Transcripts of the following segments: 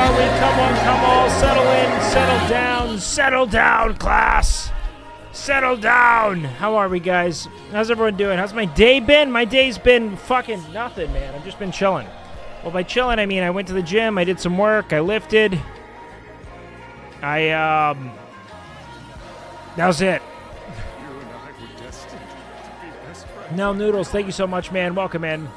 are we? Come on, settle in, settle down, class. Settle down. How are we, guys? How's everyone doing? How's my day been? My day's been fucking nothing, man. I've just been chilling. Well, by chilling, I mean I went to the gym, I did some work, I lifted. That was it. Nell Noodles, thank you so much, man. Welcome in.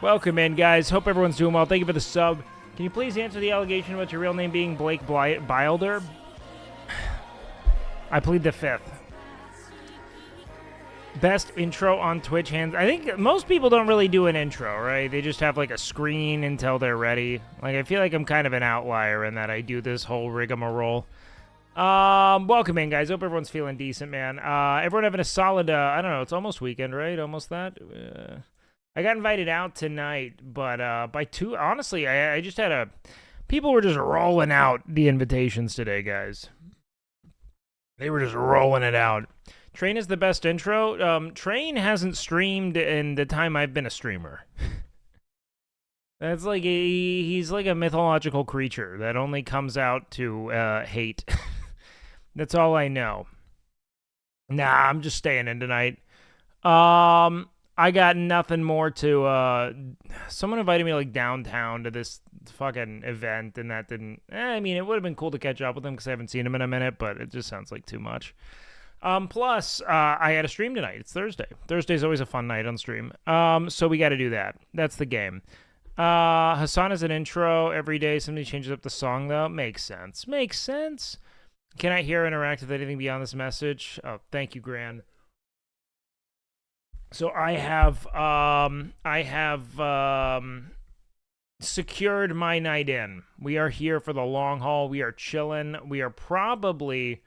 Welcome in, guys. Hope everyone's doing well. Thank you for the sub. Can you please answer the allegation about your real name being Blake Wilder? I plead the fifth. Best intro on Twitch hands. I think most people don't really do an intro, right? They just have like a screen until they're ready. Like, I feel like I'm kind of an outlier in that I do this whole rigmarole. Welcome in, guys. Hope everyone's feeling decent, man. Everyone having a solid, I don't know, it's almost weekend, right? Almost that. I got invited out tonight, but by 2, honestly, I just had people were just rolling out the invitations today, guys. They were just rolling it out. Train is the best intro. Train hasn't streamed in the time I've been a streamer. That's like he's like a mythological creature that only comes out to hate. That's all I know. Nah, I'm just staying in tonight. I got nothing more to, someone invited me, like, downtown to this fucking event, and that didn't, I mean, it would have been cool to catch up with him, because I haven't seen him in a minute, but it just sounds like too much. Plus, I had a stream tonight. It's Thursday. Thursday's always a fun night on stream. So we got to do that. That's the game. Hassan is an intro every day. Somebody changes up the song, though. Makes sense. Makes sense. Can I hear or interact with anything beyond this message? Oh, thank you, Gran. So I have secured my night in. We are here for the long haul. We are chilling. We are probably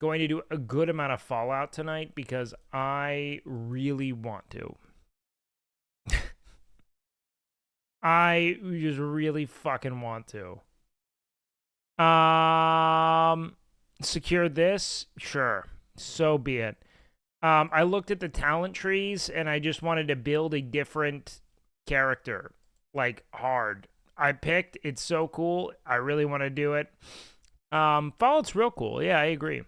going to do a good amount of Fallout tonight because I really want to. I just really fucking want to. Secure this? Sure. So be it. I looked at the talent trees, and I just wanted to build a different character, like, hard. I picked, it's so cool, I really want to do it. Fallout's real cool, yeah, I agree.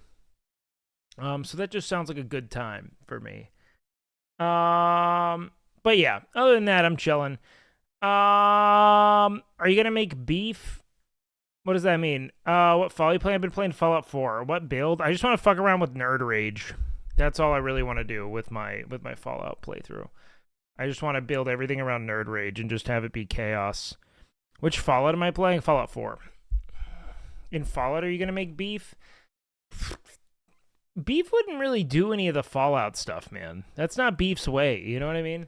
So that just sounds like a good time for me. But yeah, other than that, I'm chilling. Are you gonna make beef? What does that mean? What Fallout play? I've been playing Fallout 4. What build? I just want to fuck around with Nerd Rage. That's all I really want to do with my Fallout playthrough. I just want to build everything around Nerd Rage and just have it be chaos. Which Fallout am I playing? Fallout 4. In Fallout, are you going to make beef? Beef wouldn't really do any of the Fallout stuff, man. That's not Beef's way, you know what I mean?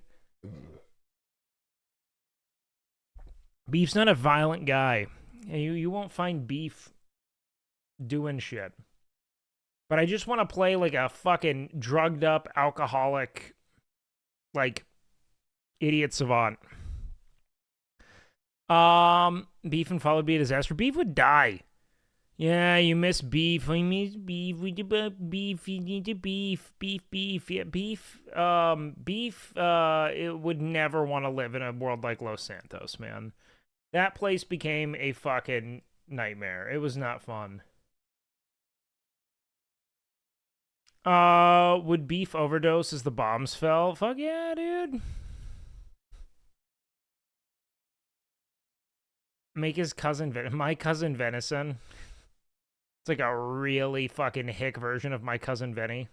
Beef's not a violent guy. You won't find Beef doing shit. But I just want to play like a fucking drugged up, alcoholic, like, idiot savant. Beef and Fallout would be a disaster. Beef would die. Yeah, you miss Beef. I miss Beef. We did beef. You need to beef. Beef. Yeah, Beef. Beef. It would never want to live in a world like Los Santos, man. That place became a fucking nightmare. It was not fun. Would Beef overdose as the bombs fell? Fuck yeah, dude. Make his cousin, my cousin Venison. It's like a really fucking hick version of my cousin Venny.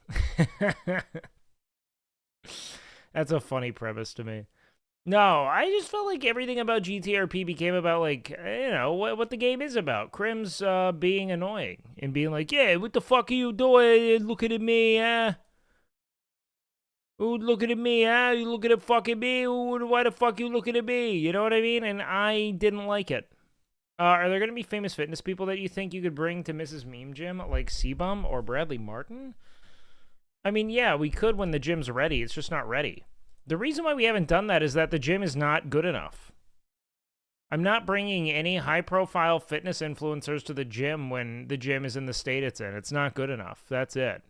That's a funny premise to me. No, I just felt like everything about GTRP became about, like, you know, what the game is about. Crim's being annoying and being like, yeah, what the fuck are you doing? Looking at me, Ooh, looking at me, You looking at fucking me? Ooh, why the fuck you looking at me? You know what I mean? And I didn't like it. Are there going to be famous fitness people that you think you could bring to Mrs. Meme Gym, like C-Bum or Bradley Martin? I mean, yeah, we could when the gym's ready. It's just not ready. The reason why we haven't done that is that the gym is not good enough. I'm not bringing any high-profile fitness influencers to the gym when the gym is in the state it's in. It's not good enough. That's it.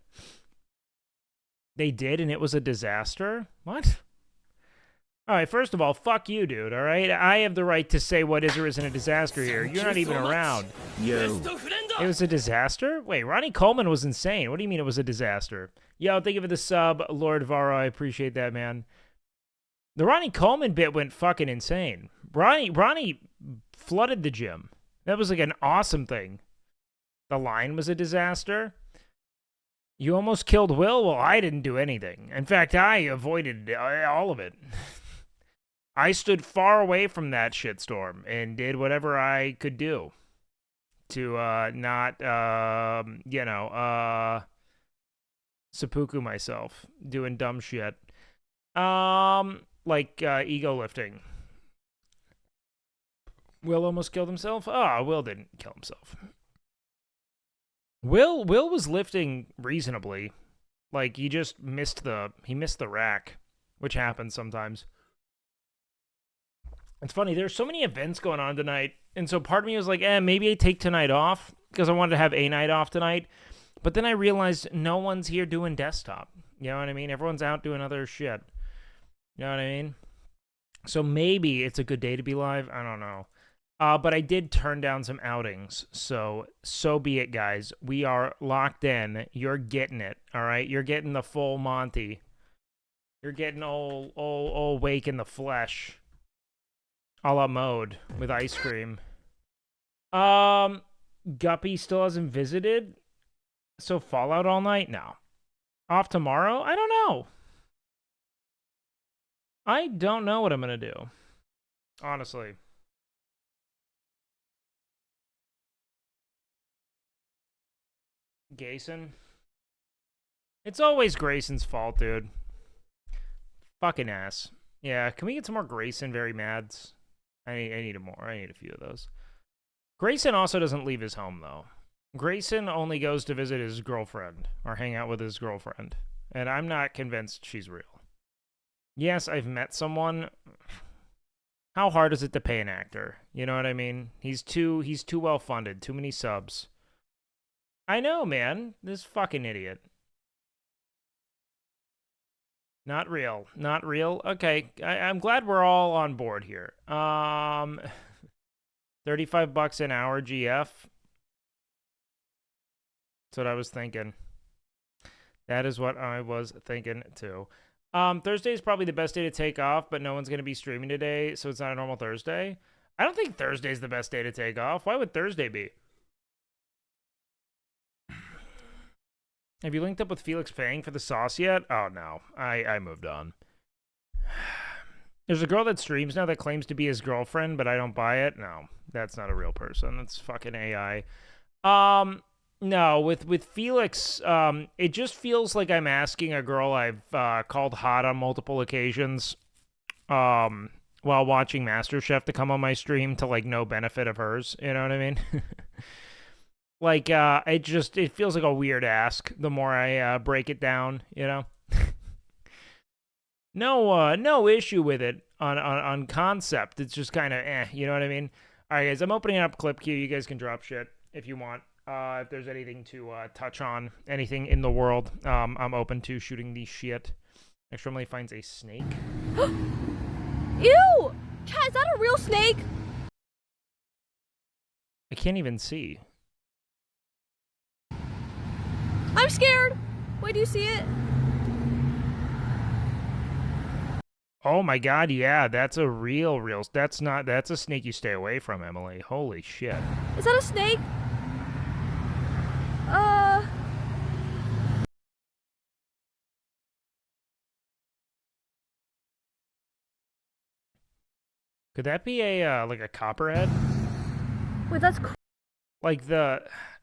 They did, and it was a disaster? What? All right, first of all, fuck you, dude, all right? I have the right to say what is or isn't a disaster here. You're not even around. Yo. It was a disaster? Wait, Ronnie Coleman was insane. What do you mean it was a disaster? Yo, thank you for the sub, Lord Varo. I appreciate that, man. The Ronnie Coleman bit went fucking insane. Ronnie flooded the gym. That was like an awesome thing. The line was a disaster. You almost killed Will? Well, I didn't do anything. In fact, I avoided all of it. I stood far away from that shitstorm and did whatever I could do to not, seppuku myself doing dumb shit. Like ego lifting. Will almost killed himself? Oh, Will didn't kill himself. Will was lifting reasonably. Like he just missed the rack, which happens sometimes. It's funny, there's so many events going on tonight, and so part of me was like, maybe I take tonight off, because I wanted to have a night off tonight. But then I realized no one's here doing desktop. You know what I mean? Everyone's out doing other shit. You know what I mean? So maybe it's a good day to be live. I don't know. But I did turn down some outings. So be it, guys. We are locked in. You're getting it, all right? You're getting the full Monty. You're getting old Wake in the flesh. A la mode with ice cream. Guppy still hasn't visited. So Fallout all night? No. Off tomorrow? I don't know. I don't know what I'm going to do. Honestly. Grayson? It's always Grayson's fault, dude. Fucking ass. Yeah, can we get some more Grayson very mads? I need more. I need a few of those. Grayson also doesn't leave his home, though. Grayson only goes to visit his girlfriend or hang out with his girlfriend. And I'm not convinced she's real. Yes, I've met someone. How hard is it to pay an actor? You know what I mean? He's too well funded. Too many subs. I know, man. This fucking idiot. Not real. Not real? Okay. I'm glad we're all on board here. $35 an hour GF. That's what I was thinking. That is what I was thinking, too. Thursday is probably the best day to take off, but no one's going to be streaming today, so it's not a normal Thursday. I don't think Thursday's the best day to take off. Why would Thursday be? Have you linked up with Felix Fang for the sauce yet? Oh, no. I moved on. There's a girl that streams now that claims to be his girlfriend, but I don't buy it. No, that's not a real person. That's fucking AI. No, with Felix, it just feels like I'm asking a girl I've called hot on multiple occasions while watching MasterChef to come on my stream to, like, no benefit of hers. You know what I mean? Like, it feels like a weird ask the more I break it down, you know? No issue with it on concept. It's just kind of you know what I mean? All right, guys, I'm opening up clip queue. You guys can drop shit if you want. If there's anything to touch on, anything in the world, I'm open to shooting the shit. Extremely finds a snake. Ew! Chat, is that a real snake? I can't even see. I'm scared. Wait, do you see it? Oh my god, yeah, that's a real, that's a snake you stay away from, Emily. Holy shit. Is that a snake? Could that be a, like a copperhead? Wait, that's like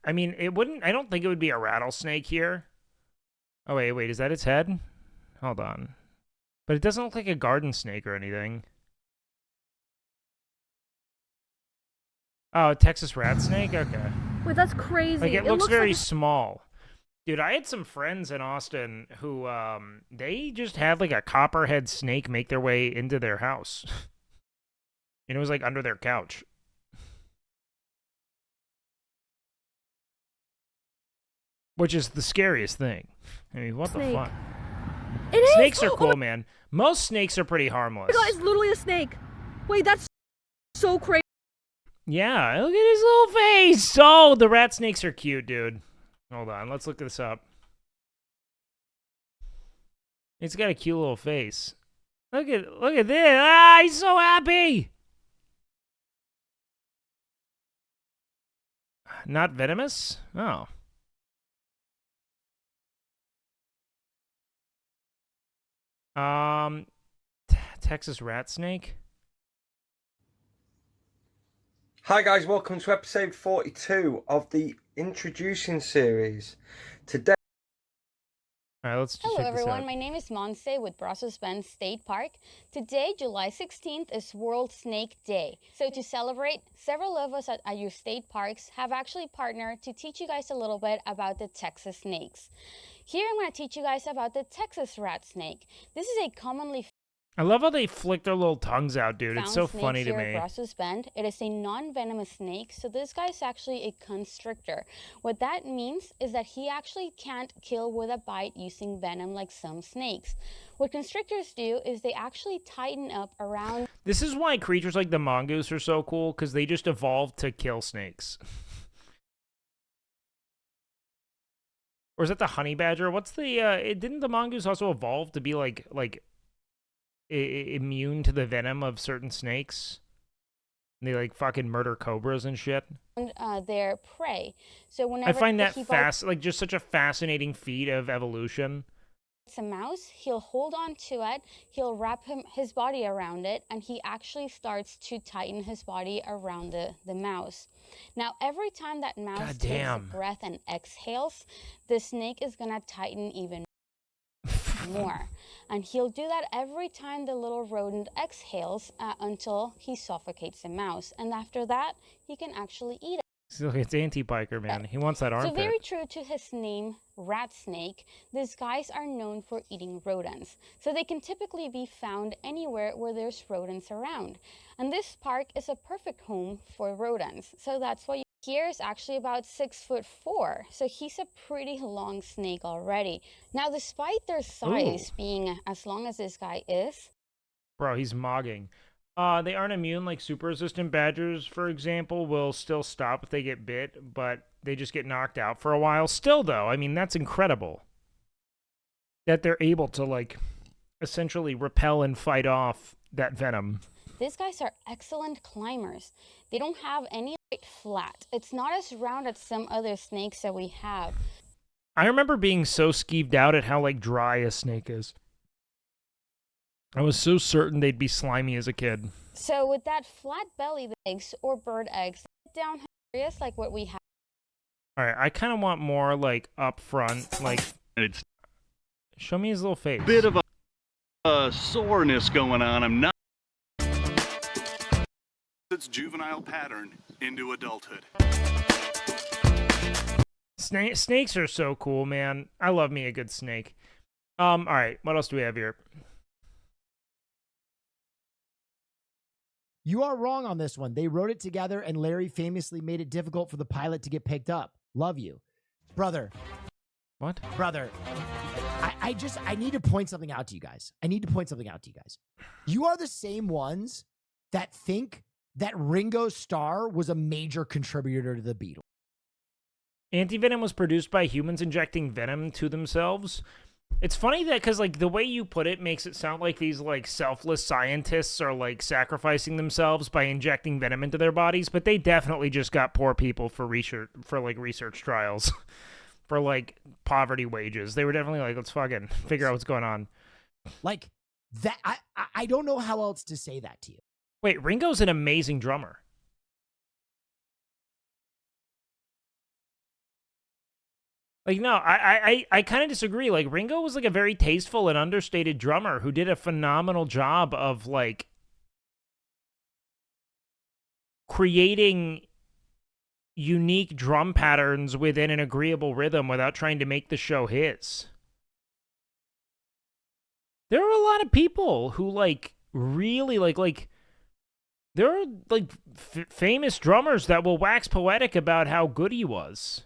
I mean, it wouldn't, I don't think it would be a rattlesnake here. Oh, wait, is that its head? Hold on. But it doesn't look like a garden snake or anything. Oh, Texas rat snake? Okay. Wait, that's crazy. Like, it looks very small. Dude, I had some friends in Austin who, they just had, like, a copperhead snake make their way into their house. And it was, like, under their couch. Which is the scariest thing. I mean, what the fuck? It is! Snakes are Oh cool, my man. Most snakes are pretty harmless. god, it's literally a snake. Wait, that's so crazy. Yeah, look at his little face. Oh, the rat snakes are cute, dude. Hold on, let's look this up. It's got a cute little face. Look at this. Ah, he's so happy. Not venomous? Oh. Texas rat snake. Hi guys, welcome to episode 42 of the Introducing series. Today All right, let's just Hello check this everyone, out. my name is Monse with Brussels Bend State Park. Today, July 16th, is World Snake Day. So to celebrate, several of us at your state parks have actually partnered to teach you guys a little bit about the Texas snakes. Here I'm going to teach you guys about the Texas rat snake. This is a commonly I love how they flick their little tongues out, dude. It's found so snake funny to here at me. Brussels Bend. It is a non-venomous snake, so this guy is actually a constrictor. What that means is that he actually can't kill with a bite using venom like some snakes. What constrictors do is they actually tighten up around. This is why creatures like the mongoose are so cool, because they just evolved to kill snakes. Or is that the honey badger? What's the, didn't the mongoose also evolve to be like immune to the venom of certain snakes? And they like fucking murder cobras and shit. Their prey. So whenever I find that he bites like just such a fascinating feat of evolution. a mouse, he'll hold on to it, he'll wrap his body around it, and he actually starts to tighten his body around the mouse. Now, every time that mouse takes a breath and exhales, the snake is gonna tighten even more. And he'll do that every time the little rodent exhales until he suffocates the mouse. And after that, he can actually eat it. So it's anti-biker, man. He wants that armpit. So very true to his name, rat snake, these guys are known for eating rodents. So they can typically be found anywhere where there's rodents around. And this park is a perfect home for rodents. So that's why here is actually about 6'4", so he's a pretty long snake already. Now, despite their size being as long as this guy is, bro, he's mogging. They aren't immune, like super resistant badgers, for example, will still stop if they get bit, but they just get knocked out for a while. Still, though, I mean, that's incredible that they're able to, like, essentially repel and fight off that venom. These guys are excellent climbers. They don't have any flat. It's not as round as some other snakes that we have. I remember being so skeeved out at how, like, dry a snake is. I was so certain they'd be slimy as a kid. So with that flat belly, the eggs or bird eggs down areas like what we have. All right, I kind of want more, like, up front, like, It's show me his little face. a bit of a soreness going on. I'm not. Its juvenile pattern into adulthood. Snakes are so cool, man. I love me a good snake. All right, what else do we have here? You are wrong on this one. They wrote it together, and Larry famously made it difficult for the pilot to get picked up. Love you. Brother. What? Brother. I need to point something out to you guys. You are the same ones that think that Ringo Starr was a major contributor to the Beatles. Antivenom was produced by humans injecting venom to themselves. It's funny that, because, like, the way you put it makes it sound like these, like, selfless scientists are, like, sacrificing themselves by injecting venom into their bodies, but they definitely just got poor people for research trials. For, like, poverty wages. They were definitely like, let's fucking figure out what's going on. Like, that, I don't know how else to say that to you. Wait, Ringo's an amazing drummer. Like, no, I kind of disagree. Like, Ringo was, like, a very tasteful and understated drummer who did a phenomenal job of, like, creating unique drum patterns within an agreeable rhythm without trying to make the show his. There are a lot of people who, like, really, like, there are, like, famous drummers that will wax poetic about how good he was.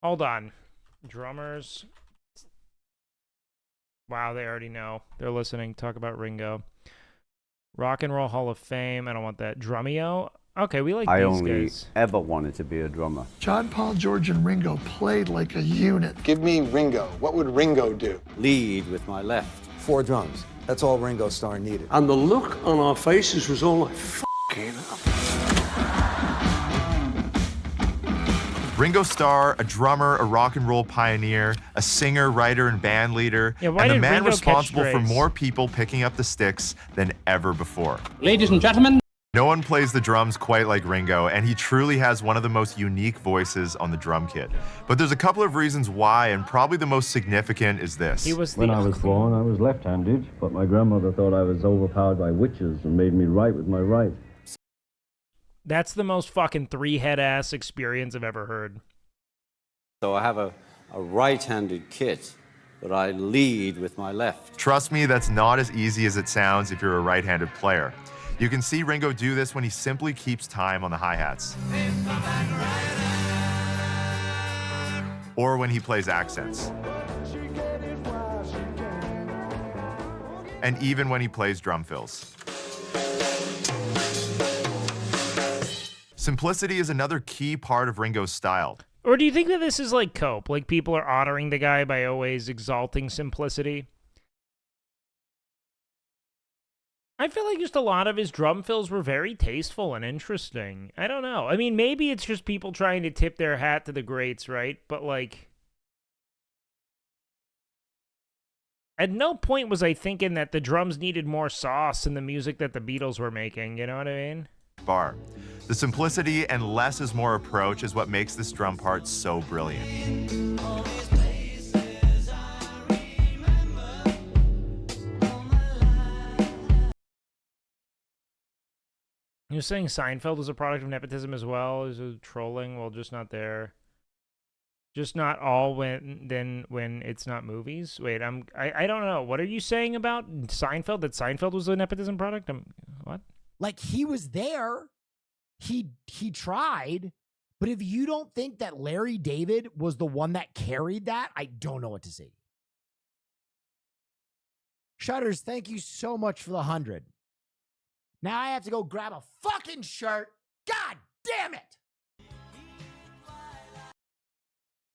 Hold on. Drummers. Wow, they already know. They're listening. Talk about Ringo. Rock and Roll Hall of Fame. I don't want that. Drummio. Okay, we like I these only guys. ever wanted to be a drummer. John, Paul, George, and Ringo played like a unit. Give me Ringo. What would Ringo do? Lead with my left. 4 drums. That's all Ringo Starr needed. And the look on our faces was all like, fucking up. Ringo Starr, a drummer, a rock and roll pioneer, a singer, writer, and band leader, and the man Ringo responsible for catch more people picking up the sticks than ever before. Ladies and gentlemen, no one plays the drums quite like Ringo, and he truly has one of the most unique voices on the drum kit. But there's a couple of reasons why, and probably the most significant is this. When I was born, I was left-handed, but my grandmother thought I was overpowered by witches and made me write with my right. That's the most fucking three-head ass experience I've ever heard. So I have a right-handed kit, but I lead with my left. Trust me, that's not as easy as it sounds if you're a right-handed player. You can see Ringo do this when he simply keeps time on the hi-hats. Or when he plays accents. And even when he plays drum fills. Simplicity is another key part of Ringo's style. Or do you think that this is like Cope? Like people are honoring the guy by always exalting simplicity? I feel like just a lot of his drum fills were very tasteful and interesting. I don't know. I mean, maybe it's just people trying to tip their hat to the greats, right? But like, at no point was I thinking that the drums needed more sauce in the music that the Beatles were making. You know what I mean? Bar. The simplicity and less is more approach is what makes this drum part so brilliant. You're saying Seinfeld was a product of nepotism as well? Is it trolling? Well, just not there. Just not all when it's not movies. Wait, I don't know. What are you saying about Seinfeld? That Seinfeld was a nepotism product? What? Like he was there. He tried, but if you don't think that Larry David was the one that carried that, I don't know what to say. Shutters, thank you so much for the 100. Now I have to go grab a fucking shirt. God damn it!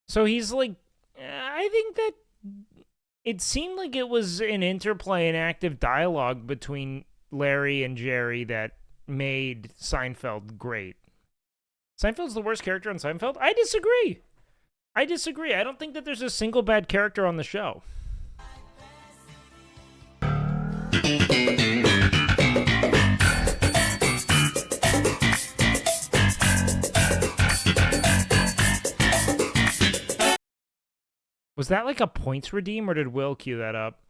So he's like, I think that it seemed like it was an interplay and active dialogue between Larry and Jerry that made Seinfeld great. Seinfeld's the worst character on Seinfeld? I disagree. I don't think that there's a single bad character on the show. Was that like a points redeem, or did Will cue that up?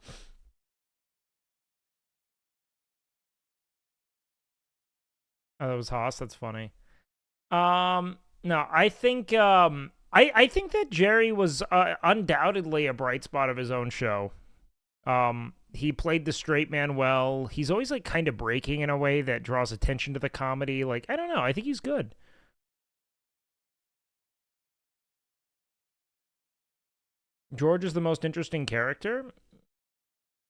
Oh, that was Haas. That's funny. No, I think I think that Jerry was undoubtedly a bright spot of his own show. He played the straight man well. He's always like kind of breaking in a way that draws attention to the comedy. Like, I don't know. I think he's good. George is the most interesting character.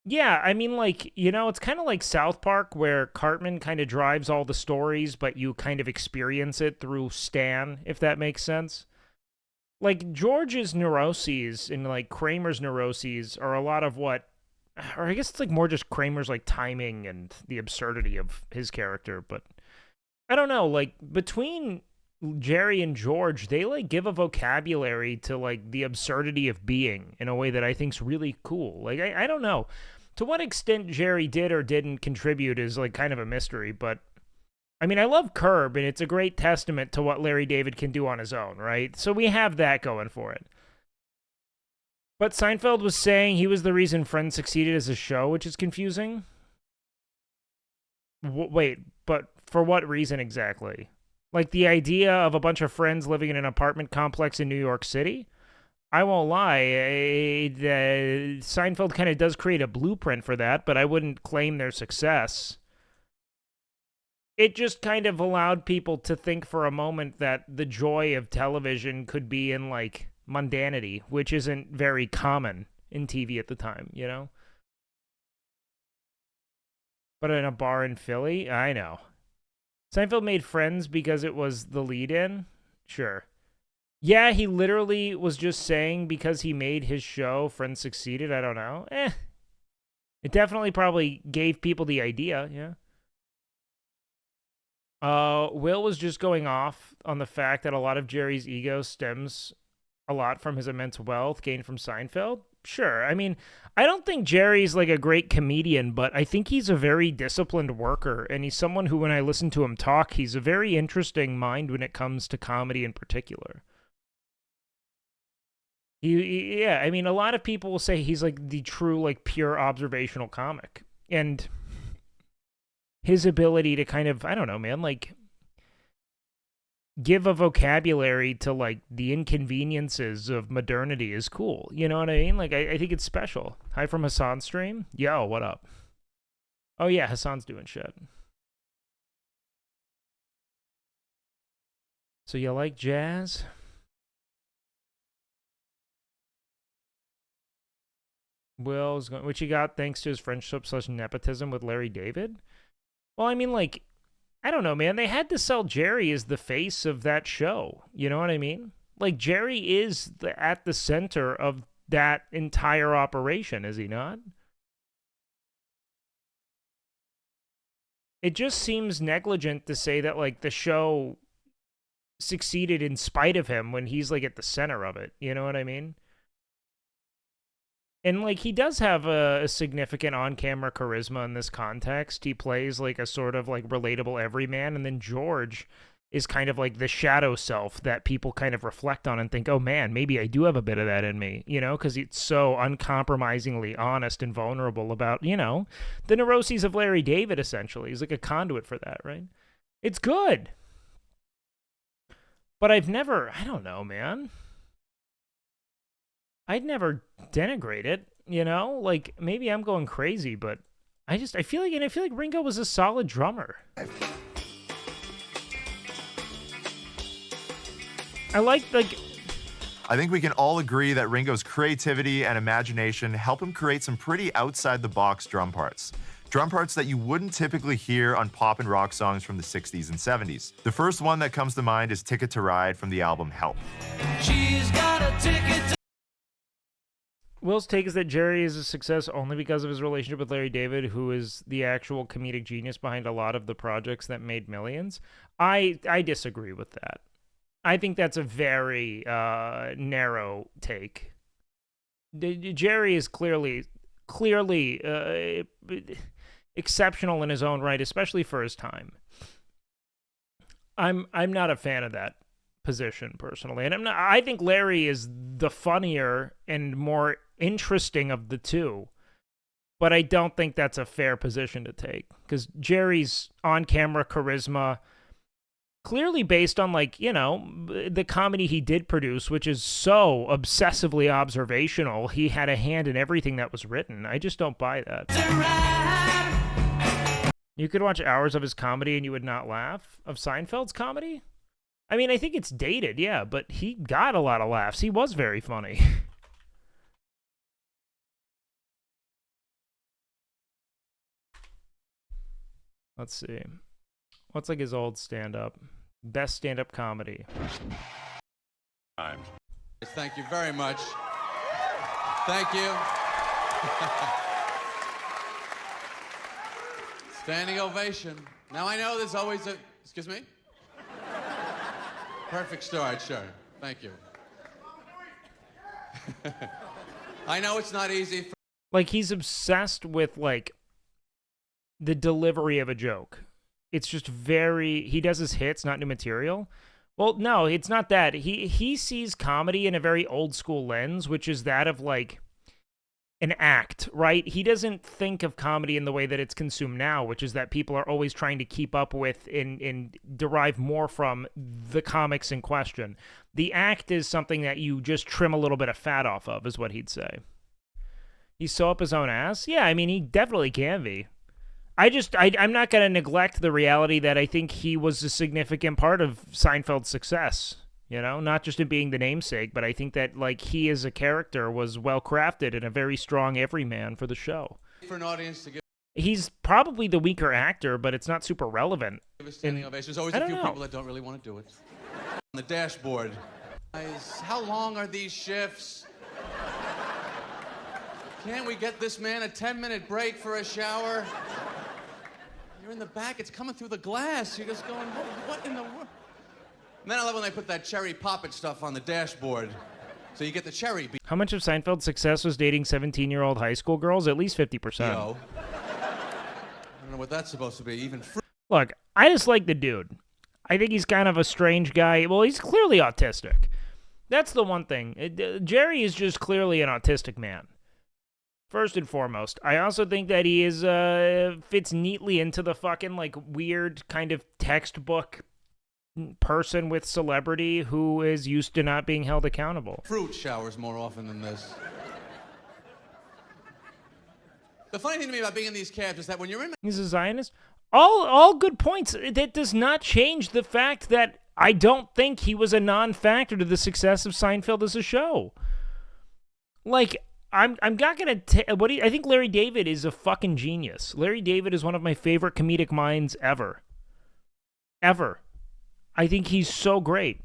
Yeah, I mean, like, you know, it's kind of like South Park, where Cartman kind of drives all the stories, but you kind of experience it through Stan, if that makes sense. Like, George's neuroses and, like, Kramer's neuroses are a lot of what, or I guess it's, like, more just Kramer's, like, timing and the absurdity of his character, but I don't know, like, between Jerry and George, they, like, give a vocabulary to, like, the absurdity of being in a way that I think's really cool. Like, I don't know. To what extent Jerry did or didn't contribute is, like, kind of a mystery, but I mean, I love Curb, and it's a great testament to what Larry David can do on his own, right? So we have that going for it. But Seinfeld was saying he was the reason Friends succeeded as a show, which is confusing. Wait, but for what reason exactly? Like the idea of a bunch of friends living in an apartment complex in New York City? I won't lie, Seinfeld kind of does create a blueprint for that, but I wouldn't claim their success. It just kind of allowed people to think for a moment that the joy of television could be in, like, mundanity, which isn't very common in TV at the time, you know? But in a bar in Philly, I know. Seinfeld made Friends because it was the lead-in? Sure. Yeah, he literally was just saying because he made his show, Friends succeeded. I don't know. It definitely probably gave people the idea, yeah. Will was just going off on the fact that a lot of Jerry's ego stems a lot from his immense wealth gained from Seinfeld. Sure. I mean, I don't think Jerry's like a great comedian, but I think he's a very disciplined worker, and he's someone who, when I listen to him talk, he's a very interesting mind when it comes to comedy in particular. Yeah, I mean, a lot of people will say he's like the true, like, pure observational comic. And his ability to kind of, I don't know, man, like, give a vocabulary to, like, the inconveniences of modernity is cool. You know what I mean? Like, I think it's special. Hi from Hassan's stream. Yo, what up? Oh, yeah, Hassan's doing shit. So you like jazz? Will's going, which he got thanks to his friendship / nepotism with Larry David. Well, I mean, like, I don't know, man. They had to sell Jerry as the face of that show. You know what I mean? Like, Jerry is at the center of that entire operation, is he not? It just seems negligent to say that, like, the show succeeded in spite of him when he's, like, at the center of it. You know what I mean? And, like, he does have a significant on-camera charisma in this context. He plays, like, a sort of, like, relatable everyman. And then George is kind of, like, the shadow self that people kind of reflect on and think, oh, man, maybe I do have a bit of that in me, you know? Because it's so uncompromisingly honest and vulnerable about, you know, the neuroses of Larry David, essentially. He's, like, a conduit for that, right? It's good. But I've never, I don't know, man. I'd never denigrate it, you know? Like, maybe I'm going crazy, but I feel like Ringo was a solid drummer. I think we can all agree that Ringo's creativity and imagination help him create some pretty outside-the-box drum parts. Drum parts that you wouldn't typically hear on pop and rock songs from the 60s and 70s. The first one that comes to mind is Ticket to Ride from the album Help. She's got a ticket to Will's take is that Jerry is a success only because of his relationship with Larry David, who is the actual comedic genius behind a lot of the projects that made millions. I disagree with that. I think that's a very narrow take. Jerry is clearly exceptional in his own right, especially for his time. I'm not a fan of that position personally, and I think Larry is the funnier and more interesting of the two, but I don't think that's a fair position to take because Jerry's on-camera charisma, clearly based on, like, you know, the comedy he did produce, which is so obsessively observational. He had a hand in everything that was written. I just don't buy that. You could watch hours of his comedy and you would not laugh. Of Seinfeld's comedy? I mean, I think it's dated, yeah, but he got a lot of laughs. He was very funny. Let's see. What's like his old stand-up? Best stand-up comedy. Thank you very much. Thank you. Standing ovation. Now I know there's always a... Excuse me? Perfect start, sure. Thank you. I know it's not easy for... Like, he's obsessed with, like, the delivery of a joke. It's just very... He does his hits, not new material. Well, no, it's not that. He sees comedy in a very old-school lens, which is that of, like, an act, right? He doesn't think of comedy in the way that it's consumed now, which is that people are always trying to keep up with and derive more from the comics in question. The act is something that you just trim a little bit of fat off of, is what he'd say. He's so up his own ass? Yeah, I mean, he definitely can be. I'm not going to neglect the reality that I think he was a significant part of Seinfeld's success. you know, not just in being the namesake, but I think that, like, he as a character was well crafted and a very strong everyman for the show. For an audience to give He's probably the weaker actor, but it's not super relevant. a standing ovation. There's always a few people that don't really want to do it. On the dashboard. Guys, how long are these shifts? Can't we get this man a 10-minute break for a shower? You're in the back, it's coming through the glass. You're just going, what in the world? And then I love when they put that cherry poppet stuff on the dashboard. So you get the cherry. How much of Seinfeld's success was dating 17-year-old high school girls? At least 50%. Yo. I don't know what that's supposed to be. Even Look, I just like the dude. I think he's kind of a strange guy. Well, he's clearly autistic. That's the one thing. Jerry is just clearly an autistic man. First and foremost. I also think that he is fits neatly into the fucking, like, weird kind of textbook person with celebrity who is used to not being held accountable. Fruit showers more often than this. The funny thing to me about being in these cabs is that when you're in... He's a Zionist? All good points. That does not change the fact that I don't think he was a non-factor to the success of Seinfeld as a show. Like, I'm not gonna. I think Larry David is a fucking genius. Larry David is one of my favorite comedic minds ever. Ever. I think he's so great.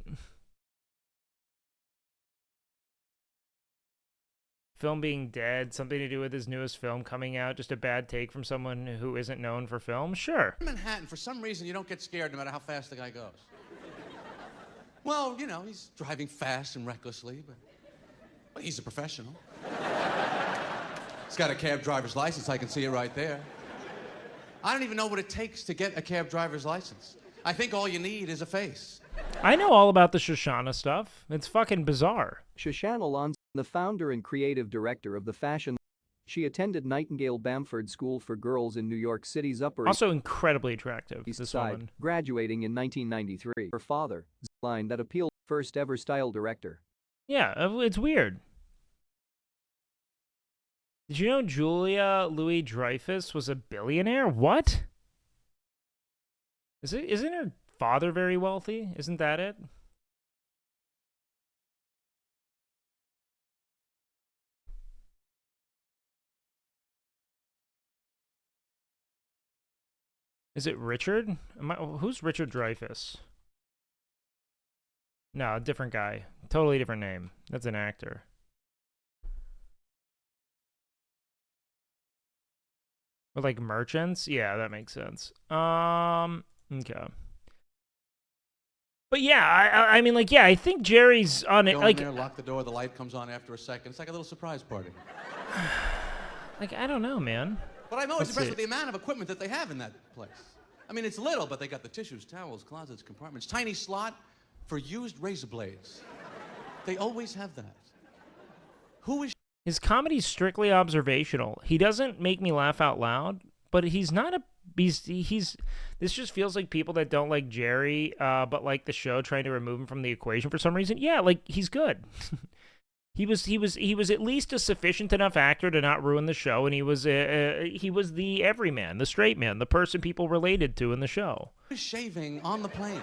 Film being dead, something to do with his newest film coming out, just a bad take from someone who isn't known for film? Sure. In Manhattan, for some reason, you don't get scared no matter how fast the guy goes. Well, you know, he's driving fast and recklessly, but he's a professional. He's got a cab driver's license. I can see it right there. I don't even know what it takes to get a cab driver's license. I think all you need is a face. I know all about the Shoshana stuff. It's fucking bizarre. Shoshana Alonso, the founder and creative director of the fashion. She attended Nightingale Bamford School for Girls in New York City's Upper Also incredibly attractive, East this Side, woman. graduating in 1993. Her father, line that appealed, first ever style director. Yeah, it's weird. Did you know Julia Louis-Dreyfus was a billionaire? What? Isn't her father very wealthy? Isn't that it? Is it Richard? Who's Richard Dreyfuss? No, different guy. Totally different name. That's an actor. With like merchants? Yeah, that makes sense. Okay. But yeah, I mean, like, yeah, I think Jerry's on it. Go Like, in there, lock the door, the light comes on after a second. It's like a little surprise party. like, I don't know, man. But I'm always Let's impressed see. with the amount of equipment that they have in that place. I mean, it's little, but they got the tissues, towels, closets, compartments, tiny slot for used razor blades. They always have that. Who is... His comedy's strictly observational. He doesn't make me laugh out loud, but he's not a... He's this just feels like people that don't like Jerry, but like the show trying to remove him from the equation for some reason. Yeah, like, he's good. He was at least a sufficient enough actor to not ruin the show, and he was the everyman, the straight man, the person people related to in the show. Shaving on the plane.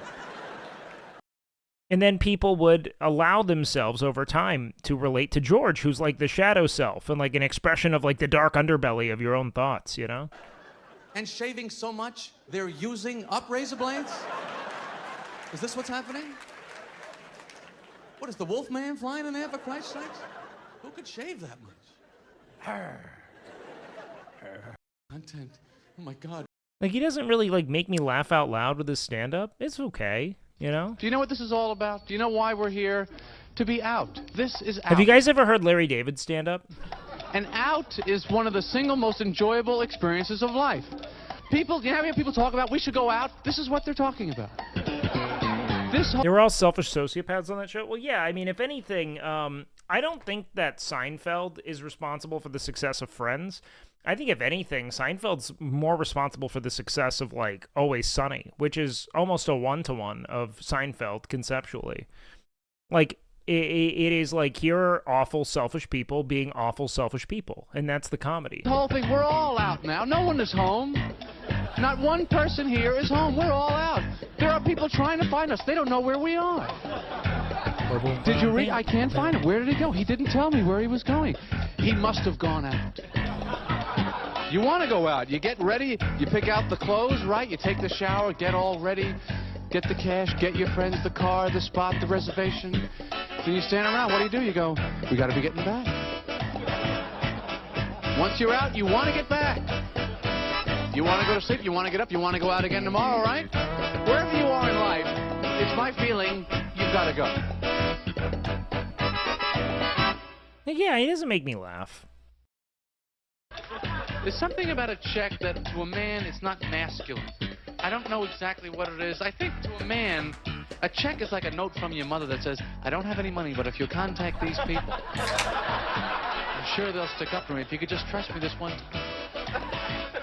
And then people would allow themselves over time to relate to George, who's like the shadow self and like an expression of like the dark underbelly of your own thoughts, you know? And shaving so much, they're using up razor blades? Is this what's happening? What is the Wolfman flying in there, for Christ's sakes? Who could shave that much? Content. Oh my God. Like, he doesn't really like make me laugh out loud with his stand-up. It's okay, you know? Do you know what this is all about? Do you know why we're here? To be out. This is out. Have you guys ever heard Larry David stand up? And out is one of the single most enjoyable experiences of life. People, you know how many people talk about we should go out? This is what they're talking about. They were all selfish sociopaths on that show? Well, yeah, I mean, if anything, I don't think that Seinfeld is responsible for the success of Friends. I think, if anything, Seinfeld's more responsible for the success of, like, Always Sunny, which is almost a one-to-one of Seinfeld conceptually. Like, it is like, here are awful, selfish people being awful, selfish people, and that's the comedy. The whole thing, we're all out now. No one is home. Not one person here is home. We're all out. There are people trying to find us. They don't know where we are. Did you read? I can't find him. Where did he go? He didn't tell me where he was going. He must have gone out. You want to go out. You get ready. You pick out the clothes, right? You take the shower, get all ready, get the cash, get your friends, the car, the spot, the reservation. Then you stand around. What do? You go, we got to be getting back. Once you're out, you want to get back. You want to go to sleep. You want to get up. You want to go out again tomorrow, right? Wherever you are in life, it's my feeling you've got to go. Yeah, he doesn't make me laugh. There's something about a check that to a man it's not masculine. I don't know exactly what it is. I think to a man, a check is like a note from your mother that says, I don't have any money, but if you contact these people, I'm sure they'll stick up for me. If you could just trust me this one time.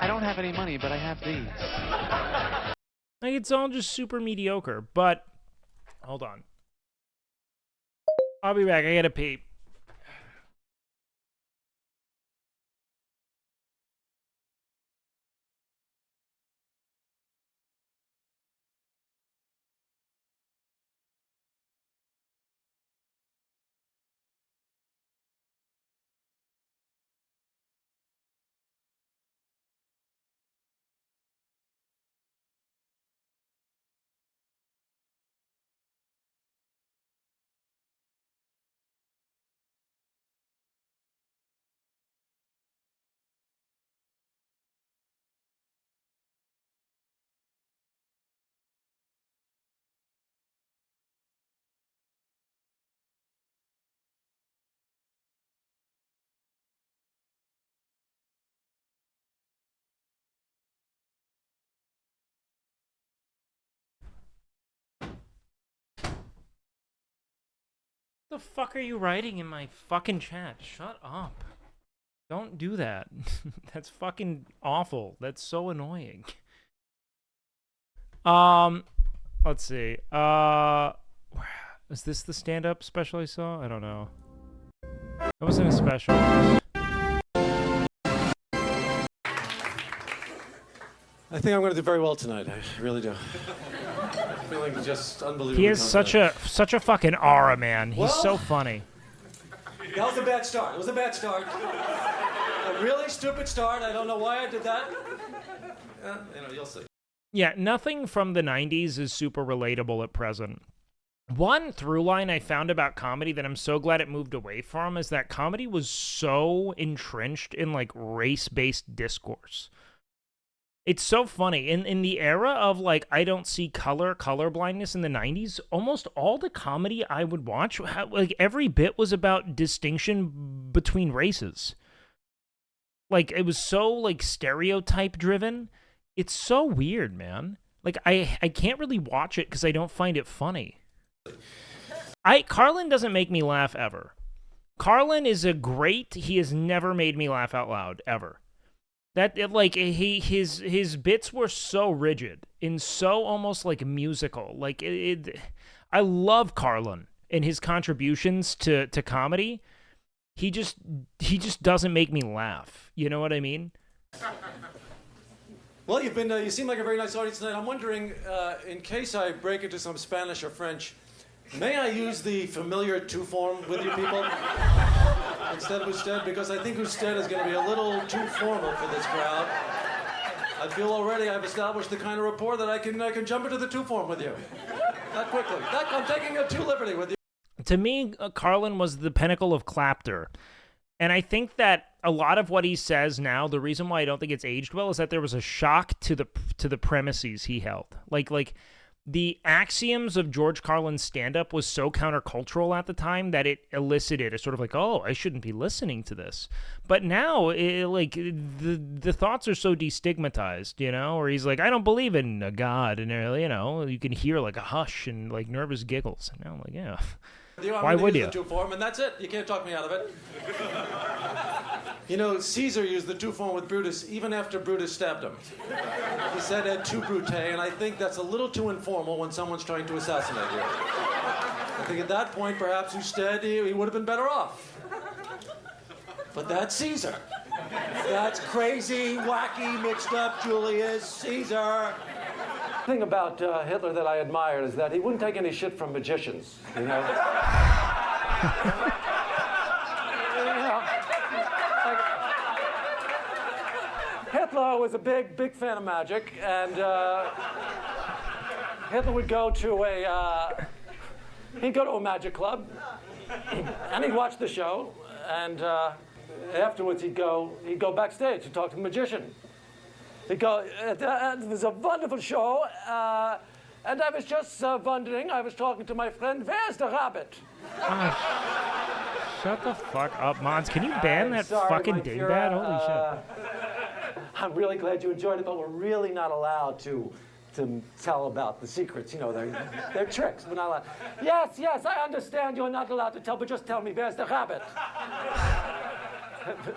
I don't have any money, but I have these. Like, it's all just super mediocre, but... Hold on. I'll be back. I gotta pee. What the fuck are you writing in my fucking chat? Shut up. Don't do that. That's fucking awful. That's so annoying. Let's see. Is this the stand-up special I saw? I don't know. It wasn't a special. I think I'm going to do very well tonight. I really do. I'm feeling just unbelievable. He has such a fucking aura, man. He's so funny. That was a bad start. It was a bad start. A really stupid start. I don't know why I did that. You'll see. Yeah, nothing from the 90s is super relatable at present. One through line I found about comedy that I'm so glad it moved away from is that comedy was so entrenched in, like, race-based discourse. It's so funny. In the era of, like, I don't see colorblindness in the 90s, almost all the comedy I would watch, like, every bit was about distinction between races. Like, it was so, like, stereotype-driven. It's so weird, man. Like, I can't really watch it because I don't find it funny. Carlin doesn't make me laugh ever. Carlin is he has never made me laugh out loud, ever. His bits were so rigid and so almost like musical. Like I love Carlin and his contributions to comedy. He just doesn't make me laugh. You know what I mean? Well, you seem like a very nice audience tonight. I'm wondering, in case I break into some Spanish or French, may I use the familiar two form with you people? Instead of usted, because I think usted is going to be a little too formal for this crowd. I feel already I've established the kind of rapport that I can jump into the two form with you. That quickly. I'm taking a two liberty with you. To me, Carlin was the pinnacle of clapter. And I think that a lot of what he says now, the reason why I don't think it's aged well is that there was a shock to the premises he held. Like the axioms of George Carlin's stand-up was so countercultural at the time that it elicited a sort of like, oh, I shouldn't be listening to this. But now, the thoughts are so destigmatized, you know, or he's like, I don't believe in a God, and, you know, you can hear like a hush and like nervous giggles. And I'm like, yeah. Why would you? The two form, and that's it. You can't talk me out of it. You know, Caesar used the two form with Brutus even after Brutus stabbed him. He said et tu Brute, and I think that's a little too informal when someone's trying to assassinate you. I think at that point, perhaps instead he would have been better off. But that's Caesar. That's crazy, wacky, mixed up Julius Caesar. thing about Hitler that I admired is that he wouldn't take any shit from magicians, you know? Hitler was a big fan of magic, and Hitler would go to a magic club, and he'd watch the show, and afterwards he'd go backstage to talk to the magician. He'd go, it was a wonderful show, and I was just wondering, I was talking to my friend, where's the rabbit? Shut the fuck up, Mons. Can you ban that fucking dingbat? Holy shit. I'm really glad you enjoyed it, but we're really not allowed to tell about the secrets. You know, they're tricks. We're not allowed. Yes, I understand you're not allowed to tell, but just tell me, where's the rabbit?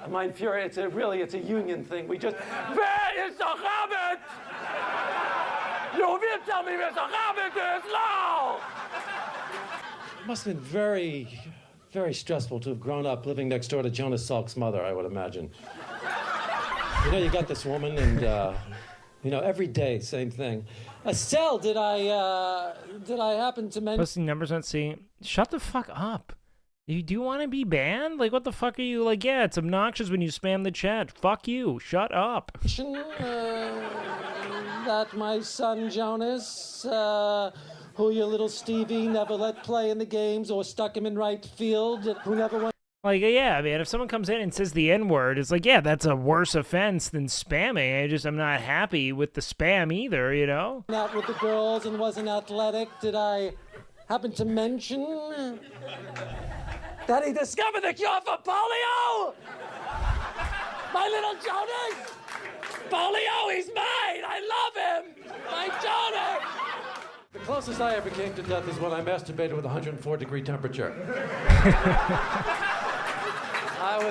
My infuriate, it's a union thing. We just, where is the rabbit? You will tell me where the rabbit is now! It must have been very, very stressful to have grown up living next door to Jonas Salk's mother, I would imagine. You know, you got this woman, and you know, every day, same thing. Estelle, did I happen to mention? Posting numbers on seeing. Shut the fuck up. Do you want to be banned? Like, what the fuck are you like? Yeah, it's obnoxious when you spam the chat. Fuck you. Shut up. That my son Jonas, who your little Stevie never let play in the games or stuck him in right field, who never went. Like, yeah, man, if someone comes in and says the N-word, it's like, yeah, that's a worse offense than spamming. I'm not happy with the spam either, you know? Out with the girls and wasn't athletic. Did I happen to mention that he discovered the cure for polio? My little Jonas! Polio, he's mine! I love him! My Jonas! The closest I ever came to death is when I masturbated with 104-degree temperature.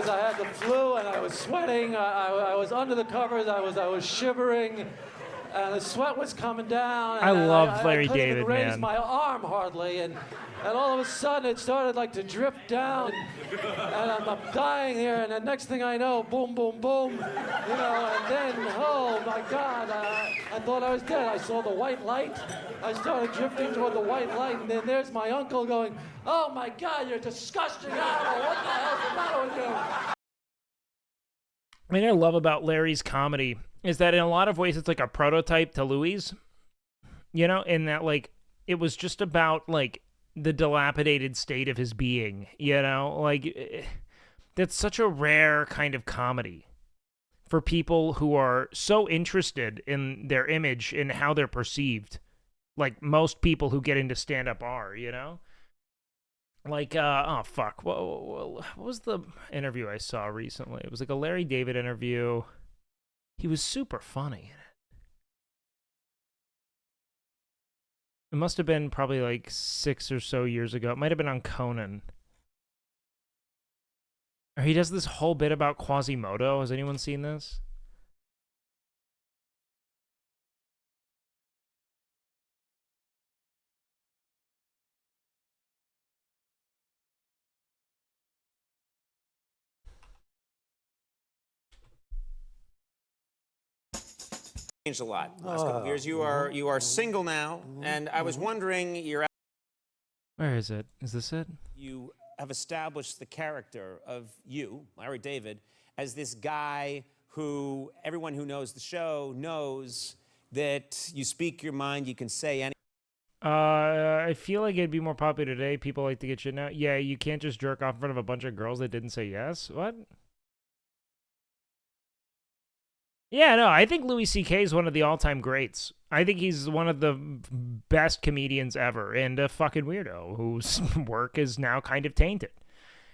I had the flu and I was sweating. I was under the covers. I was shivering, and the sweat was coming down. And I love Larry I couldn't David, even raise man. my arm hardly, and all of a sudden it started like to drip down, and I'm dying here. And the next thing I know, boom, boom, boom, you know. And then, oh my God, I thought I was dead. I saw the white light. I started drifting toward the white light, and then there's my uncle going, "Oh my God, you're a disgusting animal! What the hell's the matter with you?" I mean, I love about Larry's comedy is that in a lot of ways it's like a prototype to Louis, you know, in that like it was just about like the dilapidated state of his being, you know, like that's such a rare kind of comedy for people who are so interested in their image and how they're perceived, like most people who get into stand-up are, you know. Like, oh, fuck. What was the interview I saw recently? It was like a Larry David interview. He was super funny. It must have been probably like 6 or so years ago. It might have been on Conan. Or he does this whole bit about Quasimodo. Has anyone seen this? Changed a lot last couple of years. You are single now, and I was wondering, Where is it? Is this it? you have established the character of you, Larry David, as this guy who everyone who knows the show knows that you speak your mind, you can say anything. I feel like it'd be more popular today. People like to get shit now. Yeah, you can't just jerk off in front of a bunch of girls that didn't say yes. What? Yeah, no, I think Louis C.K. is one of the all-time greats. I think he's one of the best comedians ever, and a fucking weirdo whose work is now kind of tainted.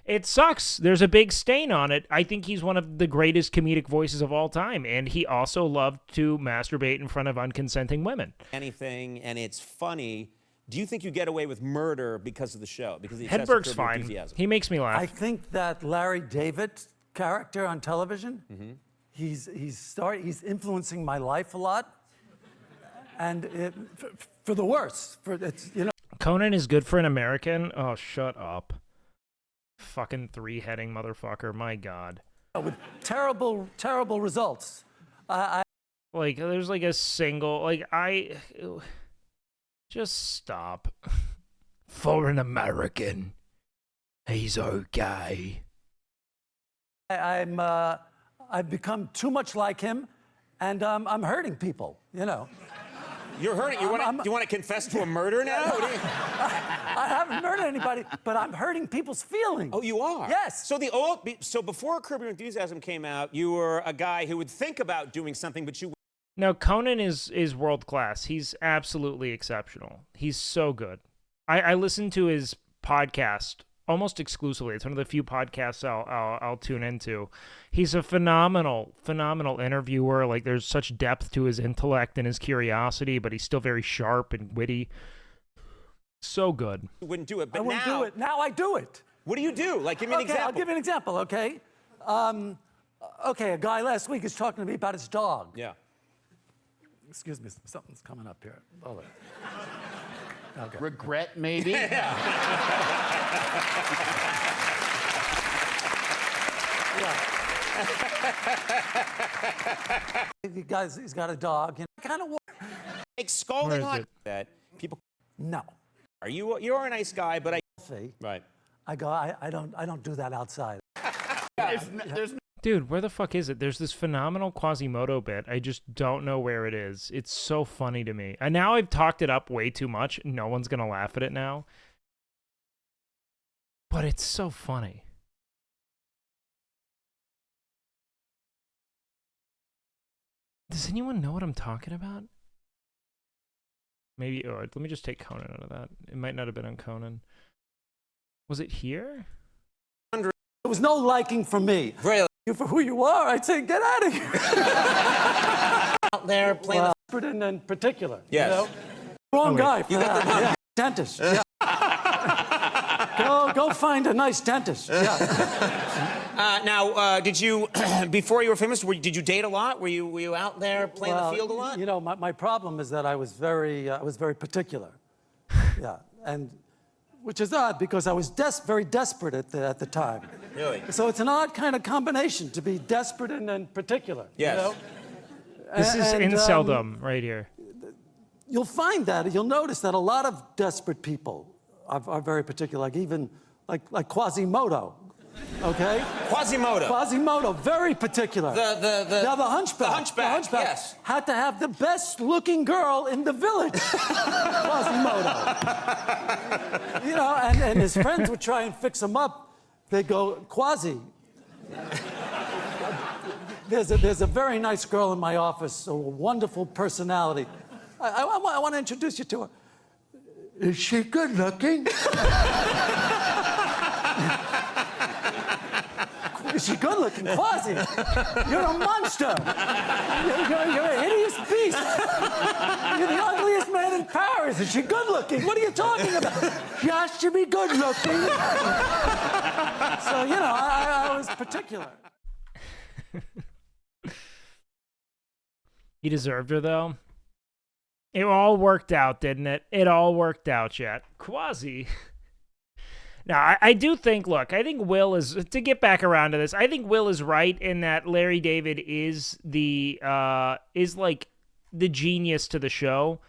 It sucks. There's a big stain on it. I think he's one of the greatest comedic voices of all time, and he also loved to masturbate in front of unconsenting women. Anything, and it's funny. Do you think you get away with murder because of the show? Because of the Hedberg's excessive fine. enthusiasm? He makes me laugh. I think that Larry David character on television, he's influencing my life a lot, and for the worse. Conan is good for an American? Oh, shut up. Fucking three-heading motherfucker. My God. With terrible results. Well, Like, there's like a single, like, just stop. For an American, he's okay. I've become too much like him, and I'm hurting people, you know. You're hurting. You want to confess to a murder now? What do you... I haven't murdered anybody, but I'm hurting people's feelings. Oh, you are? Yes. So before Curb Your Enthusiasm came out, you were a guy who would think about doing something, but you... No, Conan is world class. He's absolutely exceptional. He's so good. I listen to his podcast almost exclusively. It's one of the few podcasts I'll tune into. He's a phenomenal interviewer. Like, there's such depth to his intellect and his curiosity, but he's still very sharp and witty. So good. You wouldn't do it, but I wouldn't do it. Now I do it. What do you do? Like, give me an example. I'll give you an example, okay? Okay, a guy last week is talking to me about his dog. Yeah. Excuse me, something's coming up here. Hold on. Okay. Regret, maybe? He's got a dog. And kind of scolding on that people. No. You're a nice guy, but I see. Right. I don't do that outside. Dude, where the fuck is it? There's this phenomenal Quasimodo bit. I just don't know where it is. It's so funny to me. And now I've talked it up way too much. No one's going to laugh at it now. But it's so funny. Does anyone know what I'm talking about? Maybe, let me just take Conan out of that. It might not have been on Conan. Was it here? There was no liking for me. Really? For who you are, I'd say get out of here. Out there playing in particular. Yes. You know? Wrong guy for that. Yeah. Dentist. Yeah. Go find a nice dentist. Yeah. Now, did you before you were famous? Did you date a lot? Were you out there playing the field a lot? You know, my problem is that I was very particular. Yeah, and which is odd because I was very desperate at the time. Really? So it's an odd kind of combination to be desperate and particular. Yes. You know? This is inceldom right here. You'll find that, you'll notice that a lot of desperate people are very particular, like Quasimodo. Okay? Quasimodo, very particular. The hunchback. The hunchback, yes. Had to have the best looking girl in the village. Quasimodo. You know, and his friends would try and fix him up. They go, Quasi. There's a very nice girl in my office, a wonderful personality. I want to introduce you to her. Is she good looking? Is she good looking? Quasi, you're a monster. You're a hideous beast. You're the ugliest man in Paris. Is she good looking? What are you talking about? She has to be good looking. So, you know, I was particular. He deserved her, though. It all worked out, didn't it? It all worked out, chat. Quasi. Now, I do think, look, I think Will is, to get back around to this, I think Will is right in that Larry David is like the genius to the show.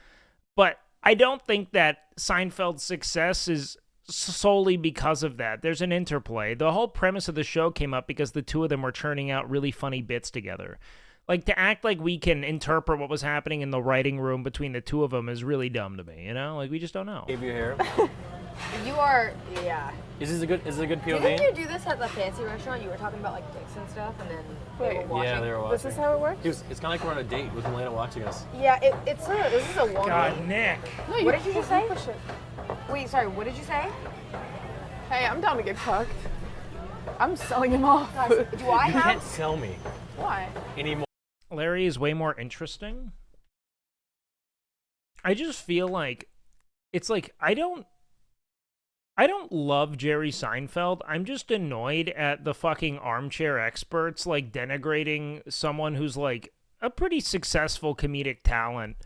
But I don't think that Seinfeld's success is solely because of that. There's an interplay. The whole premise of the show came up because the two of them were churning out really funny bits together. Like, to act like we can interpret what was happening in the writing room between the two of them is really dumb to me, you know? Like, we just don't know. Gave you hair. You are, yeah. Is this a good POV? Didn't you do this at the fancy restaurant? You were talking about, like, dicks and stuff, and then they were watching. Yeah, they were watching. This is how it works? It's kind of like we're on a date with Elena watching us. Yeah, this is a long God, Nick. No, what did you just say? Wait, sorry, what did you say? Hey, I'm down to get fucked. I'm selling him off. Guys, do I You have... can't sell me. Why? Anymore. Larry is way more interesting. I just feel like it's like I don't love Jerry Seinfeld. I'm just annoyed at the fucking armchair experts like denigrating someone who's like a pretty successful comedic talent.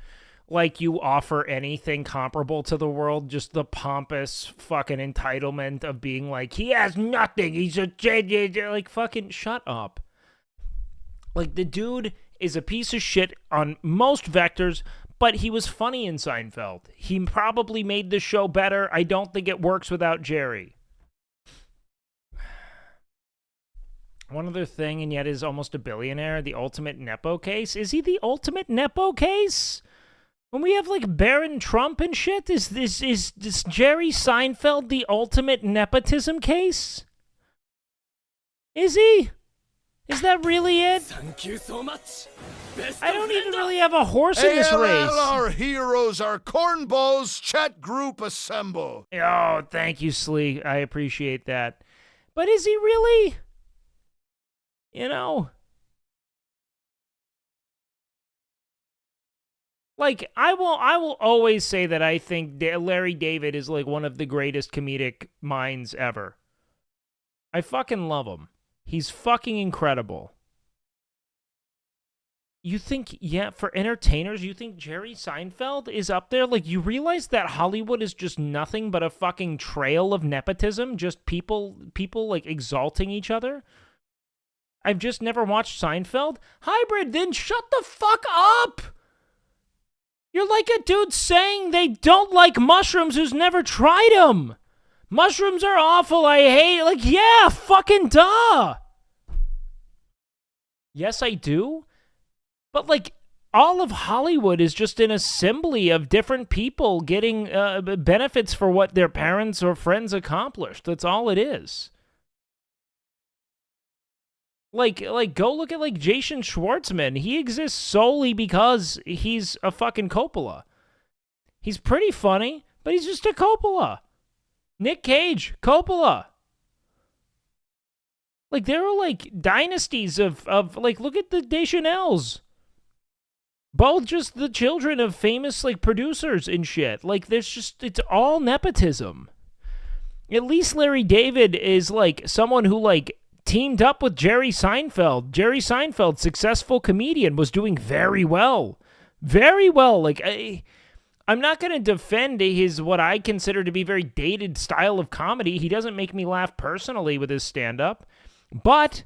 Like you offer anything comparable to the world, just the pompous fucking entitlement of being like, he has nothing. He's a like fucking shut up. Like, the dude is a piece of shit on most vectors, but he was funny in Seinfeld. He probably made the show better. I don't think it works without Jerry. One other thing, and yet is almost a billionaire, the ultimate Nepo case. Is he the ultimate Nepo case? When we have, like, Barron Trump and shit, is Jerry Seinfeld the ultimate nepotism case? Is he? Is that really it? Thank you so much. I don't even really have a horse in this race. Our heroes, our cornballs, chat group assemble. Oh, thank you, Slee. I appreciate that. But is he really? You know? Like, I will always say that I think Larry David is, like, one of the greatest comedic minds ever. I fucking love him. He's fucking incredible. You think, yeah, for entertainers, you think Jerry Seinfeld is up there? Like, you realize that Hollywood is just nothing but a fucking trail of nepotism? Just people like, exalting each other? I've just never watched Seinfeld? Hybrid, then shut the fuck up! You're like a dude saying they don't like mushrooms who's never tried them. Mushrooms are awful, I hate, like, yeah, fucking duh. Yes, I do. But, like, all of Hollywood is just an assembly of different people getting benefits for what their parents or friends accomplished. That's all it is. Like, go look at, like, Jason Schwartzman. He exists solely because he's a fucking Coppola. He's pretty funny, but he's just a Coppola. Nick Cage, Coppola. Like, there are, like, dynasties of like, look at the Deschanels. Both just the children of famous, like, producers and shit. Like, there's just, it's all nepotism. At least Larry David is, like, someone who, like, teamed up with Jerry Seinfeld. Jerry Seinfeld, successful comedian, was doing very well. Very well. Like, I'm not going to defend his, what I consider to be very dated style of comedy. He doesn't make me laugh personally with his stand-up. But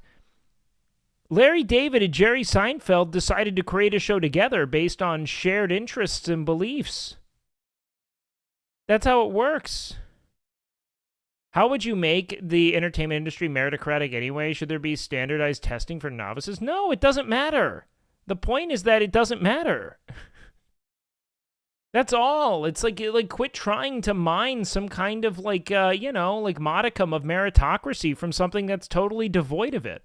Larry David and Jerry Seinfeld decided to create a show together based on shared interests and beliefs. That's how it works. How would you make the entertainment industry meritocratic anyway? Should there be standardized testing for novices? No, it doesn't matter. The point is that it doesn't matter. That's all. It's like quit trying to mine some kind of like, you know, like modicum of meritocracy from something that's totally devoid of it.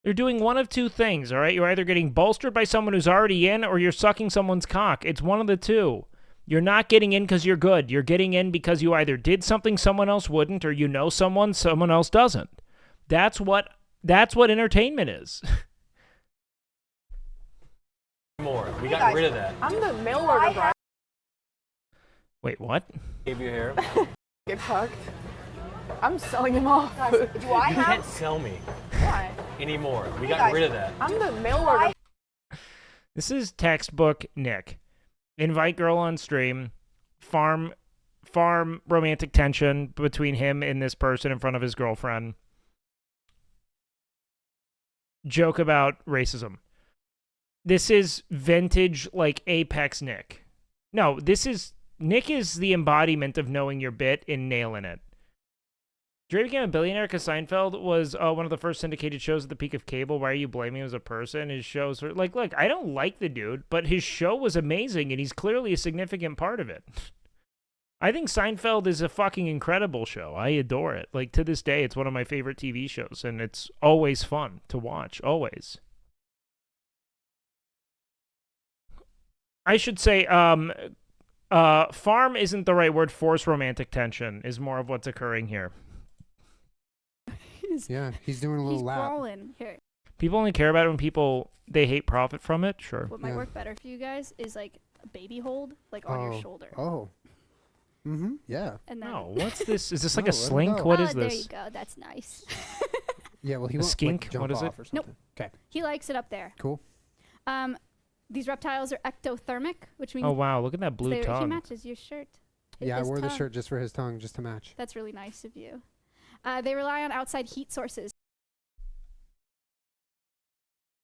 You're doing one of two things, all right? You're either getting bolstered by someone who's already in or you're sucking someone's cock. It's one of the two. You're not getting in because you're good. You're getting in because you either did something someone else wouldn't or you know someone else doesn't. That's what entertainment is. More. We got rid of that. I'm the mail order guy. Wait, what? Gave you hair. Get fucked. I'm selling him off. Guys, do I You have? can't sell me Why? anymore. We Hey, got guys, rid of that. I'm the mail order. This is textbook Nick. Invite girl on stream. Farm romantic tension between him and this person in front of his girlfriend. Joke about racism. This is vintage, like, Apex Nick. No, Nick is the embodiment of knowing your bit and nailing it. Jerry became a billionaire because Seinfeld was one of the first syndicated shows at the peak of cable. Why are you blaming him as a person? His shows were, like, look, I don't like the dude, but his show was amazing, and he's clearly a significant part of it. I think Seinfeld is a fucking incredible show. I adore it. Like, to this day, it's one of my favorite TV shows, and it's always fun to watch, always. I should say, farm isn't the right word. Force romantic tension is more of what's occurring here. Yeah, he's doing a little lap. Crawling. Here. People only care about it when they hate profit from it. Sure. What might work better for you guys is like a baby hold, like on your shoulder. Oh. Mm-hmm. Yeah. And then No, what's this? Is this like No, a slink? no. What is this? There you go. That's nice. Yeah, well, he A won't skink? like, jump What is it? off or something. Nope. Okay. He likes it up there. Cool. These reptiles are ectothermic, which means Oh wow, look at that blue he tongue. matches your shirt. Yeah, I his wore the tongue. shirt just for his tongue, just to match. That's really nice of you. They rely on outside heat sources.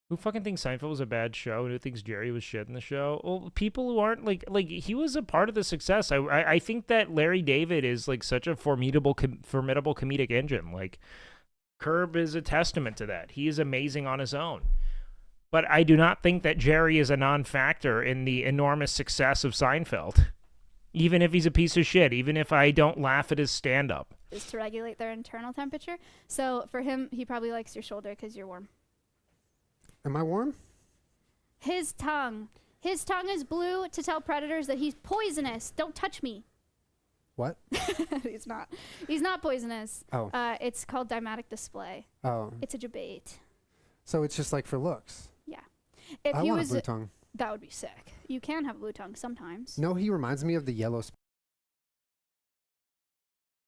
Who fucking thinks Seinfeld was a bad show and who thinks Jerry was shit in the show? Well, people who aren't like he was a part of the success. I think that Larry David is like such a formidable comedic engine. Like Curb is a testament to that. He is amazing on his own. But I do not think that Jerry is a non-factor in the enormous success of Seinfeld. Even if he's a piece of shit, even if I don't laugh at his stand-up. Is to regulate their internal temperature. So for him, he probably likes your shoulder because you're warm. Am I warm? His tongue. His tongue is blue to tell predators that he's poisonous. Don't touch me. What? He's not. He's not poisonous. Oh. It's called dimatic display. Oh. It's a debate. So it's just like for looks. Yeah. If I he want was a blue tongue. That would be sick. You can have a blue tongue sometimes. No, he reminds me of the yellow.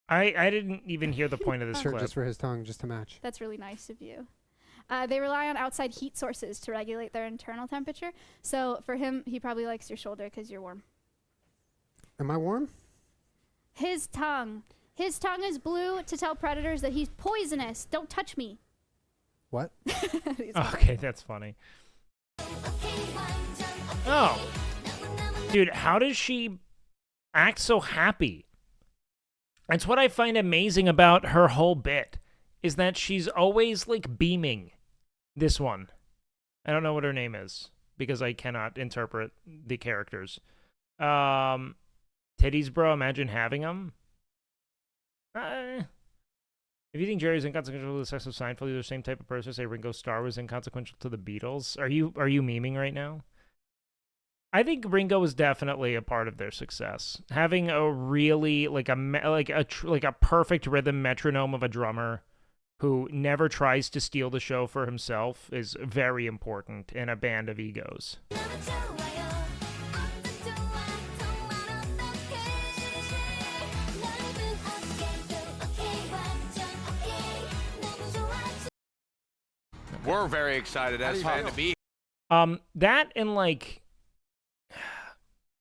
I didn't even hear the point of this Sure, clip. just for his tongue, just to match. That's really nice of you. They rely on outside heat sources to regulate their internal temperature. So for him, he probably likes your shoulder because you're warm. Am I warm? His tongue. His tongue is blue to tell predators that he's poisonous. Don't touch me. What? Okay, that's funny. Oh. Dude, how does she act so happy? That's what I find amazing about her whole bit, is that she's always, like, beaming. This one. I don't know what her name is, because I cannot interpret the characters. Titties, bro, imagine having them. If you think Jerry's inconsequential to the sex of Seinfeld, you're the same type of person say Ringo Starr was inconsequential to the Beatles. Are you memeing right now? I think Ringo was definitely a part of their success. Having a really like a perfect rhythm metronome of a drummer who never tries to steal the show for himself is very important in a band of egos. We're very excited as fans to be. That and like,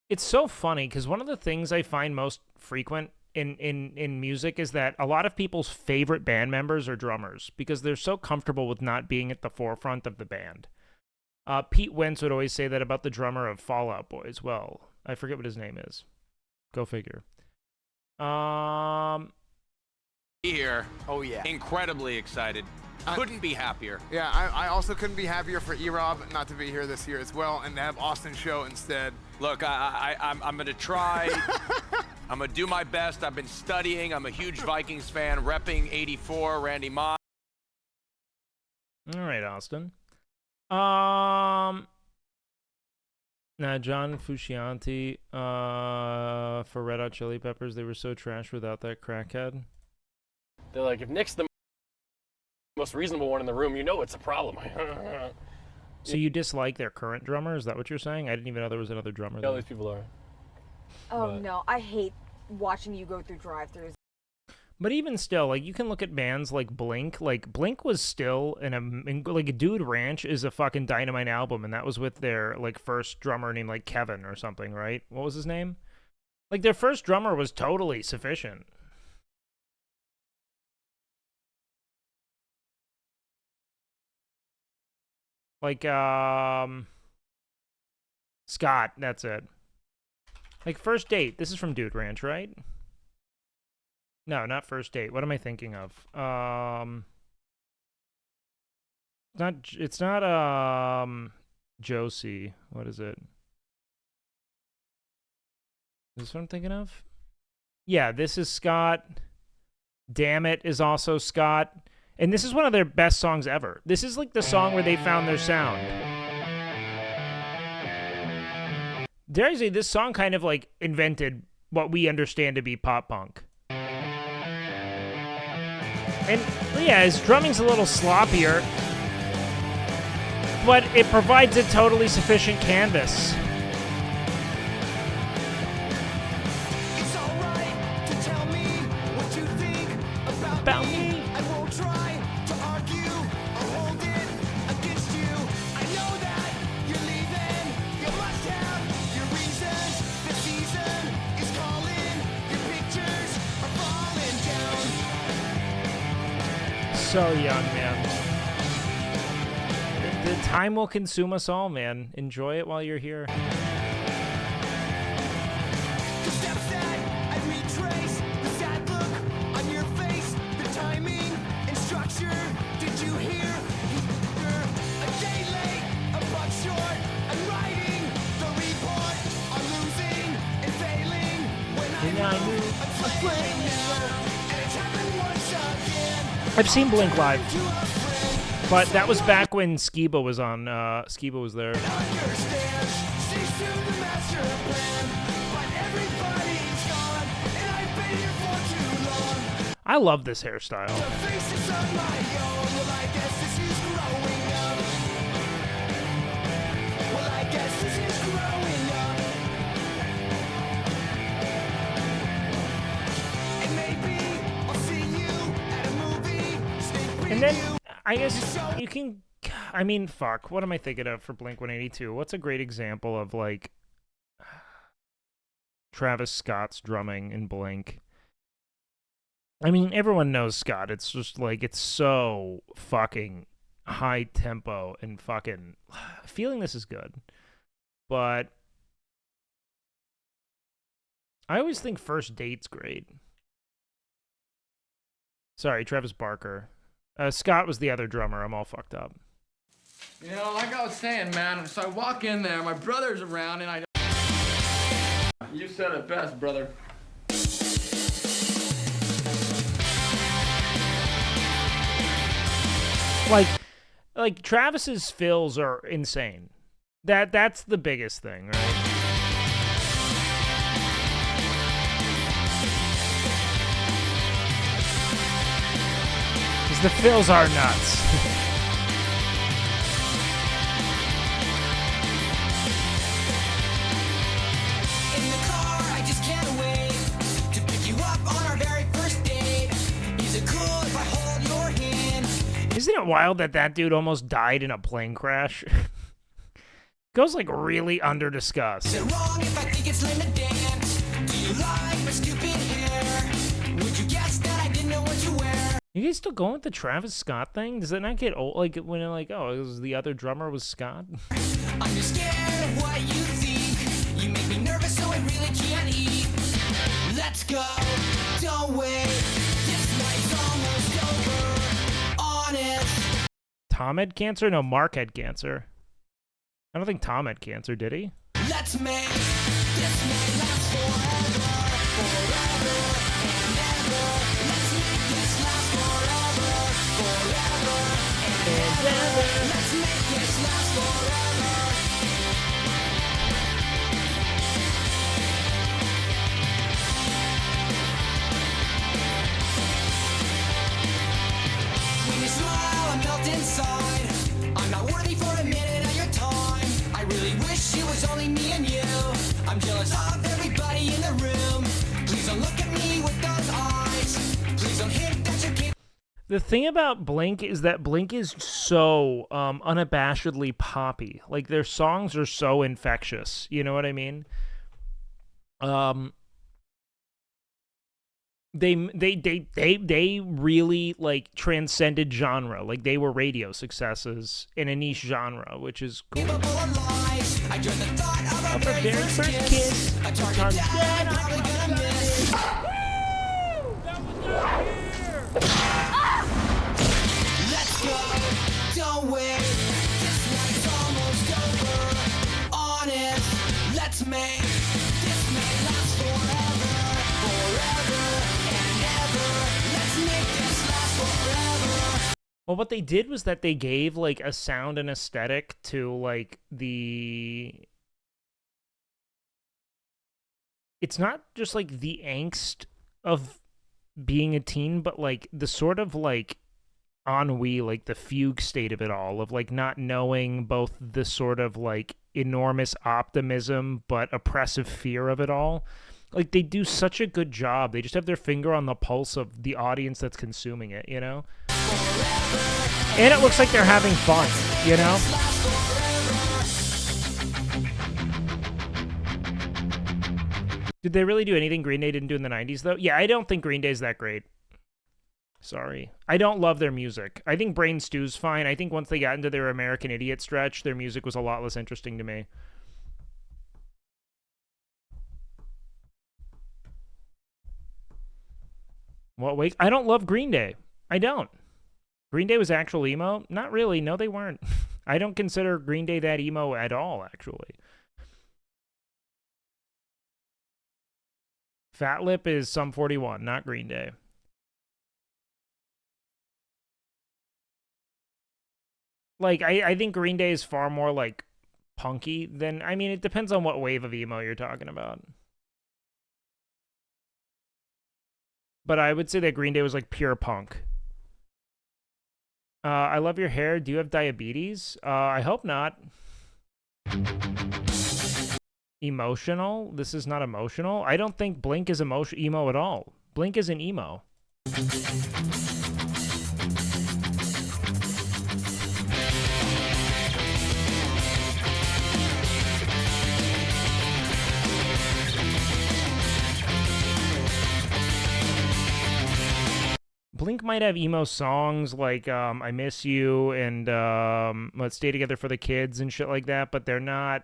it's so funny because one of the things I find most frequent in music is that a lot of people's favorite band members are drummers because they're so comfortable with not being at the forefront of the band. Pete Wentz would always say that about the drummer of Fall Out Boy as well. I forget what his name is. Go figure. Here. Oh, yeah. Incredibly excited. Couldn't be happier. Yeah, I also couldn't be happier for E-Rob not to be here this year as well and to have Austin show instead. Look, I'm going to try. I'm going to do my best. I've been studying. I'm a huge Vikings fan, repping 84, Randy Moss. All right, Austin. Now, John Frusciante for Red Hot Chili Peppers, they were so trash without that crackhead. They're like, if Nick's the most reasonable one in the room, you know it's a problem. So you dislike their current drummer? Is that what you're saying? I didn't even know there was another drummer All there. these people are. Oh But- no, I hate watching you go through drive-thrus. But even still, like, you can look at bands like Blink. Like, Blink was still like, Dude Ranch is a fucking dynamite album, and that was with their, like, first drummer named, like, Kevin or something, right? What was his name? Like, their first drummer was totally sufficient. Like, Scott, that's it. Like, First Date. This is from Dude Ranch, right? No, not First Date. What am I thinking of? It's not Josie. What is it? Is this what I'm thinking of? Yeah, this is Scott. Damn It is also Scott. And this is one of their best songs ever. This is like the song where they found their sound. Dare I say, this song kind of like invented what we understand to be pop punk. And yeah, his drumming's a little sloppier, but it provides a totally sufficient canvas. It's alright to tell me what you think about me. I won't try to argue or hold it against you. I know that you're leaving. You must have your reasons. The season is calling. Your pictures are falling down. So young, man. The time will consume us all, man. Enjoy it while you're here. The steps that I retrace, the sad look on your face, the timing and structure. Did you hear? A day late, a buck short. I'm writing the report on losing and failing. When I knew I'm playing now, and it's happened once again. I've seen Blink live, but that was back when Skiba was on. Skiba was there. I love this hairstyle. And then I guess you can. I mean, fuck. What am I thinking of for Blink 182? What's a great example of like Travis Scott's drumming in Blink? I mean, everyone knows Scott. It's just like it's so fucking high tempo and fucking feeling this is good. But I always think First Date's great. Sorry, Travis Barker. Scott was the other drummer. I'm all fucked up. You know, like I was saying, man, so I walk in there, my brother's around, and You said it best, brother. Like Travis's fills are insane. That's the biggest thing, right? The fills are nuts. In the car, I just can't wait to pick you up on our very first date. Is it cool if I hold your hand? Isn't it wild that that dude almost died in a plane crash? Goes like really under discussed. Is it wrong if I think it's lame to dance? Do you like my stupid hair? Would you guess that I didn't know what you wear? You guys still going with the Travis Scott thing? Does it not get old? Like when they're like, oh, it was the other drummer was Scott? I'm just scared of what you think. You make me nervous, so I really can't eat. Let's go, don't wait. This night's almost over. Honest. Tom had cancer? No, Mark had cancer. I don't think Tom had cancer, did he? Let's make this night last forever. Forever and ever. Let's make this last forever. Forever and ever. Let's make this last forever. When you smile, I melt inside. I'm not worthy for a minute of your time. I really wish it was only me and you. I'm jealous of everybody in the room. Please don't look at me with those eyes. Please don't hint that you're capable. The thing about Blink is that Blink is so unabashedly poppy. Like their songs are so infectious. You know what I mean? They really like transcended genre. Like they were radio successes in a niche genre, which is cool. I dread the thought of our very first kiss. A target that I'm probably gonna miss. Let's go, don't wait. This night's almost over. Honest, let's make this night last forever. Forever and ever. Let's make this last forever. Well, what they did was that they gave like a sound and aesthetic to like the. It's not just like the angst of being a teen, but like the sort of like ennui, like the fugue state of it all, of like not knowing both the sort of like enormous optimism but oppressive fear of it all. Like they do such a good job. They just have their finger on the pulse of the audience that's consuming it, you know? And it looks like they're having fun, you know? Did they really do anything Green Day didn't do in the 90s, though? Yeah, I don't think Green Day's that great. Sorry. I don't love their music. I think Brain Stew's fine. I think once they got into their American Idiot stretch, their music was a lot less interesting to me. What, wait? I don't love Green Day. I don't. Green Day was actual emo? Not really. No, they weren't. I don't consider Green Day that emo at all, actually. Fat Lip is Sum 41, not Green Day. Like, I think Green Day is far more, like, punky than... I mean, it depends on what wave of emo you're talking about. But I would say that Green Day was, like, pure punk. I love your hair. Do you have diabetes? I hope not. Emotional? This is not emotional? I don't think Blink is emo at all. Blink isn't emo. Blink might have emo songs like I Miss You and Let's Stay Together for the Kids and shit like that, but they're not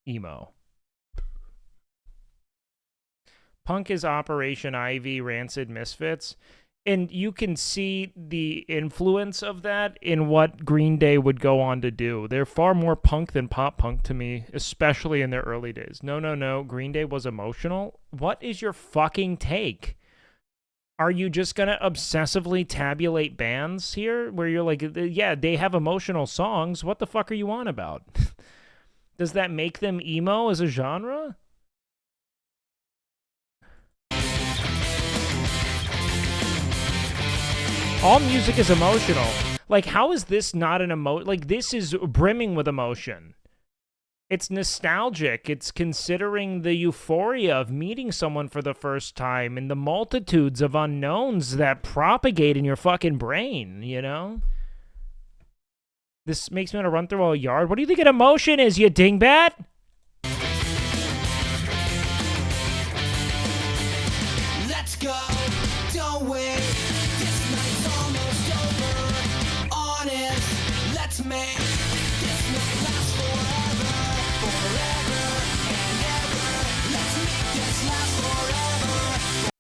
emo. Punk is Operation Ivy, Rancid, Misfits, and you can see the influence of that in what Green Day would go on to do. They're far more punk than pop punk to me, especially in their early days. No, Green Day was emotional. What is your fucking take? Are you just going to obsessively tabulate bands here where you're like, yeah, they have emotional songs. What the fuck are you on about? Does that make them emo as a genre? All music is emotional. Like, how is this not an like, this is brimming with emotion. It's nostalgic. It's considering the euphoria of meeting someone for the first time and the multitudes of unknowns that propagate in your fucking brain, you know? This makes me want to run through a yard. What do you think an emotion is, you dingbat? Let's go, don't wait. This night's almost over. Honest, let's make this night last forever. Forever and ever. Let's make this last forever.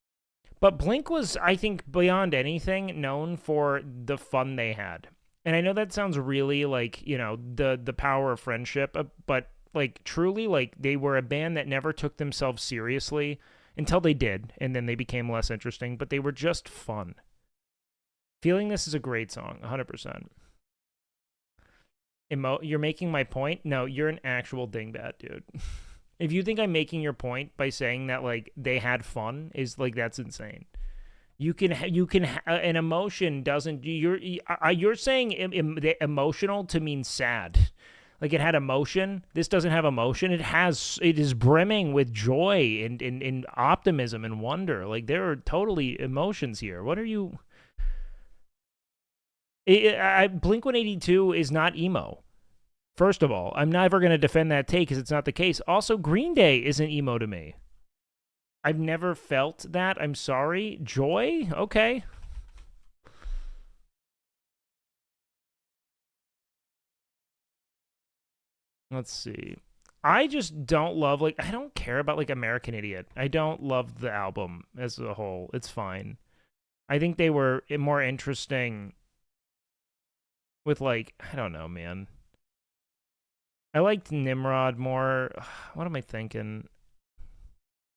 But Blink was, I think, beyond anything, known for the fun they had. And I know that sounds really like, you know, the power of friendship, but like truly, like they were a band that never took themselves seriously until they did, and then they became less interesting, but they were just fun. Feeling This is a great song, 100%. You're making my point? No, you're an actual dingbat, dude. If you think I'm making your point by saying that like they had fun, is like that's insane. You can an emotion doesn't you're saying emotional to mean sad. Like it had emotion. This doesn't have emotion. It is brimming with joy and optimism and wonder. Like there are totally emotions here. What are you? Blink-182 is not emo. First of all, I'm never going to defend that take because it's not the case. Also, Green Day isn't emo to me. I've never felt that. I'm sorry. Joy? Okay. Let's see. I just don't love, like, I don't care about, like, American Idiot. I don't love the album as a whole. It's fine. I think they were more interesting with, like, I don't know, man. I liked Nimrod more. What am I thinking?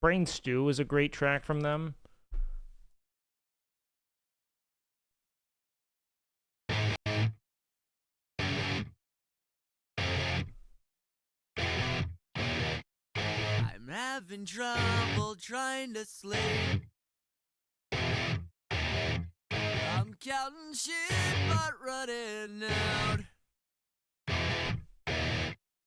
Brain Stew is a great track from them. I'm having trouble trying to sleep. I'm counting shit but running out.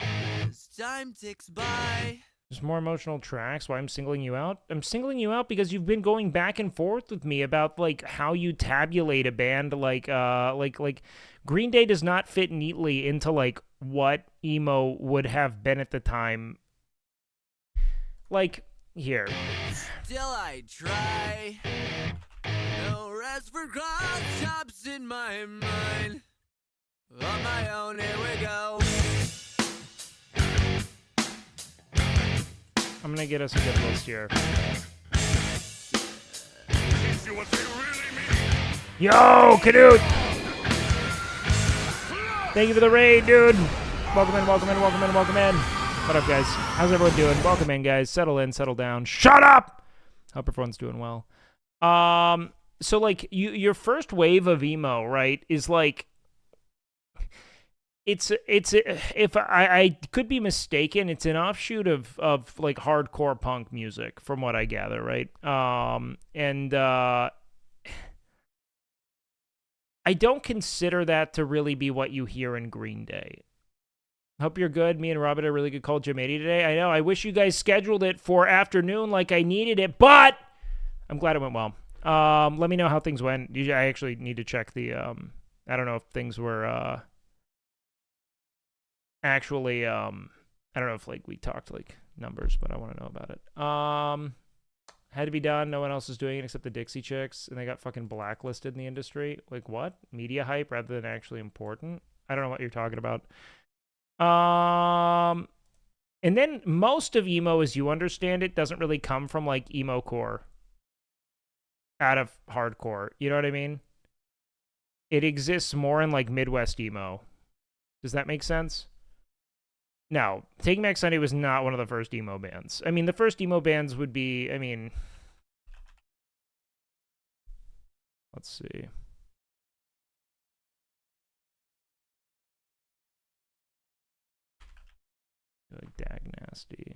As time ticks by. There's more emotional tracks. Why I'm singling you out? I'm singling you out because you've been going back and forth with me about like how you tabulate a band like Green Day does not fit neatly into like what emo would have been at the time. Like here. Still I try. No As for cloud shops in my mind, on my own, here we go. I'm gonna get us a good list here. Yo, Canute! Thank you for the raid, dude. Welcome in, welcome in, welcome in, welcome in. What up, guys? How's everyone doing? Welcome in, guys. Settle in, settle down. Shut up! Hope everyone's doing well. So like your first wave of emo, right, is like it's if I could be mistaken, it's an offshoot of like hardcore punk music from what I gather, right? I don't consider that to really be what you hear in Green Day. Hope you're good. Me and Robert had a really good call Jim 80 today. I know. I wish you guys scheduled it for afternoon like I needed it, but I'm glad it went well. Let me know how things went. I actually need to check the, I don't know if things were, actually, I don't know if, like, we talked, like, numbers, but I want to know about it. Had to be done. No one else is doing it except the Dixie Chicks, and they got fucking blacklisted in the industry. Like, what? Media hype rather than actually important? I don't know what you're talking about. And then most of emo, as you understand it, doesn't really come from, like, emo core out of hardcore. You know what I mean? It exists more in, like, Midwest emo. Does that make sense? No, Taking Back Sunday was not one of the first emo bands. I mean, the first emo bands would be, I mean, let's see. Like Dag Nasty.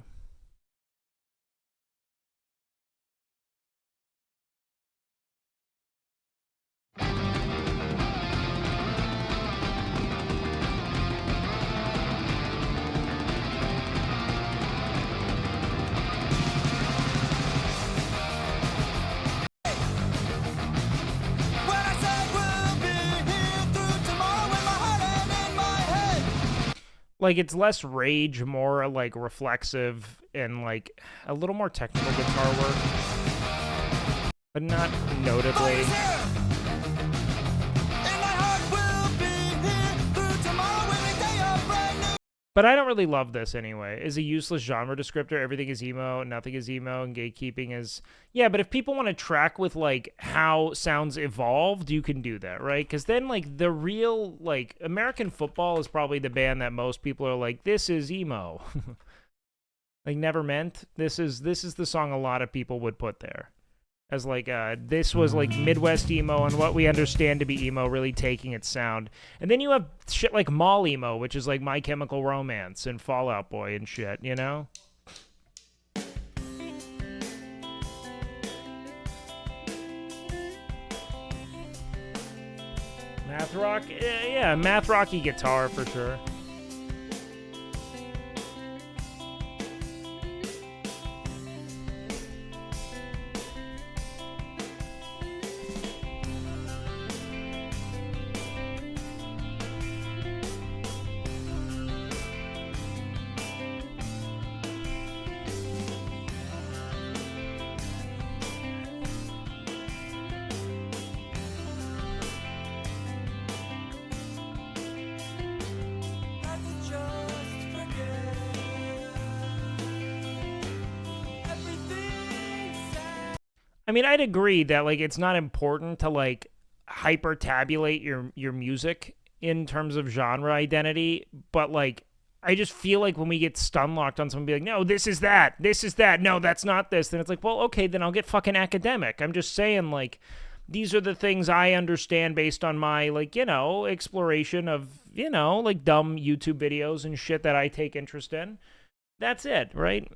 Like, it's less rage, more, like, reflexive, and, like, a little more technical guitar work. But not notably. But I don't really love this anyway. As a useless genre descriptor, everything is emo, nothing is emo, and gatekeeping is... Yeah, but if people want to track with, like, how sounds evolved, you can do that, right? Because then, like, the real, like, American Football is probably the band that most people are like, this is emo. Like, Never Meant. This is the song a lot of people would put there. As, like, this was, like, Midwest emo and what we understand to be emo really taking its sound. And then you have shit like mall emo, which is, like, My Chemical Romance and Fall Out Boy and shit, you know? Math rock? Yeah, math rocky guitar for sure. I mean, I'd agree that, like, it's not important to, like, hyper-tabulate your music in terms of genre identity, but, like, I just feel like when we get stun-locked on someone being like, no, this is that, no, that's not this, then it's like, well, okay, then I'll get fucking academic. I'm just saying, like, these are the things I understand based on my, like, you know, exploration of, you know, like, dumb YouTube videos and shit that I take interest in. That's it, right?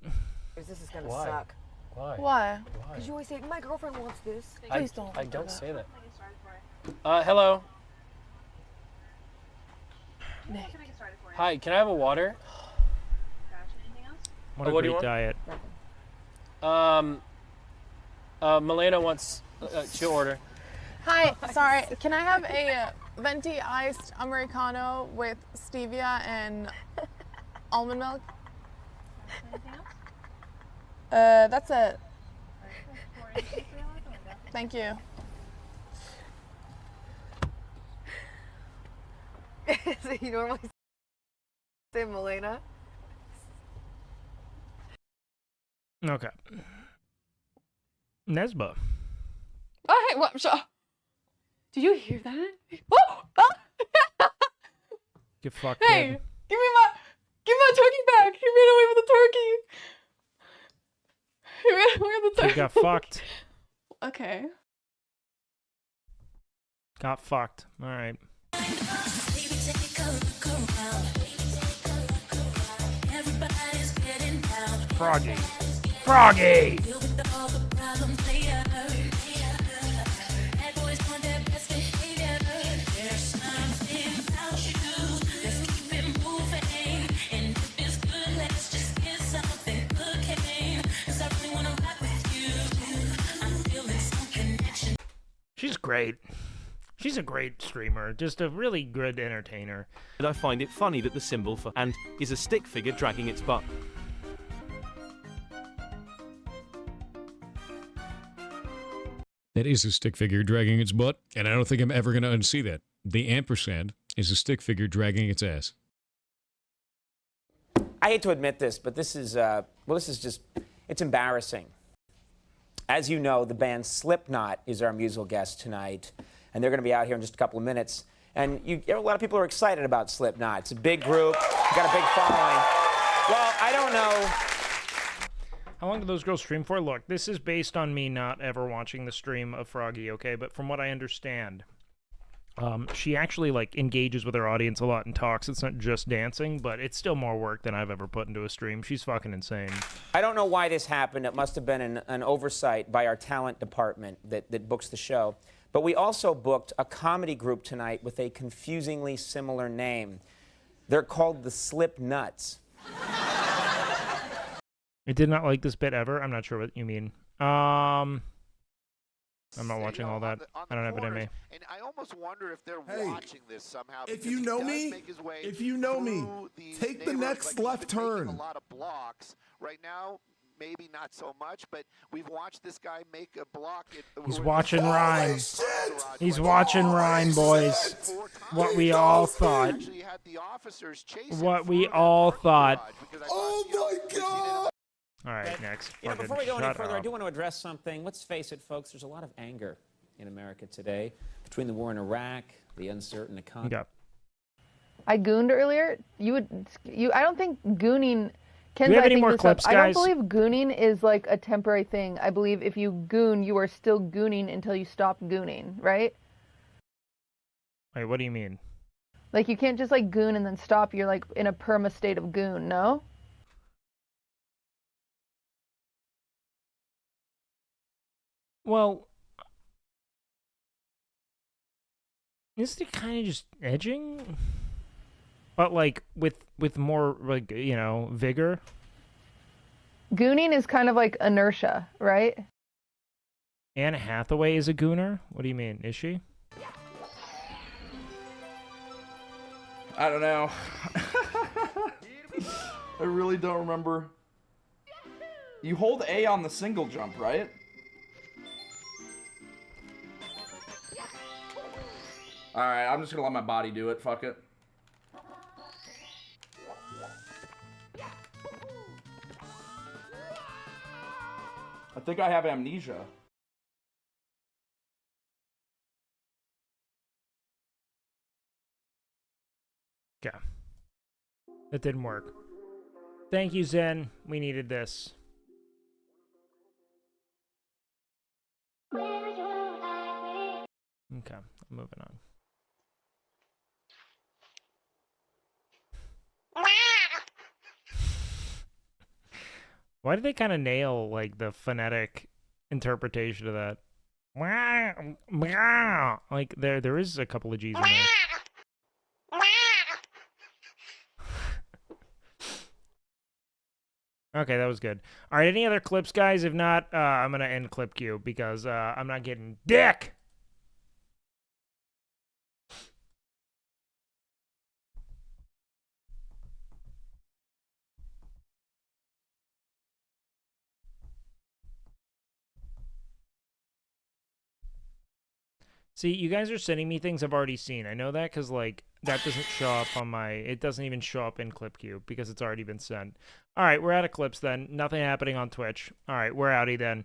This is gonna suck. Why? Why? Because you always say, my girlfriend wants this. Please don't. I don't say that. Hello. Nick. Hi, can I have a water? What a what do you great want? diet. Milena wants to order. Hi, sorry. Can I have a venti iced Americano with stevia and almond milk? That's it. Thank you. So you normally say Milena? Okay. Nesba. Oh, hey, what? Did you hear that? Oh! Get fucked. Hey, kid. give my turkey back. He ran away with the turkey. He ran away with the Kid turkey. got fucked. Okay. Got fucked. All right. Froggy. Froggy! She's great. She's a great streamer, just a really good entertainer. And I find it funny that the symbol for "and" is a stick figure dragging its butt. That is a stick figure dragging its butt, and I don't think I'm ever going to unsee that. The ampersand is a stick figure dragging its ass. I hate to admit this, but this is, this is just, it's embarrassing. As you know, the band Slipknot is our musical guest tonight, and they're going to be out here in just a couple of minutes. And a lot of people are excited about Slipknot. It's a big group, got a big following. Well, I don't know. How long do those girls stream for? Look, this is based on me not ever watching the stream of Froggy, okay? But from what I understand, she actually, like, engages with her audience a lot and talks. It's not just dancing, but it's still more work than I've ever put into a stream. She's fucking insane. I don't know why this happened. It must have been an oversight by our talent department that books the show. But we also booked a comedy group tonight with a confusingly similar name. They're called the Slipknots. I did not like this bit ever. I'm not sure what you mean. I'm not watching all that. I don't have it in me. And I almost wonder if they're watching this somehow. If you know me, take the next left turn. A lot of blocks right now. Maybe not so much, but we've watched this guy make a block. He's watching Rhyme. He's watching Rhyme, boys. What we all thought. What we all thought. Oh my God! All right, next. Before we go any further, I do want to address something. Let's face it, folks, there's a lot of anger in America today between the war in Iraq, the uncertain economy. Yeah. I gooned earlier. I don't think gooning. Do we have any more clips, I don't guys? believe gooning is like a temporary thing. I believe if you goon, you are still gooning until you stop gooning, right? Wait, what do you mean? Like you can't just like goon and then stop. You're like in a perma state of goon, no? Well, isn't it kind of just edging? But like with more like, you know, vigor. Gooning is kind of like inertia, right? Anne Hathaway is a gooner? What do you mean? Is she? I don't know. I really don't remember. You hold A on the single jump, right? Alright, I'm just gonna let my body do it. Fuck it. I think I have amnesia. Okay. That didn't work. Thank you, Zen. We needed this. Okay, moving on. Why did they kind of nail, like, the phonetic interpretation of that? Like, there is a couple of G's in there. Okay, that was good. All right, any other clips, guys? If not, I'm going to end clip queue because I'm not getting dick! See, you guys are sending me things I've already seen. I know that because, like, That doesn't show up on my... It doesn't even show up in clip queue because it's already been sent. All right, we're out of clips then. Nothing happening on Twitch. All right, we're outie then.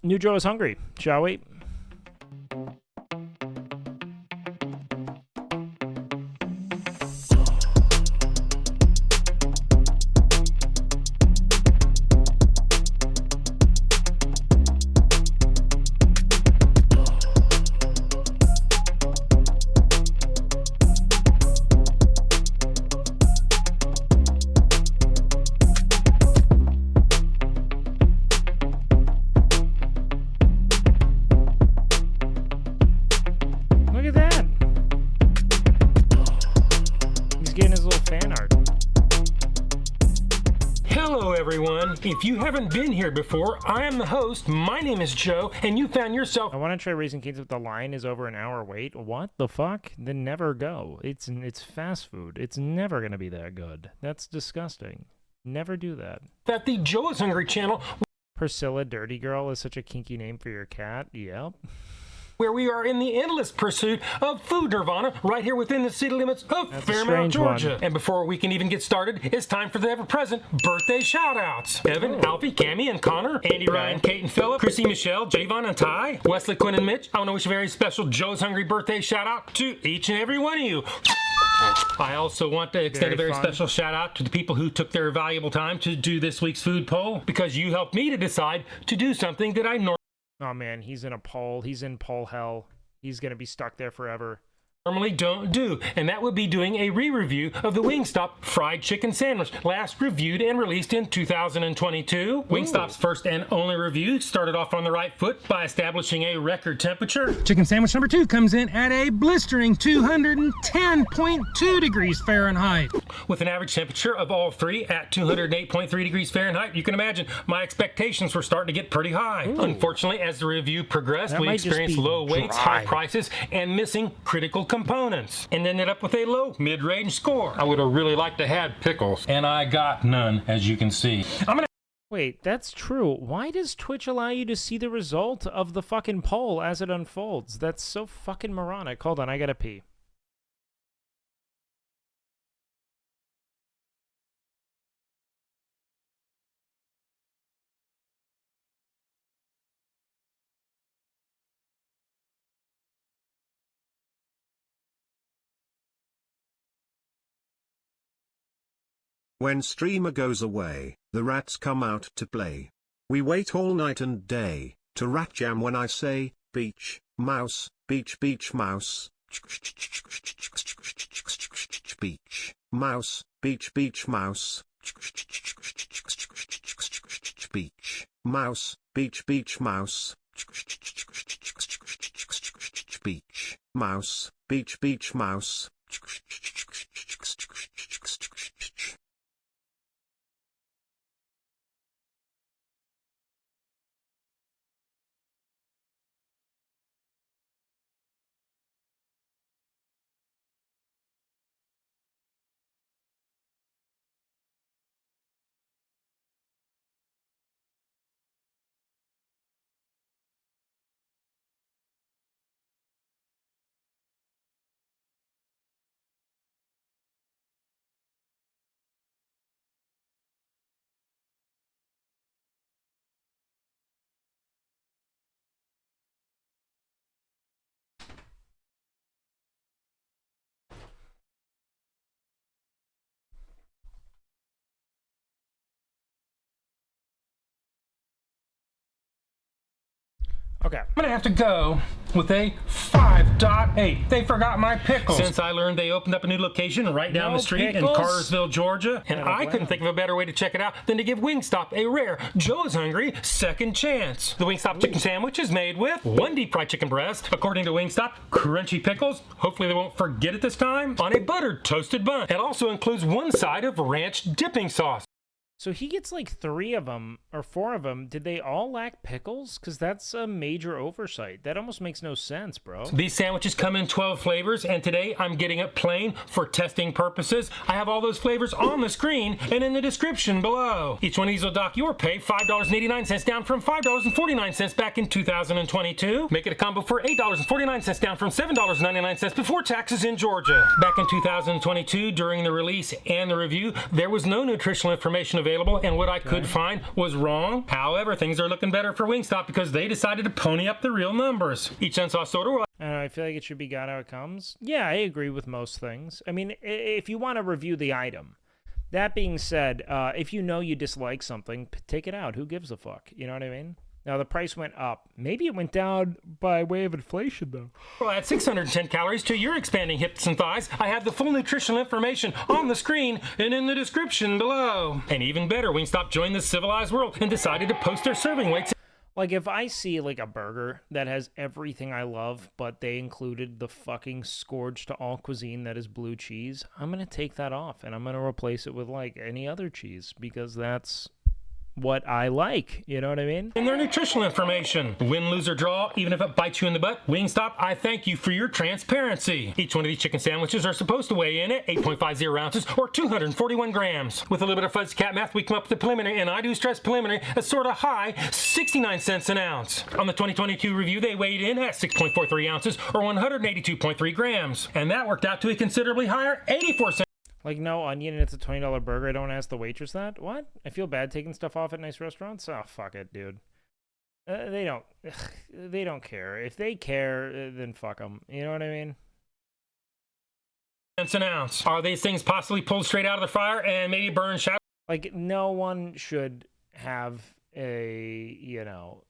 New Joe is hungry, shall we? Look at that. He's getting his little fan art. Hello everyone. If you haven't been here before, I am the host. My name is Joe, and you found yourself... I want to try Raising Cane's if the line is over an hour wait. What the fuck? Then never go. It's fast food. It's never going to be that good. That's disgusting. Never do that. At the Joe is Hungry channel... Priscilla Dirty Girl is such a kinky name for your cat. Yep. Where we are in the endless pursuit of food nirvana right here within the city limits of Fairmount, Georgia. And before we can even get started, it's time for the ever-present birthday shout-outs. Evan, Alfie, Cammie, and Connor, Andy, Ryan, Kate, and Phillip, Chrissy, Michelle, Javon, and Ty, Wesley, Quinn, and Mitch. I want to wish a very special Joe's Hungry birthday shout-out to each and every one of you. I also want to extend a very special shout-out to the people who took their valuable time to do this week's food poll, because you helped me to decide to do something that I Oh man, he's in a poll. He's in poll hell. He's gonna be stuck there forever. normally don't do, and that would be doing a re-review of the Wingstop fried chicken sandwich, last reviewed and released in 2022. Wingstop's first and only review started off on the right foot by establishing a record temperature. Chicken sandwich number 2 comes in at a blistering 210.2 degrees Fahrenheit. With an average temperature of all three at 208.3 degrees Fahrenheit, you can imagine my expectations were starting to get pretty high. Unfortunately, as the review progressed, we experienced low weights, high prices, and missing critical components, and ended up with a low mid-range score. I would have really liked to have pickles, and I got none, as you can see. Wait, that's true. Why does Twitch allow you to see the result of the fucking poll as it unfolds? That's so fucking moronic. Hold on, I gotta pee. When streamer goes away, the rats come out to play. We wait all night and day, to rat jam when I say, beach, mouse, beach, beach, mouse. Beach, mouse, beach, beach, mouse. Beach, mouse, beach, beach, mouse. Beach, mouse, beach, beach, mouse. Okay. I'm gonna have to go with a 5.8. They forgot my pickles. Since I learned they opened up a new location right down the street in Cartersville, Georgia, and I couldn't think of a better way to check it out than to give Wingstop a rare Joe's Hungry second chance. The Wingstop chicken sandwich is made with 1 deep fried chicken breast, according to Wingstop, crunchy pickles, hopefully they won't forget it this time, on a buttered toasted bun. It also includes 1 side of ranch dipping sauce. So he gets like 3 of them or 4 of them. Did they all lack pickles? Because that's a major oversight. That almost makes no sense, bro. These sandwiches come in 12 flavors, and today I'm getting it plain for testing purposes. I have all those flavors on the screen and in the description below. Each one of these will dock your pay $5.89 down from $5.49 back in 2022. Make it a combo for $8.49 down from $7.99 before taxes in Georgia. Back in 2022, during the release and the review, there was no nutritional information available, and what I could find was wrong. However, things are looking better for Wingstop because they decided to pony up the real numbers. Each unsauced order will... I feel like it should be got how it comes. Yeah, I agree with most things. I mean, if you want to review the item. That being said, if you know you dislike something, take it out. Who gives a fuck? You know what I mean? Now, the price went up. Maybe it went down by way of inflation, though. Well, add 610 calories to your expanding hips and thighs. I have the full nutritional information on the screen and in the description below. And even better, Wingstop joined the civilized world and decided to post their serving weights. Like, if I see, like, a burger that has everything I love, but they included the fucking scourge to all cuisine that is blue cheese, I'm going to take that off, and I'm going to replace it with, like, any other cheese, because that's what I like, you know what I mean? And their nutritional information. Win, lose, or draw, even if it bites you in the butt, Wingstop, I thank you for your transparency. Each one of these chicken sandwiches are supposed to weigh in at 8.50 ounces or 241 grams. With a little bit of fuzzy cat math, we come up with the preliminary, and I do stress preliminary, a sort of high 69 cents an ounce. On the 2022 review, they weighed in at 6.43 ounces or 182.3 grams. And that worked out to a considerably higher 84 cents. Like, no onion and it's a $20 burger. I don't ask the waitress that? What? I feel bad taking stuff off at nice restaurants? Oh, fuck it, dude. They don't care. If they care, then fuck them. You know what I mean? Cents an ounce. Are these things possibly pulled straight out of the fryer and maybe burned shallow? Like, no one should have a, you know,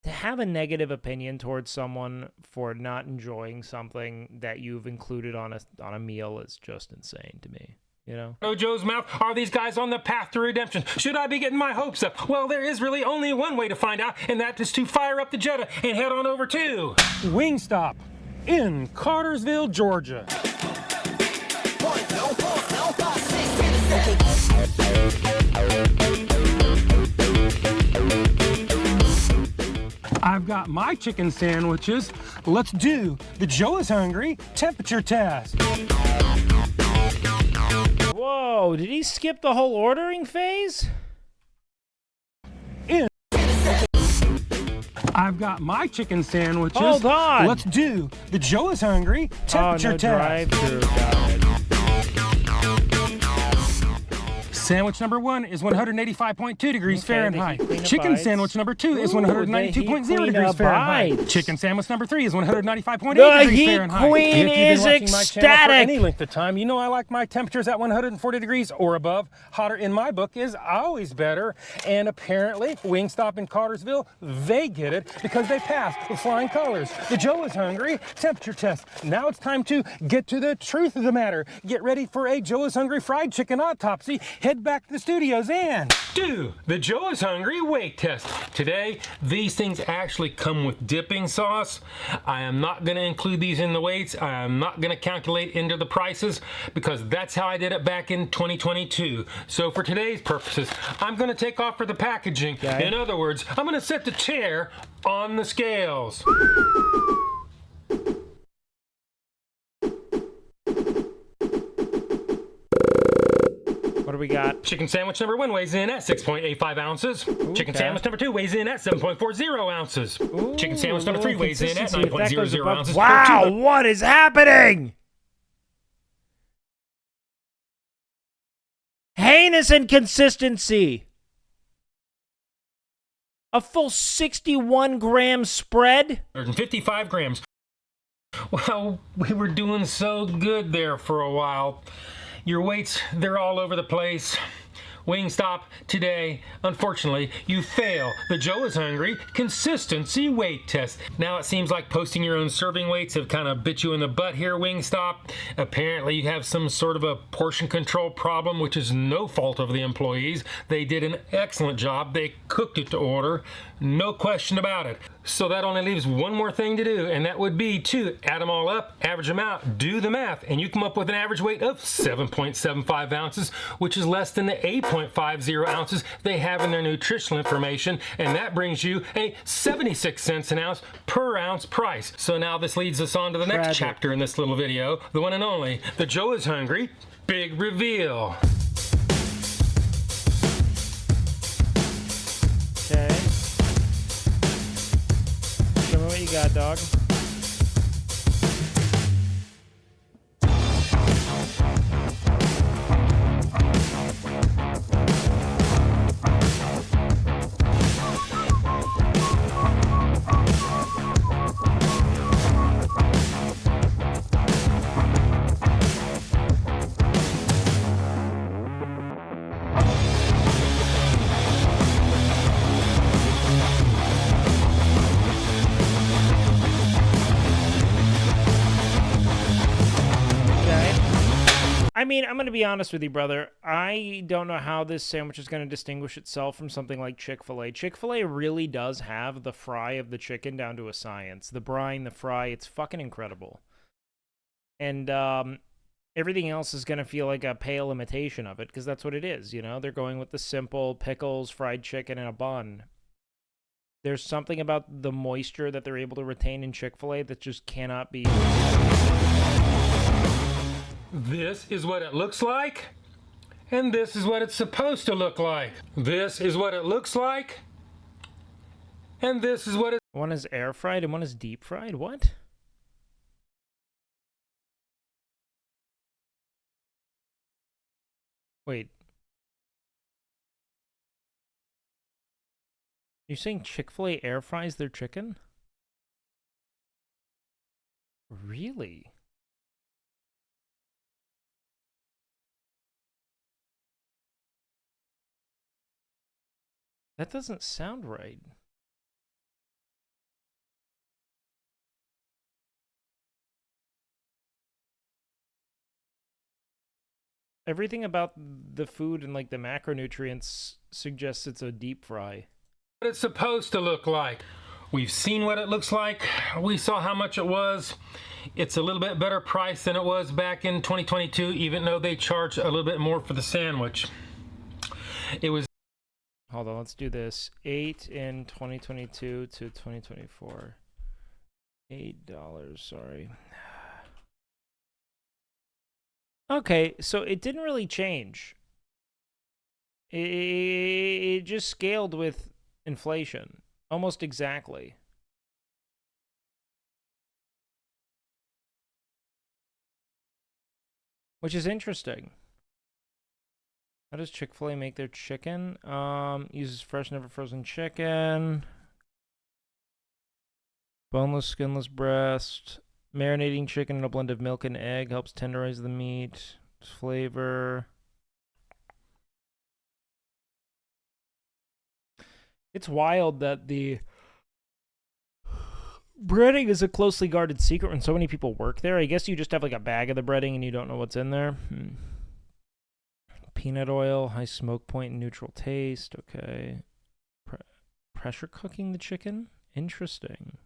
to have a negative opinion towards someone for not enjoying something that you've included on a meal is just insane to me, you know? Oh, Joe's mouth, are these guys on the path to redemption? Should I be getting my hopes up? Well, there is really only one way to find out, and that is to fire up the Jetta and head on over to Wingstop in Cartersville, Georgia. I've got my chicken sandwiches. Let's do the Joe is hungry temperature test. Whoa, did he skip the whole ordering phase? I've got my chicken sandwiches. Hold on. Let's do the Joe is hungry temperature test. Drive-through, got it. Sandwich number 1 is 185.2 degrees Fahrenheit. Chicken sandwich number 2 is 192.0 degrees Fahrenheit. Chicken sandwich number 3 is 195.8 degrees Fahrenheit. The heat queen is ecstatic. For any length of time, you know I like my temperatures at 140 degrees or above. Hotter in my book is always better. And apparently, Wingstop in Cartersville, they get it because they passed with flying colors. The Joe is hungry temperature test. Now it's time to get to the truth of the matter. Get ready for a Joe is hungry fried chicken autopsy. Head back to the studios and do the Joe is hungry weight test. Today, these things actually come with dipping sauce. I am not going to include these in the weights. I am not going to calculate into the prices because that's how I did it back in 2022. So for today's purposes, I'm going to take off for the packaging. Okay. In other words, I'm going to set the chair on the scales. What do we got? Chicken sandwich number 1 weighs in at 6.85 ounces. Ooh, chicken sandwich number 2 weighs in at 7.40 ounces. Ooh, chicken sandwich number 3 weighs in at 9.00 ounces. Wow, what is happening? Heinous inconsistency. A full 61-gram spread? 155 grams. Well, we were doing so good there for a while. Your weights, they're all over the place. Wingstop, today, unfortunately, you fail the Joe is hungry consistency weight test. Now it seems like posting your own serving weights have kind of bit you in the butt here, Wingstop. Apparently you have some sort of a portion control problem, which is no fault of the employees. They did an excellent job. They cooked it to order. No question about it. So that only leaves one more thing to do, and that would be to add them all up, average them out, do the math, and you come up with an average weight of 7.75 ounces, which is less than the 8.50 ounces they have in their nutritional information, and that brings you a 76 cents an ounce per ounce price. So now this leads us on to the next chapter in this little video, the one and only, the Joe is Hungry Big Reveal. Okay. Show me what you got, dog. I mean, I'm going to be honest with you, brother. I don't know how this sandwich is going to distinguish itself from something like Chick-fil-A. Chick-fil-A really does have the fry of the chicken down to a science. The brine, the fry, it's fucking incredible. And everything else is going to feel like a pale imitation of it, because that's what it is, you know? They're going with the simple pickles, fried chicken, and a bun. There's something about the moisture that they're able to retain in Chick-fil-A that just cannot be... This is what it looks like, and this is what it's supposed to look like. This is what it looks like, and this is what it... One is air fried and one is deep fried? What? Wait. You're saying Chick-fil-A air fries their chicken? Really? That doesn't sound right. Everything about the food and like the macronutrients suggests it's a deep fry. What it's supposed to look like. We've seen what it looks like. We saw how much it was. It's a little bit better price than it was back in 2022, even though they charge a little bit more for the sandwich. It was... Hold on, let's do this. 8 in 2022 to 2024. $8, sorry. Okay, so it didn't really change. It just scaled with inflation. Almost exactly. Which is interesting. How does Chick-fil-A make their chicken? Uses fresh, never frozen chicken. Boneless, skinless breast. Marinating chicken in a blend of milk and egg helps tenderize the meat. Flavor. It's wild that the breading is a closely guarded secret when so many people work there. I guess you just have like a bag of the breading and you don't know what's in there. Peanut oil, high smoke point, and neutral taste. Okay. Pressure cooking the chicken? Interesting.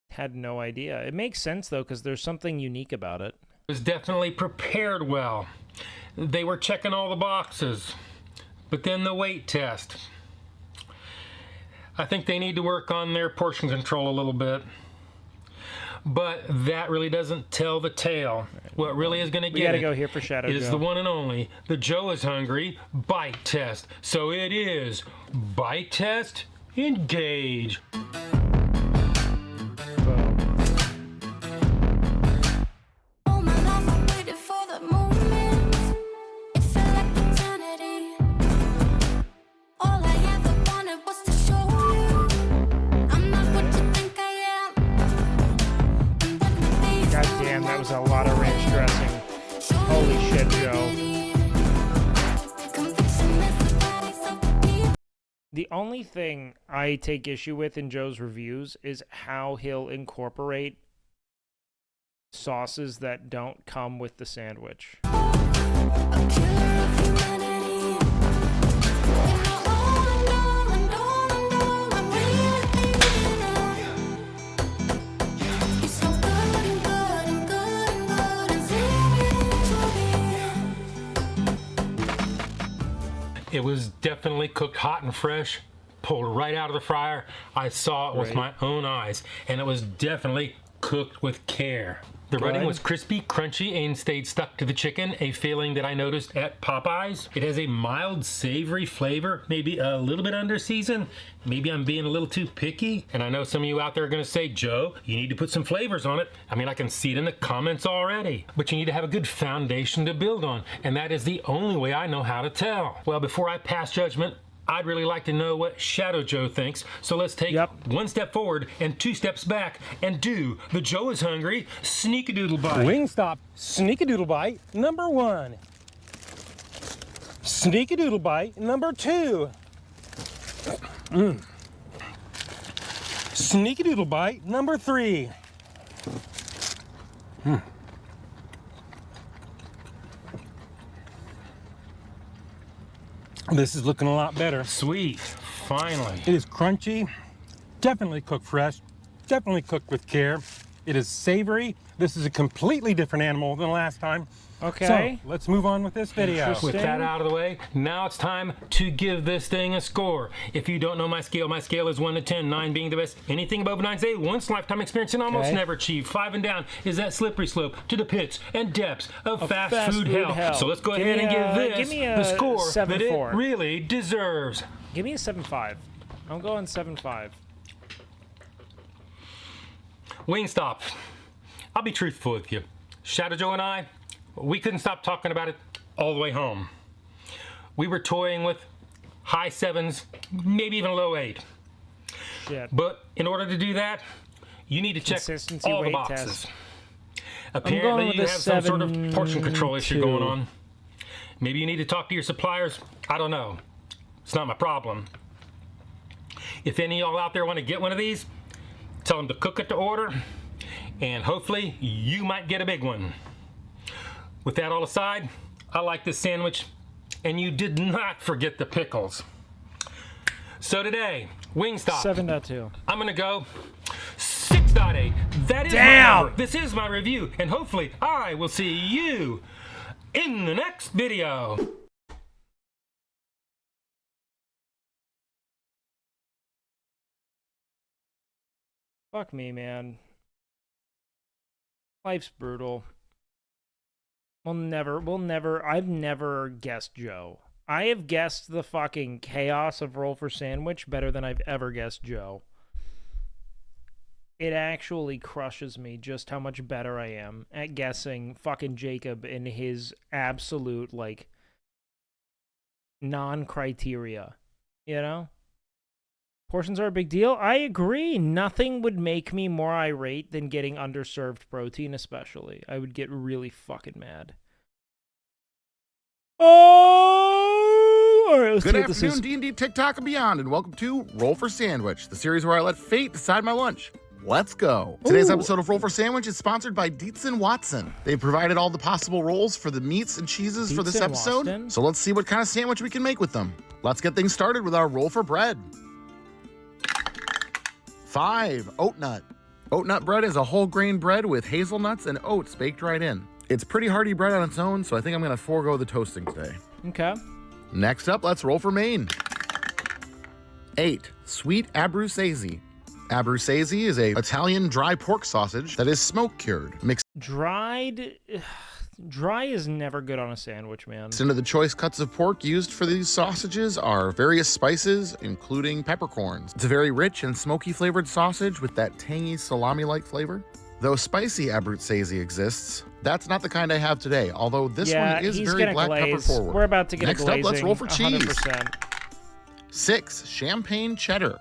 Had no idea. It makes sense, though, because there's something unique about it. It was definitely prepared well. They were checking all the boxes. But then the weight test. I think they need to work on their portion control a little bit. But that really doesn't tell the tale. What really is going to get we gotta go here for Shadow is Joe. the one and only, the Joe is Hungry bite test. So it is bite test, engage. That was a lot of ranch dressing. Holy shit, Joe. The only thing I take issue with in Joe's reviews is how he'll incorporate sauces that don't come with the sandwich. It was definitely cooked hot and fresh, pulled right out of the fryer. I saw it with my own eyes, and it was definitely cooked with care. The breading was crispy, crunchy, and stayed stuck to the chicken, a feeling that I noticed at Popeyes. It has a mild, savory flavor, maybe a little bit under seasoned. Maybe I'm being a little too picky. And I know some of you out there are gonna say, Joe, you need to put some flavors on it. I mean, I can see it in the comments already. But you need to have a good foundation to build on, and that is the only way I know how to tell. Well, before I pass judgment, I'd really like to know what Shadow Joe thinks, so let's take one step forward and 2 steps back and do the Joe is Hungry Sneak-a-Doodle Bite. Wingstop Sneak-a-Doodle Bite number 1. Sneak-a-Doodle Bite number 2. Sneak-a-Doodle Bite number 3. This is looking a lot better. Sweet, finally. It is crunchy, definitely cooked fresh, definitely cooked with care. It is savory. This is a completely different animal than last time. Okay. So let's move on with this video. With that out of the way, now it's time to give this thing a score. If you don't know my scale is 1 to 10, 9 being the best. Anything above 9 is a once lifetime experience and almost never achieved. 5 and down is that slippery slope to the pits and depths of fast food hell. So let's go ahead and give this the score that it really deserves. Give me a 7.5. I'm going 7.5. Wingstop, I'll be truthful with you. Shadow Joe and I, we couldn't stop talking about it all the way home. We were toying with high 7s, maybe even a low 8. Shit. But in order to do that, you need to check all the boxes. Test. Apparently you have some sort of portion control issue going on. Maybe you need to talk to your suppliers. I don't know. It's not my problem. If any of y'all out there want to get one of these, tell them to cook it to order, and hopefully you might get a big one. With that all aside, I like this sandwich, and you did not forget the pickles. So today, Wingstop. 7.2. I'm gonna go 6.8. That is my number. This is my review, and hopefully I will see you in the next video. Fuck me, man. Life's brutal. I've never guessed Joe. I have guessed the fucking chaos of Roll for Sandwich better than I've ever guessed Joe. It actually crushes me just how much better I am at guessing fucking Jacob in his absolute, like, non-criteria. You know? Portions are a big deal. I agree. Nothing would make me more irate than getting underserved protein, especially. I would get really fucking mad. Oh! All right, let's Good see what this afternoon, is. D&D, TikTok, and beyond, and welcome to Roll for Sandwich, the series where I let fate decide my lunch. Let's go. Today's episode of Roll for Sandwich is sponsored by Dietz & Watson. They've provided all the possible rolls for the meats and cheeses for this episode, so let's see what kind of sandwich we can make with them. Let's get things started with our roll for bread. 5, oat nut. Oat nut bread is a whole grain bread with hazelnuts and oats baked right in. It's pretty hearty bread on its own, so I think I'm gonna forego the toasting today. Okay. Next up, let's roll for main. 8, sweet abruzzese. Abruzzese is a Italian dry pork sausage that is smoke cured, mixed Dry is never good on a sandwich, man. into the choice cuts of pork used for these sausages are various spices, including peppercorns. It's a very rich and smoky flavored sausage with that tangy salami-like flavor. Though spicy abruzzese exists, that's not the kind I have today, although this one is very black pepper forward. We're about to get Next a glazing. up, let's roll for cheese. 100%. 6, champagne cheddar.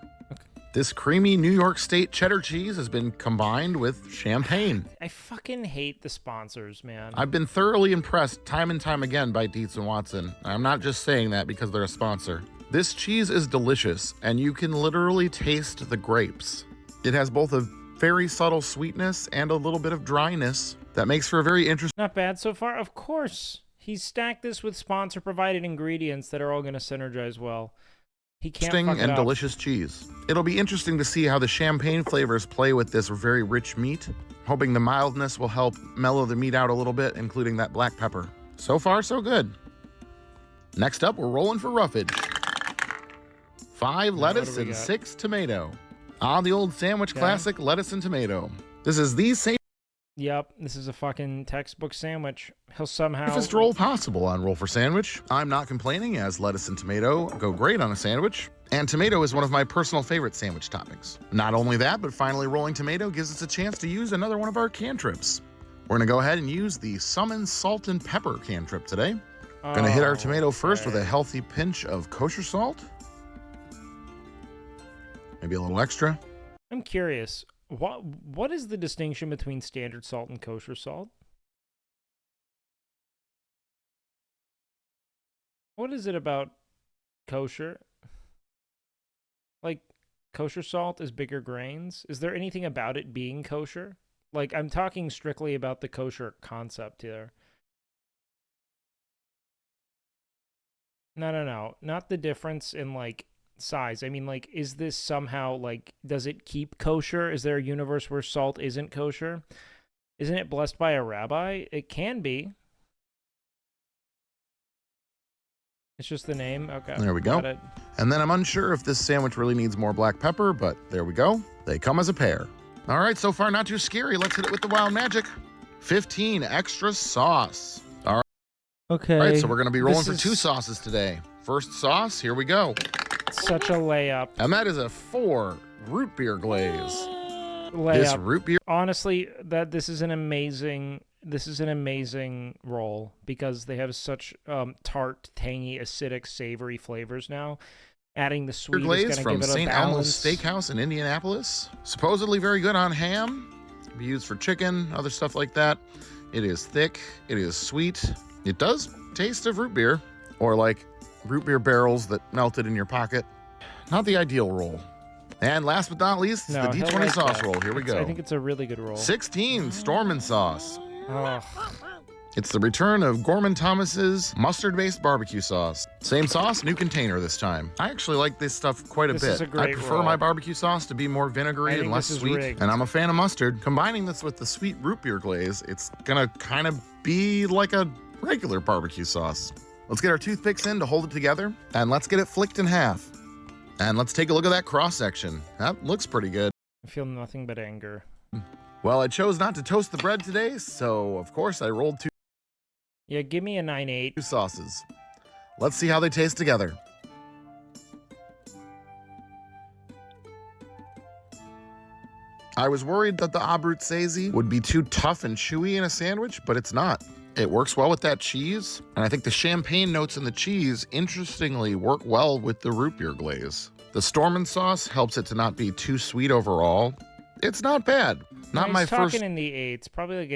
This creamy New York State cheddar cheese has been combined with champagne. I fucking hate the sponsors, man. I've been thoroughly impressed time and time again by Dietz & Watson. I'm not just saying that because they're a sponsor. This cheese is delicious, and you can literally taste the grapes. It has both a very subtle sweetness and a little bit of dryness that makes for a very interesting... Not bad so far. Of course. He's stacked this with sponsor-provided ingredients that are all going to synergize well. He can't fuck it and up. delicious cheese. It'll be interesting to see how the champagne flavors play with this very rich meat. Hoping the mildness will help mellow the meat out a little bit, including that black pepper. So far, so good. Next up, we're rolling for roughage. 5 Now, lettuce what do we and got? 6 tomato. On the old sandwich classic, lettuce and tomato. This is the Yep, this is a fucking textbook sandwich. He'll somehow... safest roll possible on Roll for Sandwich. I'm not complaining, as lettuce and tomato go great on a sandwich. And tomato is one of my personal favorite sandwich toppings. Not only that, but finally rolling tomato gives us a chance to use another one of our cantrips. We're gonna go ahead and use the Summon Salt and Pepper cantrip today. Gonna hit our tomato first with a healthy pinch of kosher salt. Maybe a little extra. I'm curious. What is the distinction between standard salt and kosher salt? What is it about kosher? Like, kosher salt is bigger grains? Is there anything about it being kosher? Like, I'm talking strictly about the kosher concept here. No. Not the difference in, like, size. I mean, like, is this somehow, like, does it keep kosher? Is there a universe where salt isn't kosher? Isn't it blessed by a rabbi? It can be. It's just the name? Okay. There we go. Got it. And then I'm unsure if this sandwich really needs more black pepper, but there we go. They come as a pair. All right, so far not too scary. Let's hit it with the wild magic. 15 extra sauce. All right. Okay. All right, so we're gonna be rolling This for is 2 sauces today. First sauce, here we go. such a layup. And that is a 4 root beer glaze. Layup. This root beer. Honestly, this is an amazing roll because they have such tart, tangy, acidic, savory flavors now. Adding the sweet glaze is going to from give it a St. Elmo's balance. Steakhouse in Indianapolis. Supposedly very good on ham. Can be used for chicken, other stuff like that. It is thick. It is sweet. It does taste of root beer, or like root beer barrels that melted in your pocket. Not the ideal roll. And last but not least, No, the he'll D20 like sauce that. roll. Here we go. I think it's a really good roll. 16 Stormin' sauce. Oh. It's the return of Gorman Thomas's mustard-based barbecue sauce. Same sauce, new container this time. I actually like this stuff quite a This bit. is a great I prefer roll. my barbecue sauce to be more I vinegary and think less this is sweet. rigged. And I'm a fan of mustard. Combining this with the sweet root beer glaze, it's gonna kind of be like a regular barbecue sauce. Let's get our toothpicks in to hold it together, and let's get it flicked in half. And let's take a look at that cross-section. That looks pretty good. I feel nothing but anger. Well, I chose not to toast the bread today, so of course I rolled 2 Yeah, give me a 9-8. sauces. Let's see how they taste together. I was worried that the Abruzzese would be too tough and chewy in a sandwich, but it's not. It works well with that cheese, and I think the champagne notes in the cheese interestingly work well with the root beer glaze. The Stormin' sauce helps it to not be too sweet overall. It's not bad. Not He's my talking first in the 8s. Probably like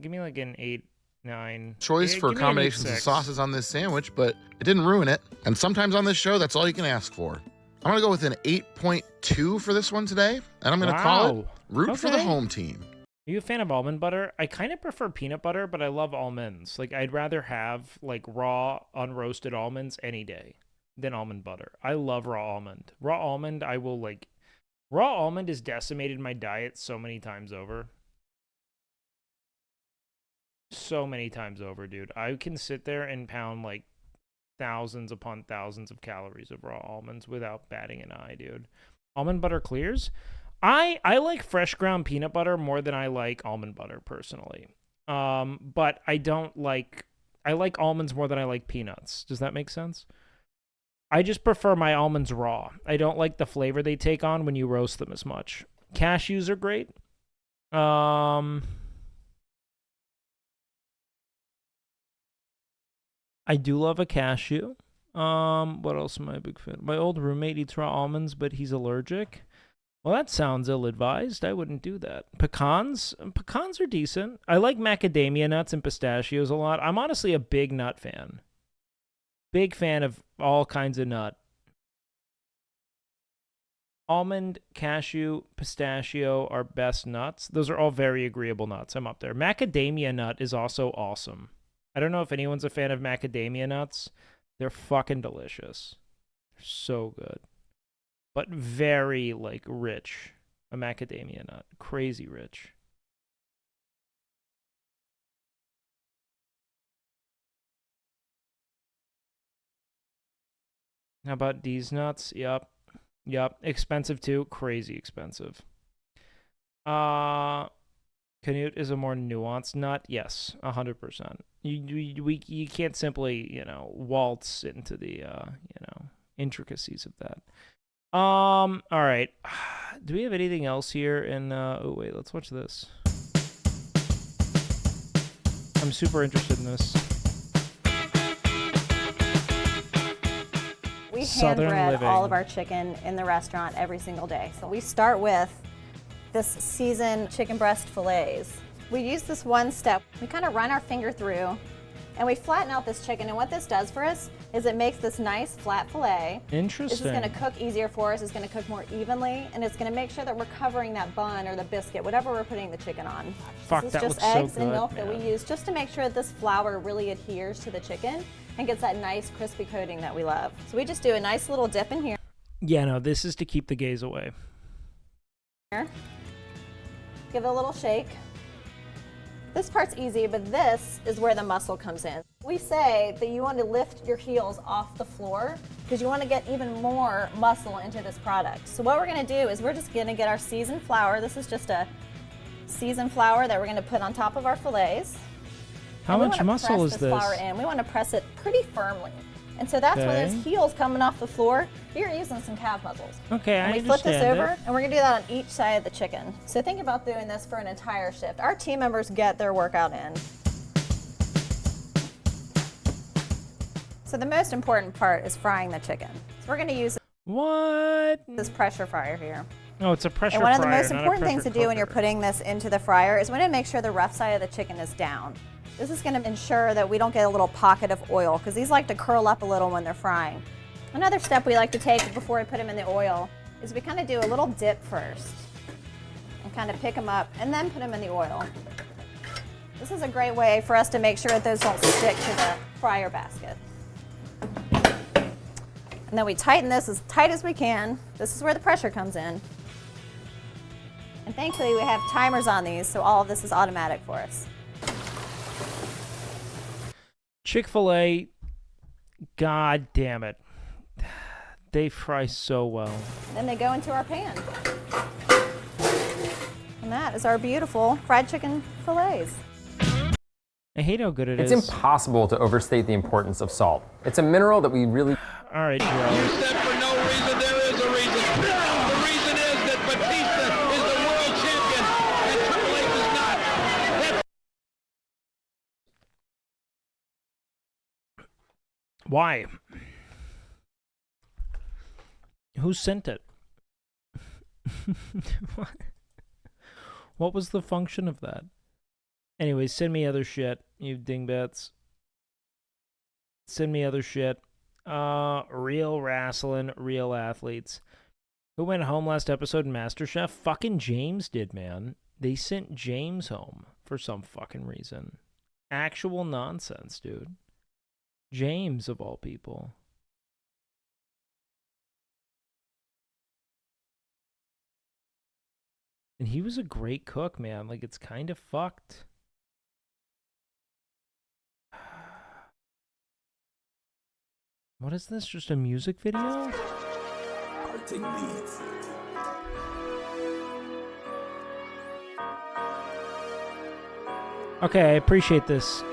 give me like an 8, 9. choice Yeah, for give me an combinations of 8-6. sauces on this sandwich, but it didn't ruin it. And sometimes on this show, that's all you can ask for. I'm gonna go with an 8.2 for this one today, and I'm gonna call it Wow. root for the Okay. home team. Are you a fan of almond butter? I kind of prefer peanut butter, but I love almonds. Like, I'd rather have, like, raw, unroasted almonds any day than almond butter. I love raw almond. Raw almond, I will, like... Raw almond has decimated my diet so many times over. So many times over, dude. I can sit there and pound, like, thousands upon thousands of calories of raw almonds without batting an eye, dude. Almond butter clears? I like fresh ground peanut butter more than I like almond butter personally. But I like almonds more than I like peanuts. Does that make sense? I just prefer my almonds raw. I don't like the flavor they take on when you roast them as much. Cashews are great. I do love a cashew. What else am I a big fan? My old roommate eats raw almonds, but he's allergic. Well, that sounds ill-advised. I wouldn't do that. Pecans are decent. I like macadamia nuts and pistachios a lot. I'm honestly a big nut fan. Big fan of all kinds of nut. Almond, cashew, pistachio are best nuts. Those are all very agreeable nuts. I'm up there. Macadamia nut is also awesome. I don't know if anyone's a fan of macadamia nuts. They're fucking delicious. They're so good. But very, like, rich. A macadamia nut. Crazy rich. How about these nuts? Yep. Yep. Expensive too. Crazy expensive. Canute is a more nuanced nut. Yes, 100%. You can't simply, you know, waltz into the, you know, intricacies of that. All right. Do we have anything else here? And oh wait, let's watch this. I'm super interested in this. We Southern hand-bread living. all of our chicken in the restaurant every single day. So we start with this seasoned chicken breast fillets. We use this one step. We kind of run our finger through and we flatten out this chicken. And what this does for us is it makes this nice flat fillet. Interesting. This is going to cook easier for us. It's going to cook more evenly, and it's going to make sure that we're covering that bun or the biscuit, whatever we're putting the chicken on. Fuck, this that is just looks so eggs and good, milk that we man. use just to make sure that this flour really adheres to the chicken and gets that nice crispy coating that we love. So we just do a nice little dip in here. Yeah, no, this is to keep the gays away. Give it a little shake. This part's easy, but this is where the muscle comes in. We say that you want to lift your heels off the floor because you want to get even more muscle into this product. So what we're going to do is we're just going to get our seasoned flour. This is just a seasoned flour that we're going to put on top of our fillets. How And we much wanna muscle press is this this? flour in. We want to press it pretty firmly. And so that's where Okay. those heels coming off the floor, you're using some calf muscles. Okay, and I we flip this understand over, it. and we're gonna do that on each side of the chicken. So think about doing this for an entire shift. Our team members get their workout in. So the most important part is frying the chicken. So we're gonna use this pressure fryer here. Oh, it's a pressure And one of the fryer, most not a important things to pressure do when you're cooker. putting this into the fryer is we want to make sure the rough side of the chicken is down. This is going to ensure that we don't get a little pocket of oil because these like to curl up a little when they're frying. Another step we like to take before we put them in the oil is we kind of do a little dip first and kind of pick them up and then put them in the oil. This is a great way for us to make sure that those don't stick to the fryer basket. And then we tighten this as tight as we can. This is where the pressure comes in. And thankfully we have timers on these, so all of this is automatic for us. Chick-fil-A, god damn it. They fry so well. Then they go into our pan. And that is our beautiful fried chicken fillets. I hate how good it It's is. impossible to overstate the importance of salt. It's a mineral that we really... All right, Joe. said for no reason, there is a reason. The reason is that Batista is the world champion and Triple H is not. Why? Who sent it? What was the function of that? Anyway, send me other shit, you dingbats. Send me other shit. Real wrestling, real athletes. Who went home last episode in MasterChef? Fucking James did, man. They sent James home for some fucking reason. Actual nonsense, dude. James, of all people. And he was a great cook, man. Like, it's kind of fucked. What is this? Just a music video? Okay, I appreciate this.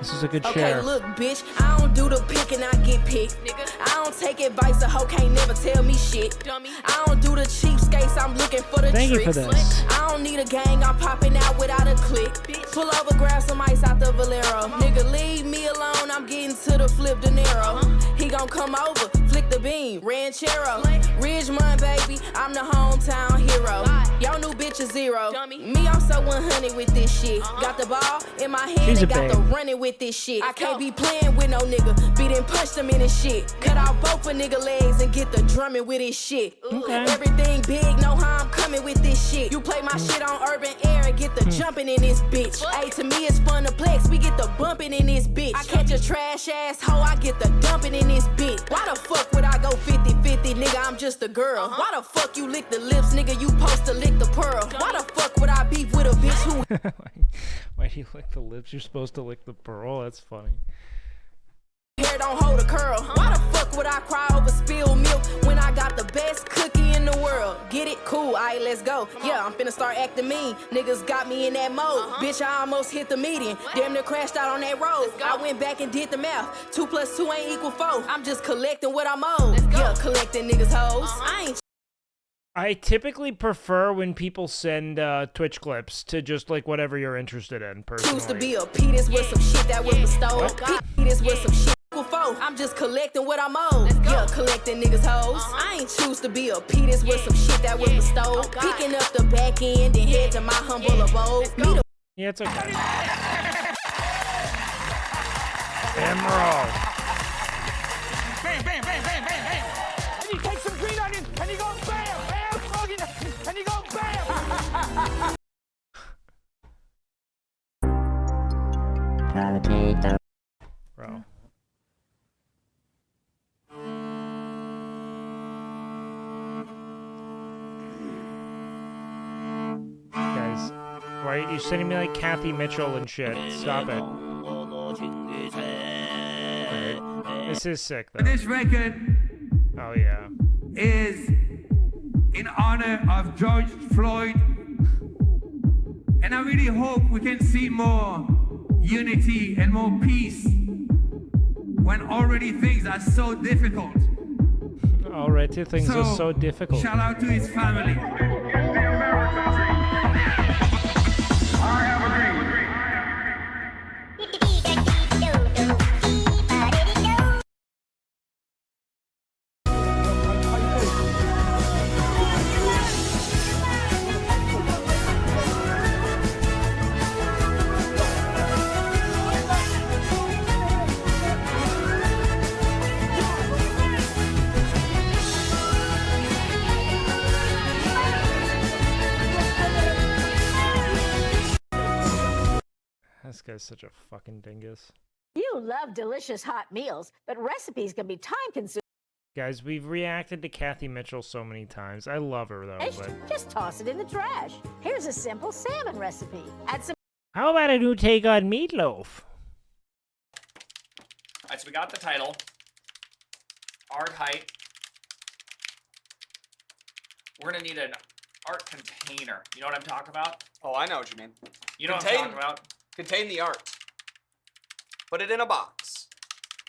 This is a good Okay, share. look, bitch, I don't do the picking, I get picked. I don't take advice, a hoe can't never tell me shit. I don't do the cheapskates, I'm looking for the Thank you tricks. for this. I don't need a gang, I'm popping out without a click. Pull over, grab some ice out the Valero. Nigga, leave me alone, I'm getting to the flip De Niro. He gon' come over, flick the beam, Ranchero. Ridgemont, baby, I'm the hometown hero. Y'all new bitch is zero. Me, I'm so 100 with this shit. Got the ball in my hand She's and a got the babe. running with this shit. I can't be playing with no nigga. Beat and punch them in his shit. Cut off both a nigga legs and get the drumming with his shit. Everything big, know how I'm coming with this shit. You play my shit on urban air and get the jumping in this bitch. Hey, to me it's fun to flex. We get the bumping in this bitch. I catch a trash ass hoe, I get the dumping in this bitch. Why the fuck would I go 50-50, nigga? I'm just a girl. Why the fuck you lick the lips, nigga? You supposed to lick the pearl. Why the fuck would I beef with a bitch who Why do you lick the lips? You're supposed to lick the pearl. That's funny. hair don't hold a curl? Why the fuck would I cry over world. Get it? Cool, alright, let's go. Yeah, I'm finna start acting mean. Niggas got me in that mode. Bitch, I almost hit the median. Damn near crashed out on that road. I went back and did the math. 2 + 2 ain't equal 4. I'm just collecting what I'm owed. Yeah, collecting niggas hoes. I ain't. I typically prefer when people send Twitch clips to just like whatever you're interested in personally. Choose to be a Penis with some shit that was bestowed. Penis with some shit. I'm just collecting what I'm owed. Yeah, collecting niggas hoes. I ain't choose to be a Penis with some shit that was bestowed. Picking up the back end and head to my humble abode. Yeah, it's okay. Emerald. Bam, bam, bam, bam, bam, bam. And you take some green onions and you go bam, bam, and you go bam. Bro. Guys, why are you sending me like Kathy Mitchell and shit? Stop it. Right. This is sick though. This record Oh yeah. is in honor of George Floyd, and I really hope we can see more unity and more peace when already things are so difficult. Already things are so difficult. Shout out to his family. This guy's such a fucking dingus. You love delicious hot meals, but recipes can be time-consuming. Guys, we've reacted to Kathy Mitchell so many times. I love her though, but Just toss it in the trash. Here's a simple salmon recipe. Add some. how about a new take on meatloaf? Alright, so we got the title. Art height. We're gonna need an art container. You know what I'm talking about? Oh, I know what you mean. You know what I'm talking about? Contain the art. Put it in a box.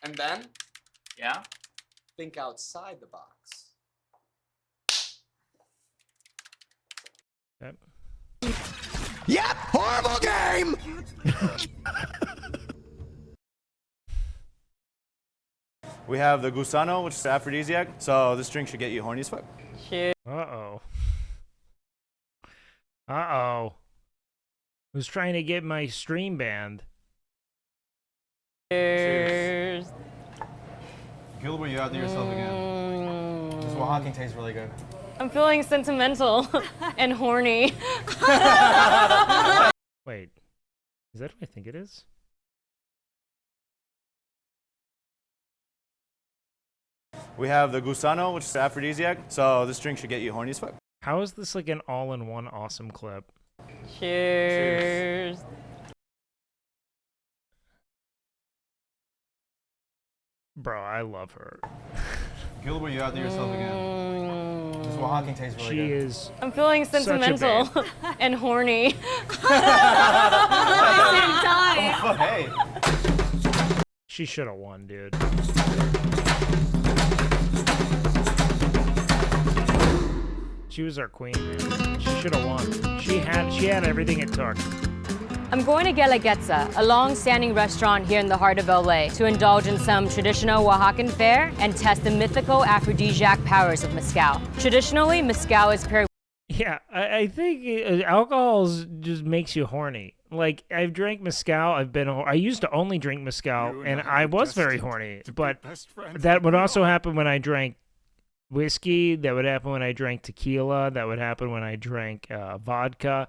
And then? Yeah? Think outside the box. Yep. Yep, horrible game! We have the Gusano, which is aphrodisiac, so this drink should get you horny as fuck. Uh-oh. Uh-oh. Who's trying to get my stream banned? Cheers. Gilbert, you out there yourself again. This Oaxacan tastes really good. I'm feeling sentimental and horny. Wait. Is that what I think it is? We have the Gusano, which is aphrodisiac, so this drink should get you horny as fuck. How is this like an all-in-one awesome clip? Cheers. Bro, I love her. Gilbert, you out there yourself again. This Oaxacan tastes really good. She is. I'm feeling such a sentimental babe. and horny. Oh, hey. She should have won, dude. She was our queen, man. She should have won. She had everything it took. I'm going to Guelaguetza, a long-standing restaurant here in the heart of LA, to indulge in some traditional Oaxacan fare and test the mythical aphrodisiac powers of mezcal. Traditionally, mezcal is paired. Yeah, I think alcohol just makes you horny. Like, I've drank mezcal. I used to only drink mezcal, and I was very horny. But that would also happen when I drank whiskey. That would happen when I drank tequila. That would happen when I drank vodka.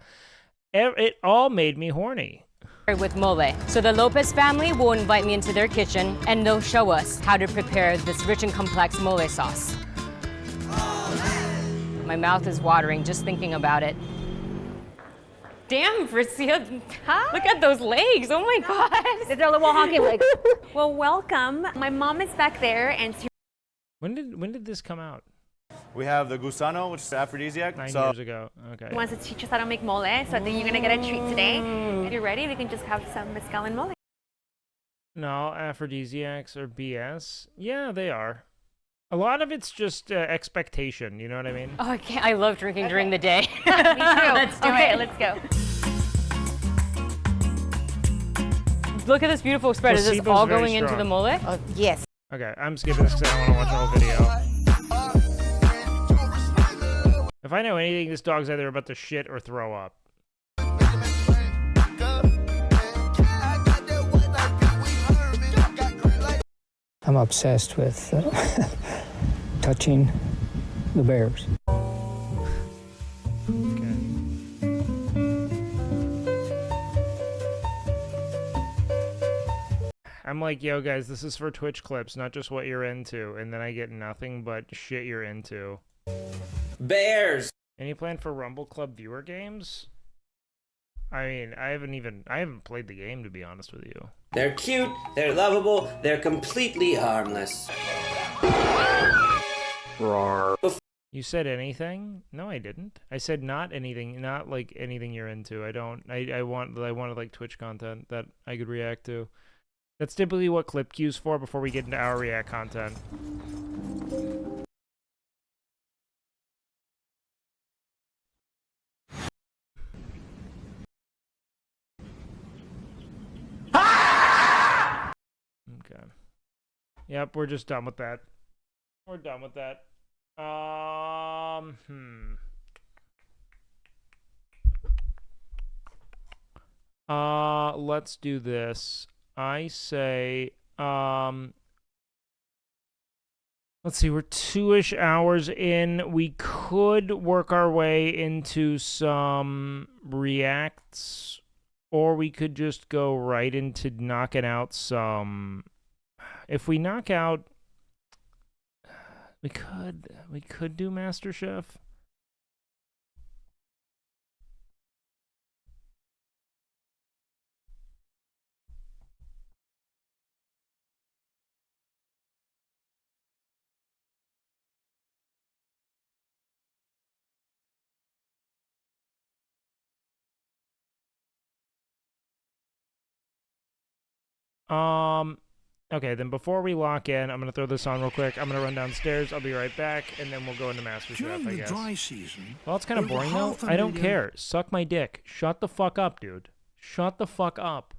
It all made me horny. With mole. So the Lopez family will invite me into their kitchen, and they'll show us how to prepare this rich and complex mole sauce. My mouth is watering just thinking about it. Damn, Fritzia. Look at those legs. Oh my God. They're little Oaxacan legs. Well, welcome. My mom is back there, and When did this come out? We have the gusano, which is aphrodisiac. 9 so years ago. Okay. He wants to teach us how to make mole, so I think you're gonna get a treat today. If you're ready, we can just have some mezcal and mole. No, aphrodisiacs are BS. Yeah, they are. A lot of it's just expectation, you know what I mean? Oh, I love drinking during the day. Me too. Let's do it. Let's go. Look at this beautiful spread. Is this Placebo's all very going into strong. the mole? Yes. Okay, I'm skipping this because I don't want to watch the whole video. If I know anything, this dog's either about to shit or throw up. I'm obsessed with touching the bears. I'm like, yo, guys, this is for Twitch clips, not just what you're into. And then I get nothing but shit you're into. Bears! Any plan for Rumble Club viewer games? I mean, I haven't played the game, to be honest with you. They're cute, they're lovable, they're completely harmless. You said anything? No, I didn't. I said not anything, not like anything you're into. I wanted like Twitch content that I could react to. That's typically what clip queue's for before we get into our react content. Okay. Yep, we're just done with that. We're done with that. Let's do this. I say, let's see, we're 2-ish hours in. We could work our way into some reacts, or we could just go right into knocking out some. If we knock out, we could do MasterChef. Okay, then before we lock in, I'm gonna throw this on real quick. I'm gonna run downstairs. I'll be right back, and then we'll go into MasterChef, I guess. Dry season, Well, it's kind of boring though. I don't care. Suck my dick. Shut the fuck up, dude. Shut the fuck up.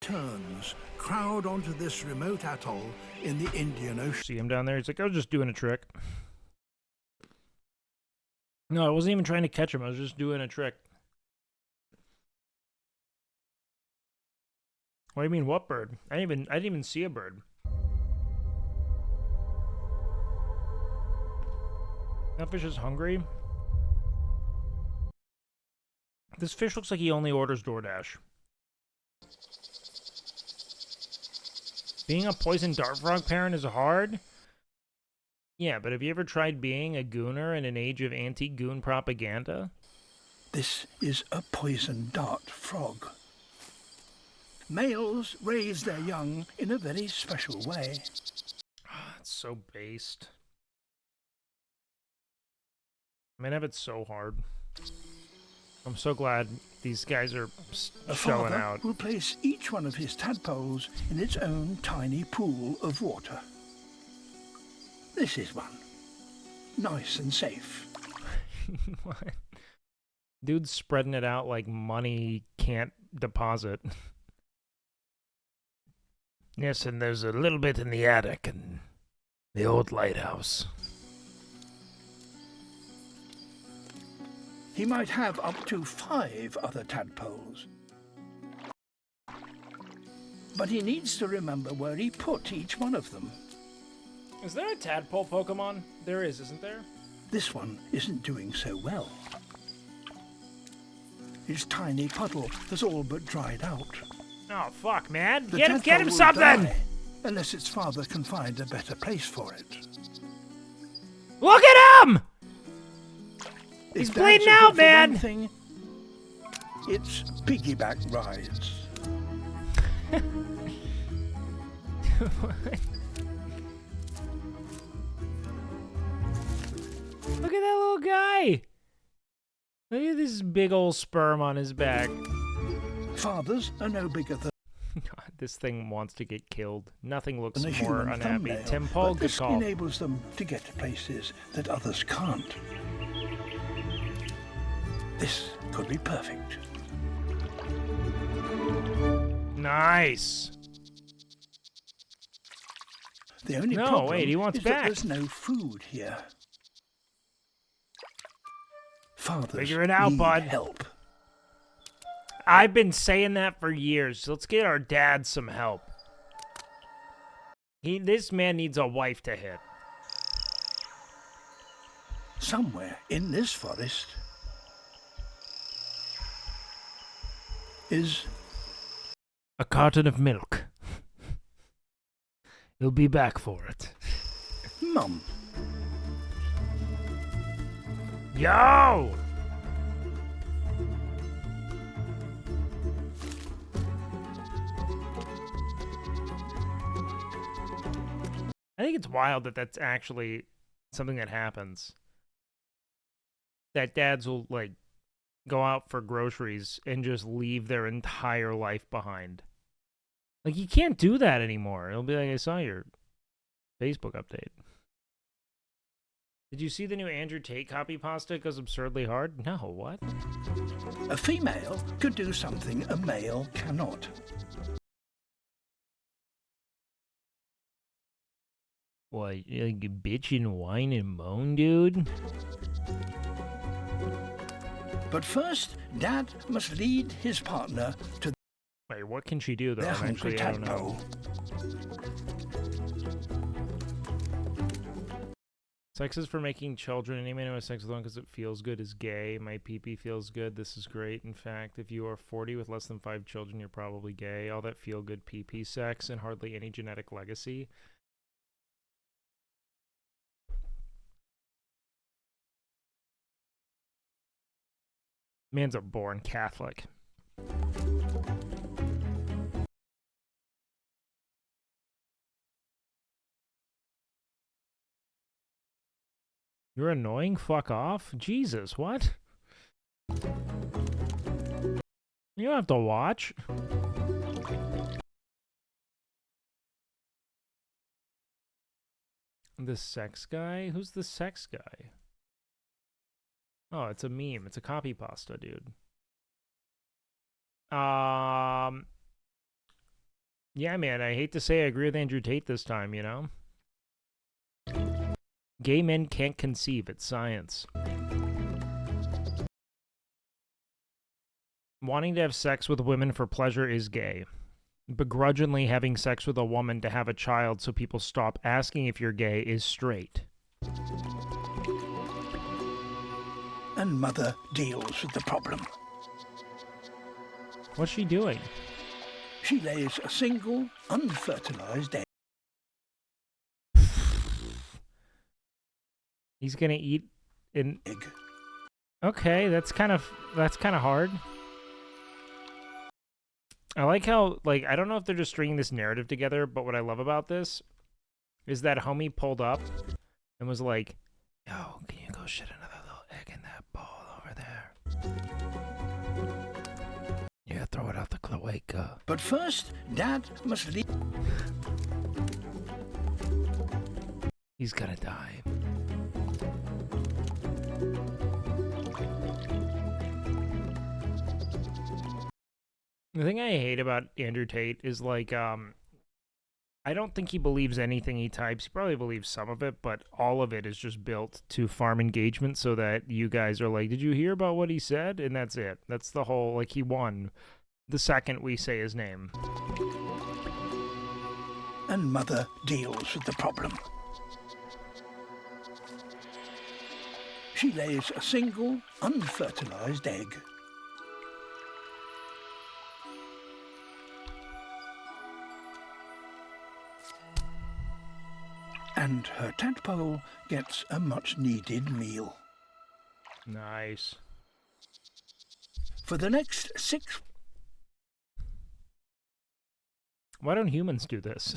Turns crowd onto this remote atoll in the Indian Ocean. See him down there? He's like, I was just doing a trick. No, I wasn't even trying to catch him. I was just doing a trick. What do you mean, what bird? I didn't even see a bird. That fish is hungry. This fish looks like he only orders DoorDash. Being a poison dart frog parent is hard. Yeah, but have you ever tried being a gooner in an age of anti-goon propaganda? This is a poison dart frog. Males raise their young in a very special way. It's so based. I mean, it's so hard. I'm so glad these guys are A showing father out. will place each one of his tadpoles in its own tiny pool of water. This is one. Nice and safe. What? Dude's spreading it out like money can't deposit. Yes, and there's a little bit in the attic and the old lighthouse. He might have up to 5 other tadpoles. But he needs to remember where he put each one of them. Is there a tadpole Pokemon? There is, isn't there? This one isn't doing so well. His tiny puddle has all but dried out. Oh, fuck, man. The Get him tadpole will something! die, unless its father can find a better place for it. Look at him! He's If bleeding Dad's out, a good for one man! thing, it's piggyback rides. guy. Look at this big old sperm on his back. Fathers are no bigger than God, this thing wants to get killed. Nothing looks a more human unhappy. thumbnail, Tim Paul, but good this call. enables them to get to places that others can't. This could be perfect. Nice. The only No, problem wait, he wants is back. that there's no food here. Fathers Figure it out, need bud. help. I've been saying that for years. Let's get our dad some help. This man needs a wife to hit. Somewhere in this forest is a carton of milk. He'll be back for it. Mum. Yo! I think it's wild that that's actually something that happens. That dads will, like, go out for groceries and just leave their entire life behind. Like, you can't do that anymore. It'll be like, I saw your Facebook update. Did you see the new Andrew Tate copy pasta? It goes absurdly hard? No, what? a female could do something a male cannot. What, like bitch and whine and moan, dude? But first, Dad must lead his partner to Wait, what can she do, though? their I'm hungry actually, I don't know. tadpole. Sex is for making children. Any man who has sex with one because it feels good is gay. My pee-pee feels good. This is great. In fact, if you are 40 with less than 5 children, you're probably gay. All that feel-good pee-pee sex and hardly any genetic legacy. Man's a born Catholic. You're annoying? Fuck off? Jesus, what? You don't have to watch. The sex guy? Who's the sex guy? Oh, it's a meme. It's a copy pasta, dude. Yeah, man, I hate to say I agree with Andrew Tate this time, you know? Gay men can't conceive. It's science. Wanting to have sex with women for pleasure is gay. Begrudgingly having sex with a woman to have a child so people stop asking if you're gay is straight. And mother deals with the problem. What's she doing? She lays a single, unfertilized egg. He's gonna eat an egg. Okay, that's kind of hard. I like how, like, I don't know if they're just stringing this narrative together, but what I love about this is that homie pulled up and was like, "Yo, can you go shit another little egg in that bowl over there? Yeah, throw it out the cloaca." But first, Dad must leave. He's gonna die. The thing I hate about Andrew Tate is, like, I don't think he believes anything he types. He probably believes some of it, but all of it is just built to farm engagement so that you guys are like, did you hear about what he said? And that's it. That's the whole, like, he won the second we say his name. And mother deals with the problem. She lays a single, unfertilized egg. And her tadpole gets a much-needed meal. Nice. For the next 6... Why don't humans do this?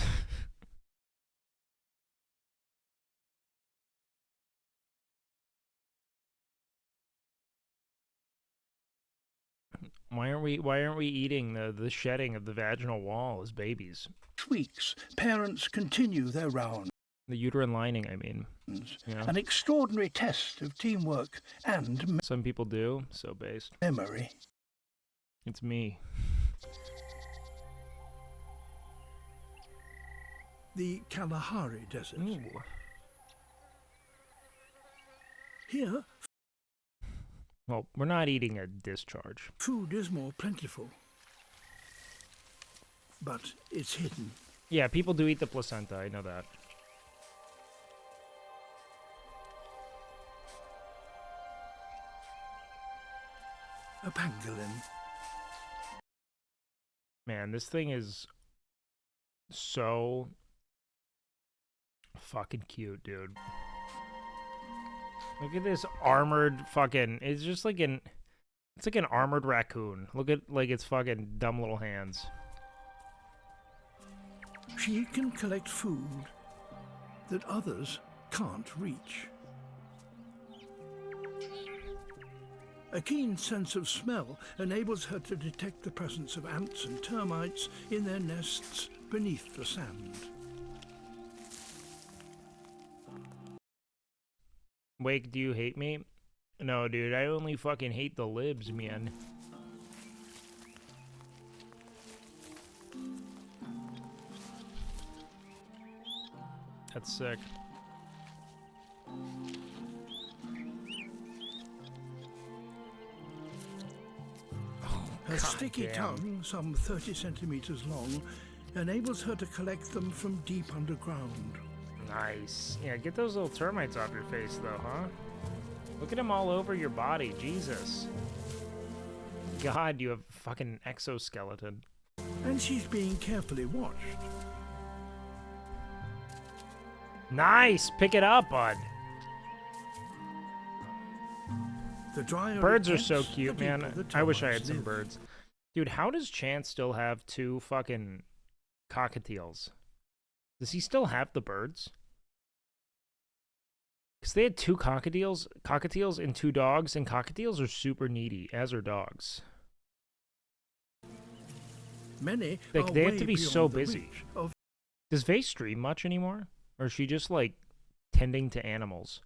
Why aren't we eating the shedding of the vaginal wall as babies? Weeks, parents continue their round. The uterine lining, I mean. Yeah. An extraordinary test of teamwork and some people do, so based. Memory. It's me. The Kalahari Desert. Ooh. Here, well, we're not eating a discharge. Food is more plentiful, but it's hidden. Yeah, people do eat the placenta, I know that. A pangolin. Man, this thing is so fucking cute, dude. Look at this armored fucking... It's just like an... It's like an armored raccoon. Look at, like, its fucking dumb little hands. She can collect food that others can't reach. A keen sense of smell enables her to detect the presence of ants and termites in their nests beneath the sand. Wake, do you hate me? No, dude, I only fucking hate the libs, man. That's sick. Her sticky tongue, some 30 centimeters long, enables her to collect them from deep underground. Nice. Yeah, get those little termites off your face, though, huh? Look at them all over your body. Jesus. God, you have fucking exoskeleton. And she's being carefully watched. Nice! Pick it up, bud. The drier Birds are gets, so cute, the man. deeper the I wish I had termites some live. birds. Dude, how does Chance still have 2 fucking cockatiels? Does he still have the birds? Because they had 2 cockatiels and 2 dogs, and cockatiels are super needy, as are dogs. Many Like, are they have way to be beyond so the busy. reach of Does Vase stream much anymore? Or is she just, like, tending to animals?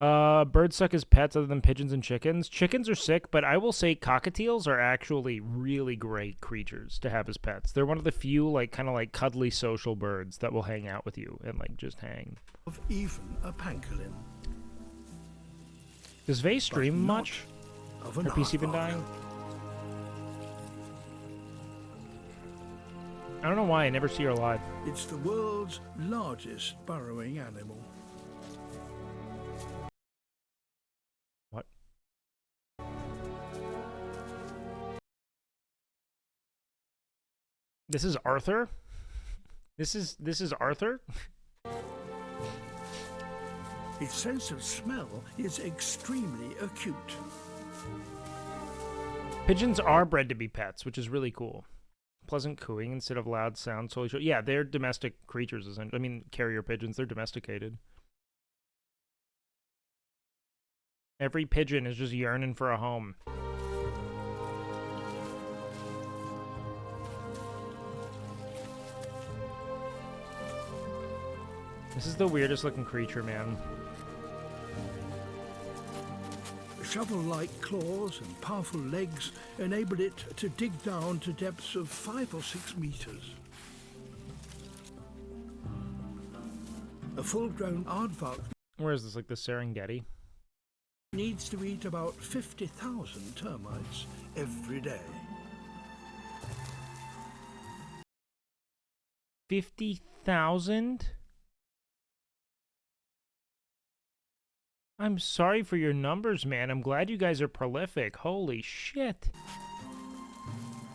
Birds suck as pets other than pigeons and chickens. Chickens are sick, but I will say cockatiels are actually really great creatures to have as pets. They're one of the few, like, kind of like cuddly social birds that will hang out with you and, like, just hang. of even a pangolin. Does Vase stream much? Of Her an PC been aardvark. dying? I don't know why, I never see her alive. It's the world's largest burrowing animal. What? This is Arthur? This is Arthur? Its sense of smell is extremely acute. Pigeons are bred to be pets, which is really cool. Pleasant cooing instead of loud sounds. Totally sure. Yeah, they're domestic creatures, essentially. I mean, carrier pigeons, they're domesticated. Every pigeon is just yearning for a home. This is the weirdest looking creature, man. Shovel-like claws and powerful legs enable it to dig down to depths of 5 or 6 meters. A full-grown aardvark Where is this, like the Serengeti? needs to eat about 50,000 termites every day. 50,000? I'm sorry for your numbers, man. I'm glad you guys are prolific. Holy shit.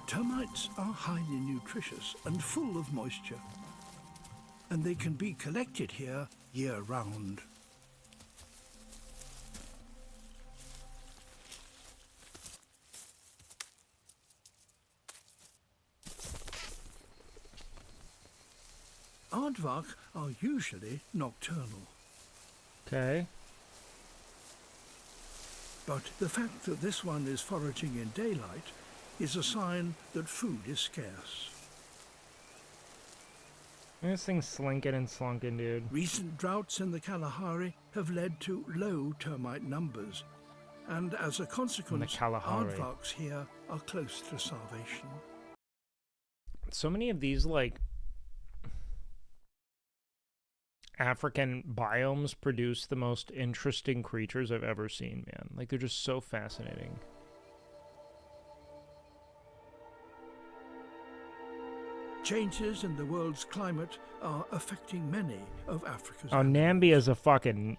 Termites are highly nutritious and full of moisture, and they can be collected here year-round. Aardvark are usually nocturnal, Okay. But the fact that this one is foraging in daylight is a sign that food is scarce. This thing's slinking and slunking, dude. Recent droughts in the Kalahari have led to low termite numbers, and as a consequence, aardvarks here are close to starvation. So many of these, like, African biomes produce the most interesting creatures I've ever seen, man. Like, they're just so fascinating. Changes in the world's climate are affecting many of Africa's Oh, Nambia's a fucking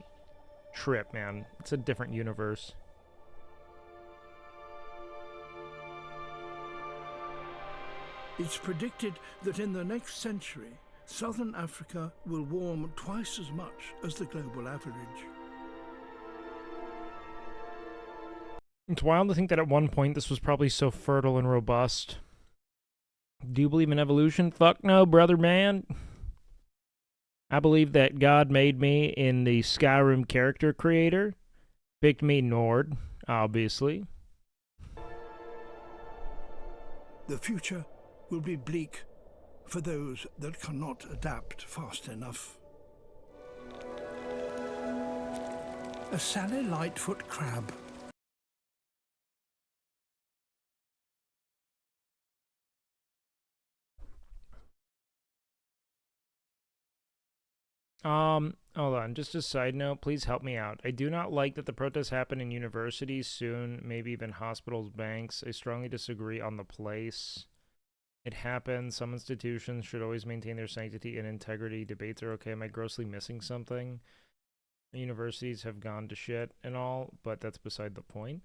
trip, man. It's a different universe. It's predicted that in the next century, southern Africa will warm twice as much as the global average. It's wild to think that at one point this was probably so fertile and robust. Do you believe in evolution? Fuck no, brother man. I believe that God made me in the Skyrim character creator. Picked me Nord, obviously. The future will be bleak for those that cannot adapt fast enough. A Sally Lightfoot crab. Hold on, just a side note, please help me out. I do not like that the protests happen in universities soon, maybe even hospitals, banks. I strongly disagree on the place. It happens. Some institutions should always maintain their sanctity and integrity. Debates are okay. Am I grossly missing something? Universities have gone to shit and all, but that's beside the point.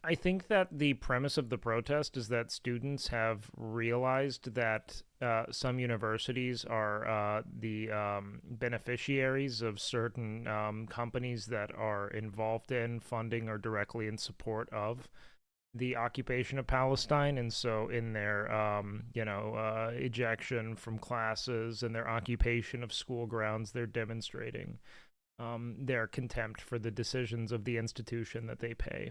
I think that the premise of the protest is that students have realized that some universities are the beneficiaries of certain companies that are involved in funding or directly in support of the occupation of Palestine, and so in their ejection from classes and their occupation of school grounds, they're demonstrating their contempt for the decisions of the institution that they pay.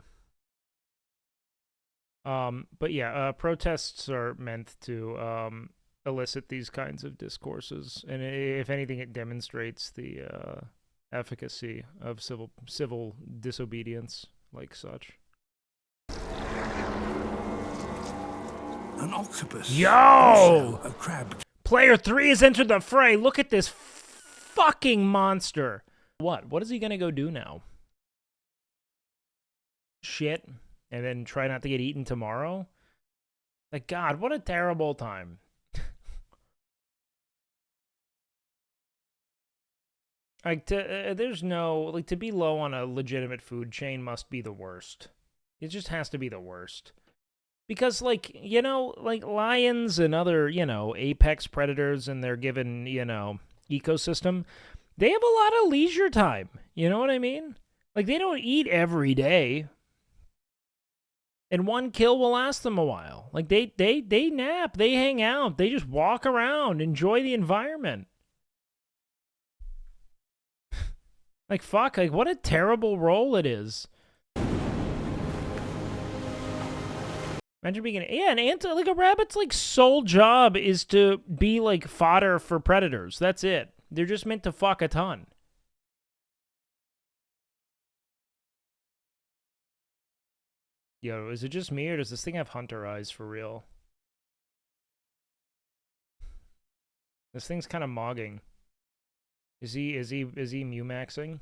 But yeah, protests are meant to elicit these kinds of discourses, and if anything, it demonstrates the efficacy of civil disobedience like such. An octopus. Yo! A crab. Player 3 has entered the fray. Look at this fucking monster. What is he gonna go do now? Shit. And then try not to get eaten tomorrow? Like, God, what a terrible time. Like, there's no, like, to be low on a legitimate food chain must be the worst. It just has to be the worst. Because, like, like lions and other, apex predators in their given, ecosystem, they have a lot of leisure time. You know what I mean? Like, they don't eat every day. And one kill will last them a while. Like, they nap, they hang out, they just walk around, enjoy the environment. Like, fuck, like, what a terrible role it is. Imagine being like a rabbit's, like, sole job is to be, like, fodder for predators. That's it. They're just meant to fuck a ton. Yo, is it just me, or does this thing have hunter eyes for real? This thing's kind of mogging. Is he Mew-maxing?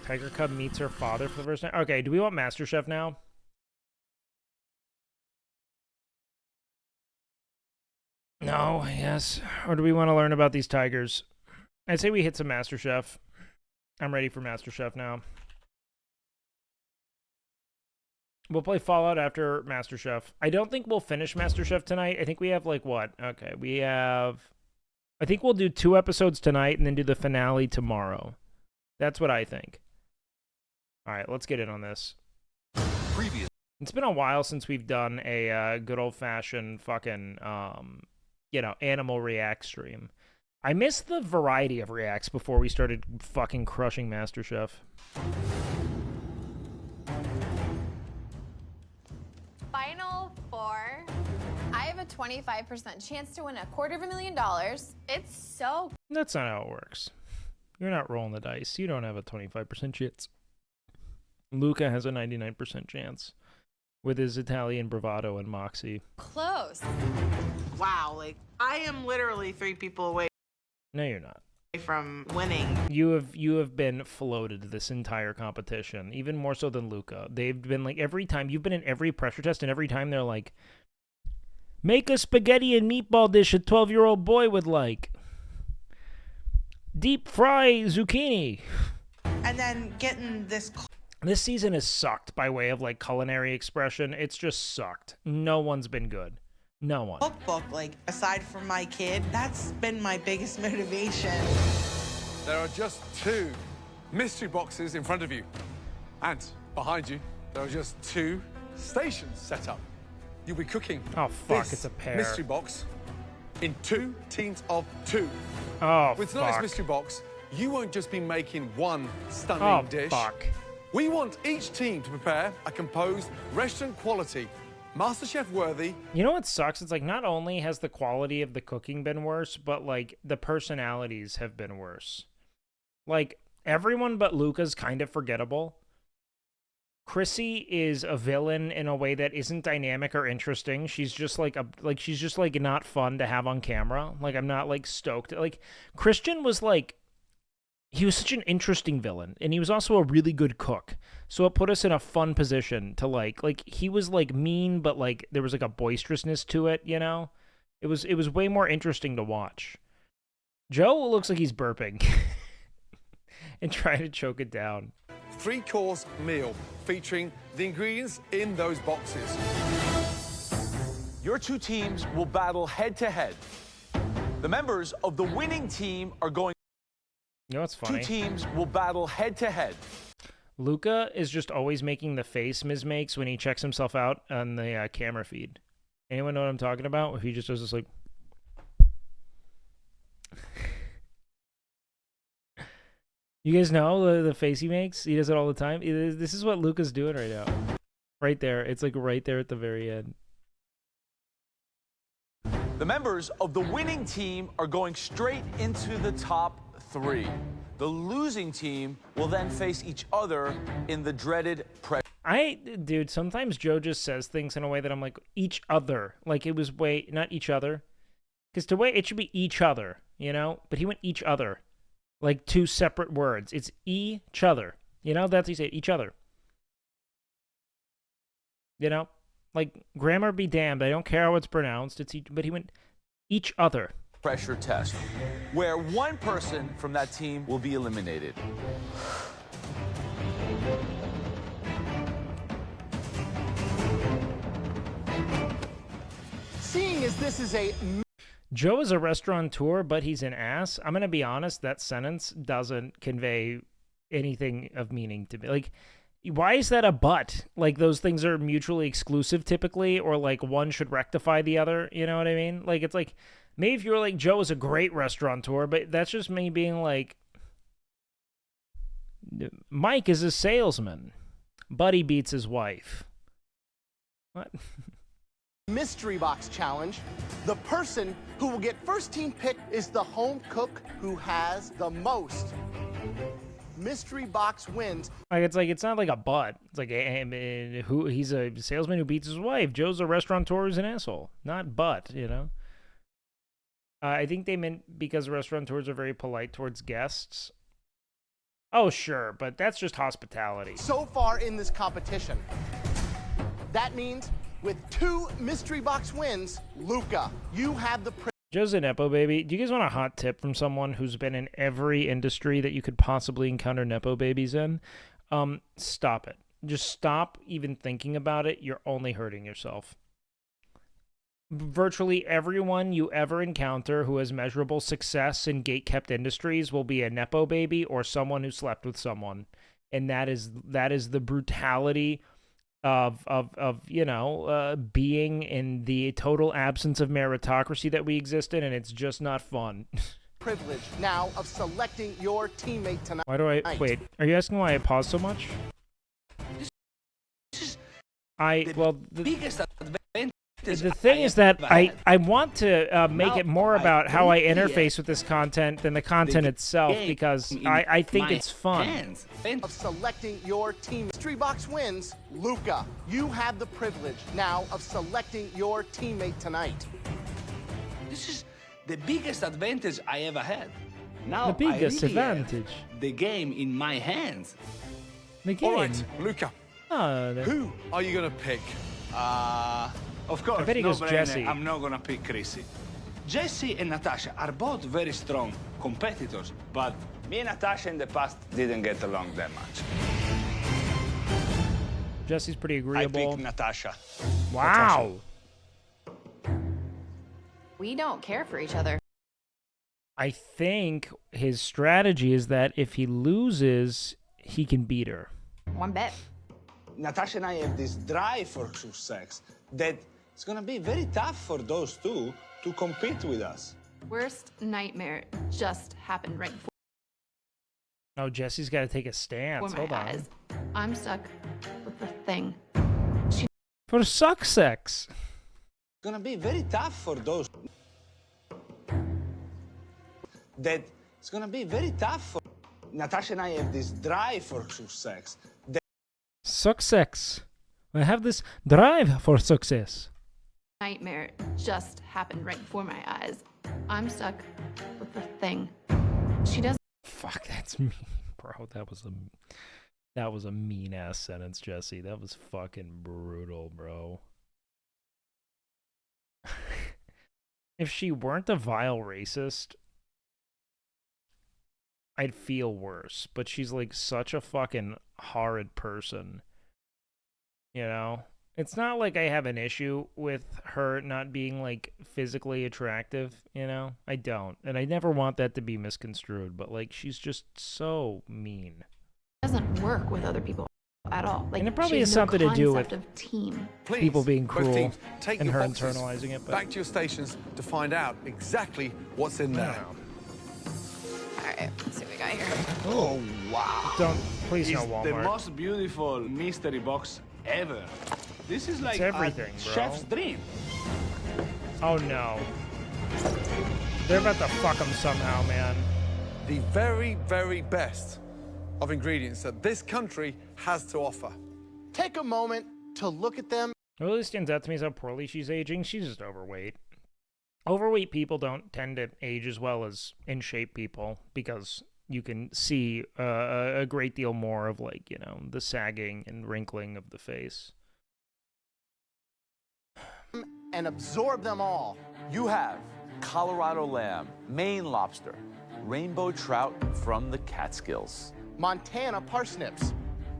Tiger Cub meets her father for the first time. Okay, do we want MasterChef now? No, yes. Or do we want to learn about these tigers? I'd say we hit some MasterChef. I'm ready for MasterChef now. We'll play Fallout after MasterChef. I don't think we'll finish MasterChef tonight. I think we have, like, what? Okay, we have... I think we'll do 2 episodes tonight and then do the finale tomorrow. That's what I think. All right, let's get in on this. It's been a while since we've done a good old-fashioned fucking, Animal React stream. I missed the variety of reacts before we started fucking crushing MasterChef. Final four. I have a 25% chance to win $250,000. It's so. That's not how it works. You're not rolling the dice. You don't have a 25% chance. Luca has a 99% chance with his Italian bravado and moxie. Close. Wow, like, I am literally 3 people away No, you're not. from winning. You have been floated this entire competition, even more so than Luca. They've been like, every time you've been in every pressure test, and every time they're like, make a spaghetti and meatball dish a 12-year-old boy would like. Deep fry zucchini. And then getting this. This season has sucked by way of like culinary expression. It's just sucked. No one's been good. No one. Cookbook, like, aside from my kid, that's been my biggest motivation. There are just 2 mystery boxes in front of you. And behind you, there are just 2 stations set up. You'll be cooking it's a pair. mystery box in 2 teams of 2. Oh, With tonight's mystery box, you won't just be making one stunning Oh, dish. fuck. We want each team to prepare a composed restaurant quality, MasterChef worthy. You know what sucks? It's like not only has the quality of the cooking been worse, but like the personalities have been worse. Like everyone but Luca's kind of forgettable. Chrissy is a villain in a way that isn't dynamic or interesting. She's just like she's just like not fun to have on camera. Like I'm not like stoked. Like Christian was like, he was such an interesting villain, and he was also a really good cook. So it put us in a fun position to like he was like mean, but like there was like a boisterousness to it, you know? It was way more interesting to watch. Joe looks like he's burping and trying to choke it down. 3-course meal featuring the ingredients in those boxes. Your 2 teams will battle head-to-head. The members of the winning team are going. You know what's funny? 2 teams will battle head-to-head. Luca is just always making the face Miz makes when he checks himself out on the camera feed. Anyone know what I'm talking about? If he just does this like... You guys know the face he makes? He does it all the time. This is what Luca's doing right now. Right there. It's like right there at the very end. The members of the winning team are going straight into the top 3. The losing team will then face each other in the dreaded Dude, sometimes Joe just says things in a way that I'm like, each other. Like it was not each other. Because to way, it should be each other, you know? But he went each other. Like 2 separate words. It's each other. You know, that's how you say it, each other. You know? Like, grammar be damned. I don't care how it's pronounced. But he went each other. pressure test, where one person from that team will be eliminated. Seeing as this is a... Joe is a restaurateur, but he's an ass. I'm going to be honest, that sentence doesn't convey anything of meaning to me. Like, why is that a but? Like, those things are mutually exclusive typically, or like one should rectify the other, you know what I mean? Like, it's like, maybe if you were like, Joe is a great restaurateur, but that's just me being like, Mike is a salesman. Buddy beats his wife. What? Mystery box challenge. The person who will get first team pick is the home cook who has the most. Mystery box wins. Like it's not like a but. It's like he's a salesman who beats his wife. Joe's a restaurateur who's an asshole. Not but, you know. I think they meant because restaurateurs are very polite towards guests. Oh sure, but that's just hospitality. So far in this competition, that means with 2 mystery box wins, Luca, you have the. Joe's a Nepo baby. Do you guys want a hot tip from someone who's been in every industry that you could possibly encounter Nepo babies in? Stop it. Just stop even thinking about it. You're only hurting yourself. Virtually everyone you ever encounter who has measurable success in gate-kept industries will be a Nepo baby or someone who slept with someone. And that is the brutality of you know, being in the total absence of meritocracy that we exist in, and it's just not fun. privilege now of selecting your teammate tonight. Why do I wait? Are you asking why I pause so much? The thing is that I want to make it more about how I interface with this content than the content itself, because I think it's fun. Of selecting your team. Mystery box wins. Luca, you have the privilege now of selecting your teammate tonight. This is the biggest advantage I ever had. Now The biggest I really advantage. have the game in my hands. The game. All right, Luca. Who are you going to pick? Of course, I bet he goes Jesse. I'm not gonna pick Chrissy. Jesse and Natasha are both very strong competitors, but me and Natasha in the past didn't get along that much. Jesse's pretty agreeable. I pick Natasha. Wow. We don't care for each other. I think his strategy is that if he loses, he can beat her. One bet. Natasha and I have this drive for success that it's gonna be very tough for those two to compete with us. Worst nightmare just happened right before Oh, Jesse's got to take a stance. my Hold on. eyes. I'm stuck with the thing. For suck sex. It's gonna be very tough for those that it's gonna be very tough for Natasha and I have this drive for success. Success. I have this drive for success. Nightmare just happened right before my eyes. I'm stuck with the thing. She doesn't. Fuck, that's mean, bro. That was a mean ass sentence, Jesse. That was fucking brutal, bro. If she weren't a vile racist, I'd feel worse. But she's like such a fucking horrid person. You know? It's not like I have an issue with her not being like physically attractive, you know? I don't. And I never want that to be misconstrued, but like she's just so mean. Doesn't work with other people at all. Like, And it probably she has no something to do with concept of team. people being both cruel teams, take and your her boxes internalizing it. But back to your stations to find out exactly what's in there. All right, let's see what we got here. Oh wow! Please it's no Walmart. the most beautiful mystery box ever. This is like everything, a bro. chef's dream. Oh no. They're about to fuck him somehow, man. The very, very best of ingredients that this country has to offer. Take a moment to look at them. What really stands out to me is how poorly she's aging. She's just overweight. Overweight people don't tend to age as well as in shape people because you can see a great deal more of, like, you know, the sagging and wrinkling of the face. And absorb them all. You have Colorado lamb, Maine lobster, rainbow trout from the Catskills. Montana parsnips.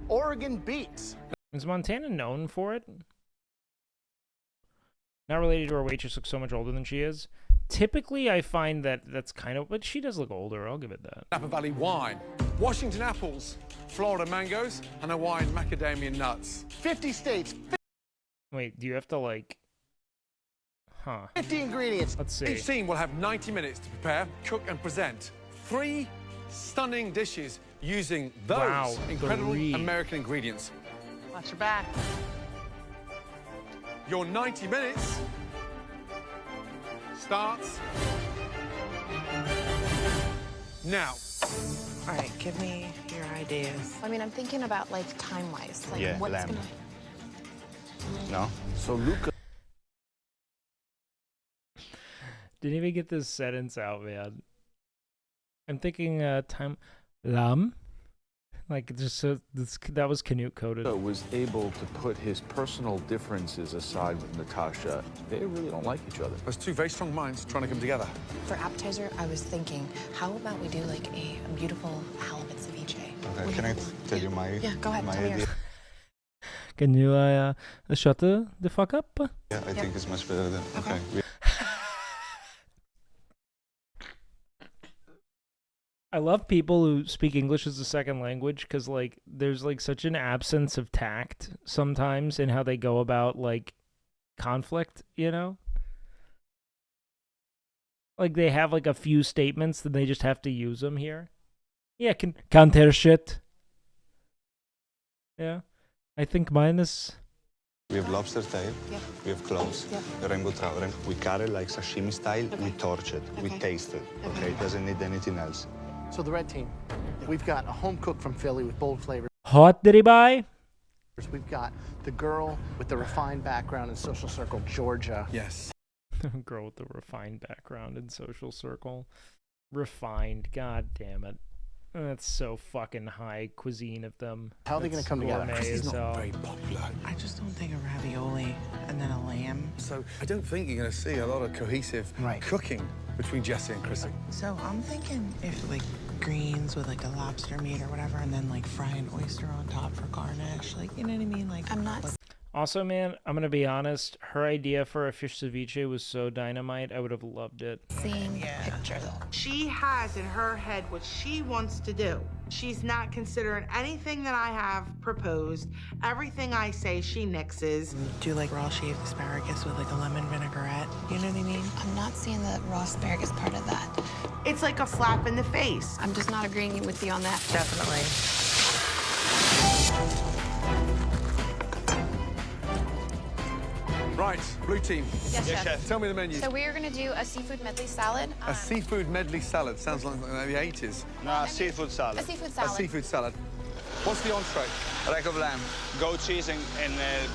Oregon beets. Is Montana known for it? Not related to her waitress, looks so much older than she is. Typically, I find that that's kind of... But she does look older, I'll give it that. Napa Valley wine, Washington apples, Florida mangoes, and Hawaiian macadamia nuts. 50 states. Wait, do you have to, like... Huh. 50 ingredients. Let's see. Each team will have 90 minutes to prepare, cook, and present 3 stunning dishes using those incredible 3. American ingredients. Watch your back. Your 90 minutes starts now. All right, give me your ideas. I mean, I'm thinking about like time-wise, like Yeah, what's lamb. gonna. No? So Luca. Didn't even get this sentence out, man. I'm thinking time... Lamb? Like, just that was Canute coded. Was able to put his personal differences aside with Natasha. They really don't like each other. There's 2 very strong minds trying to come together. For appetizer, I was thinking, how about we do like a beautiful halibut ceviche? Okay, can I tell you my Yeah, go ahead. my Tell me idea? yours. Can you shut the fuck up? Yeah, I think it's much better than okay. I love people who speak English as a second language because, like, there's, like, such an absence of tact sometimes in how they go about, like, conflict, you know? Like they have like a few statements that they just have to use them here. Yeah, counter shit. Yeah. I think mine is... We have lobster tail, we have claws, rainbow trout. We cut it like sashimi style, we torch it, we taste it, okay? It doesn't need anything else. So the red team, we've got a home cook from Philly with bold flavors. Hot did he buy? We've got the girl with the refined background in Social Circle, Georgia. Yes. Girl with the refined background in Social Circle. Refined, god damn it. That's so fucking high cuisine of them. How are they going to come together? Chrissy's not very popular. I just don't think a ravioli and then a lamb. So I don't think you're going to see a lot of cohesive cooking between Jessie and Chrissy. So I'm thinking if like greens with like a lobster meat or whatever, and then like fry an oyster on top for garnish. Like, you know what I mean? Like, I'm not. Also, man, I'm going to be honest. Her idea for a fish ceviche was so dynamite. I would have loved it. Seeing picture though. She has in her head what she wants to do. She's not considering anything that I have proposed. Everything I say, she nixes. Do like raw shaved asparagus with like a lemon vinaigrette. You know what I mean? I'm not seeing the raw asparagus part of that. It's like a slap in the face. I'm just not agreeing with you on that. Definitely. Right, blue team. Yes, chef. Tell me the menu. So we are going to do a seafood medley salad. A seafood medley salad. Sounds like the 80s. No, seafood salad. A seafood A salad. seafood salad. What's the entree? Rack of lamb, goat cheese and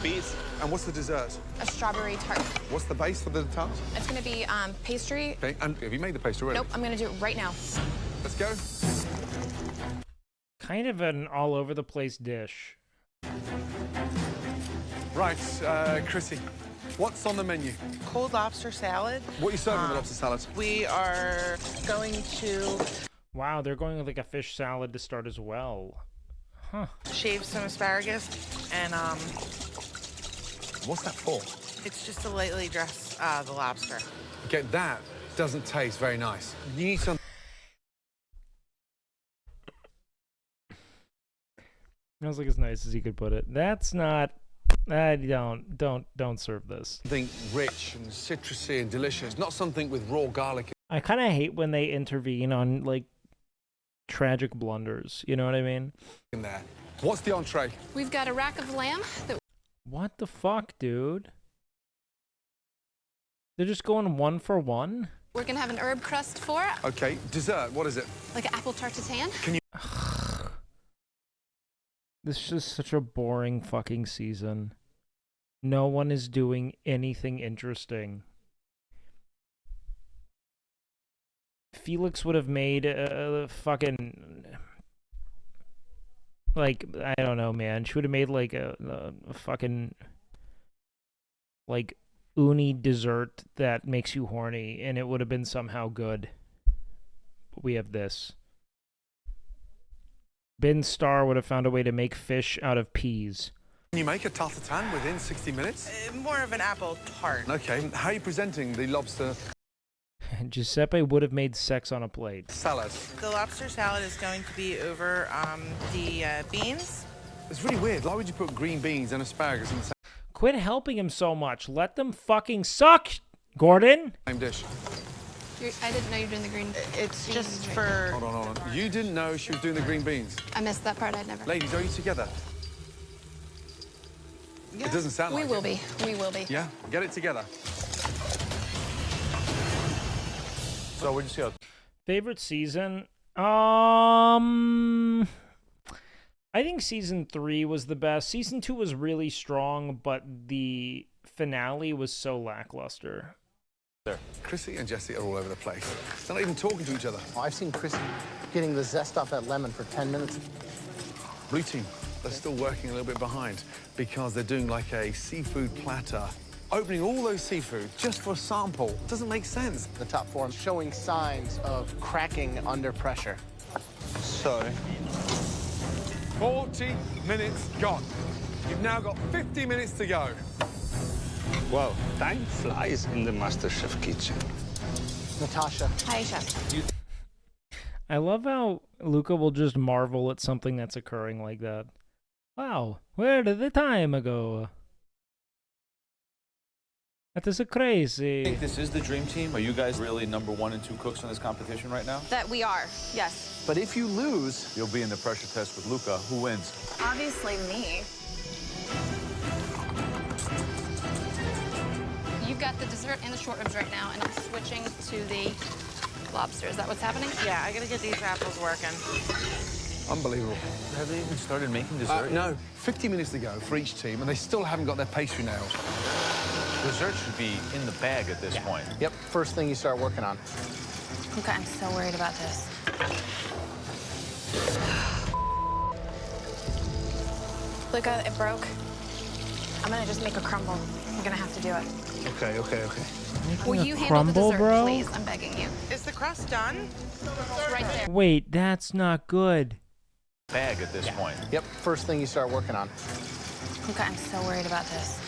beets. And what's the dessert? A strawberry tart. What's the base for the tart? It's going to be pastry. Okay, and have you made the pastry already? Nope, I'm going to do it right now. Let's go. Kind of an all over the place dish. Right, Chrissy, what's on the menu? Cold lobster salad. What are you serving with the lobster salad? We are going to Wow, they're going with like a fish salad to start as well. Huh. shave some asparagus and What's that for? it's just to lightly dress the lobster. Okay, that doesn't taste very nice. You need some. Smells like as nice as you could put it. That's not. Don't serve this. Something rich and citrusy and delicious, not something with raw garlic. I kind of hate when they intervene on like tragic blunders. You know what I mean? In there. What's the entree? We've got a rack of lamb. What the fuck, dude? They're just going one for one? We're going to have an herb crust for it, Okay, dessert. What is it? like an apple tart tatin. Can you? This is such a boring fucking season. No one is doing anything interesting. Felix would have made a fucking... Like, I don't know, man. She would have made like a fucking... Like, uni dessert that makes you horny, and it would have been somehow good. But we have this. Ben Starr would have found a way to make fish out of peas. Can you make a tarte tatin within 60 minutes? More of an apple tart. Okay, how are you presenting the lobster Giuseppe would have made sex on a plate. salad? The lobster salad is going to be over the beans. It's really weird. Why would you put green beans and asparagus in the Quit helping him so much. Let them fucking suck, Gordon. same dish? I didn't know you were doing the green. It's just for... Hold on. You didn't know she was doing the green beans. I missed that part. I'd never. Ladies, are you together? Yeah. It doesn't sound We like will it. be. We will be. Yeah, get it together. So what'd you see? Favorite season? I think season 3 was the best. Season 2 was really strong, but the finale was so lackluster. There. Chrissy and Jessie are all over the place. They're not even talking to each other. I've seen Chrissy getting the zest off that lemon for 10 minutes. Blue team, they're still working a little bit behind because they're doing like a seafood platter. Opening all those seafood just for a sample doesn't make sense. The top four showing signs of cracking under pressure. So, 40 minutes gone. You've now got 50 minutes to go. Wow, time flies in the MasterChef kitchen. Natasha. Hi, chef. I love how Luca will just marvel at something that's occurring like that. Wow, where did the time go? That is I crazy. think this is the dream team. Are you guys really number 1 and 2 cooks in this competition right now? That we are, yes. But if you lose, You'll be in the pressure test with Luca. Who wins? Obviously me. You've got the dessert and the short ribs right now, and I'm switching to the lobster. Is that what's happening? Yeah, I gotta get these apples working. Unbelievable. Have they even started making dessert? No. 50 minutes to go for each team, and they still haven't got their pastry nails. Dessert should be in the bag at this point. yep, first thing you start working on. Okay, I'm so worried about this. Luca, it broke. I'm gonna just make a crumble. I'm gonna have to do it. Okay. Will you handle the crumble, dessert, bro? please? I'm begging you. Is the crust done? Right there. Wait, that's not good. Bag at this point. Yep, first thing you start working on. Okay, I'm so worried about this.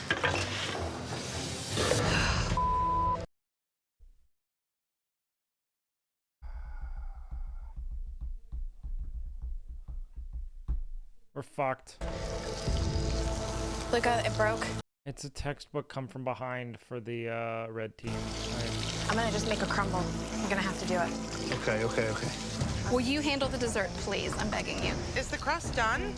We're fucked. Luca, it broke. It's a textbook come from behind for the red team. I'm gonna just make a crumble. I'm gonna have to do it. Okay. Will you handle the dessert, please? I'm begging you. Is the crust done?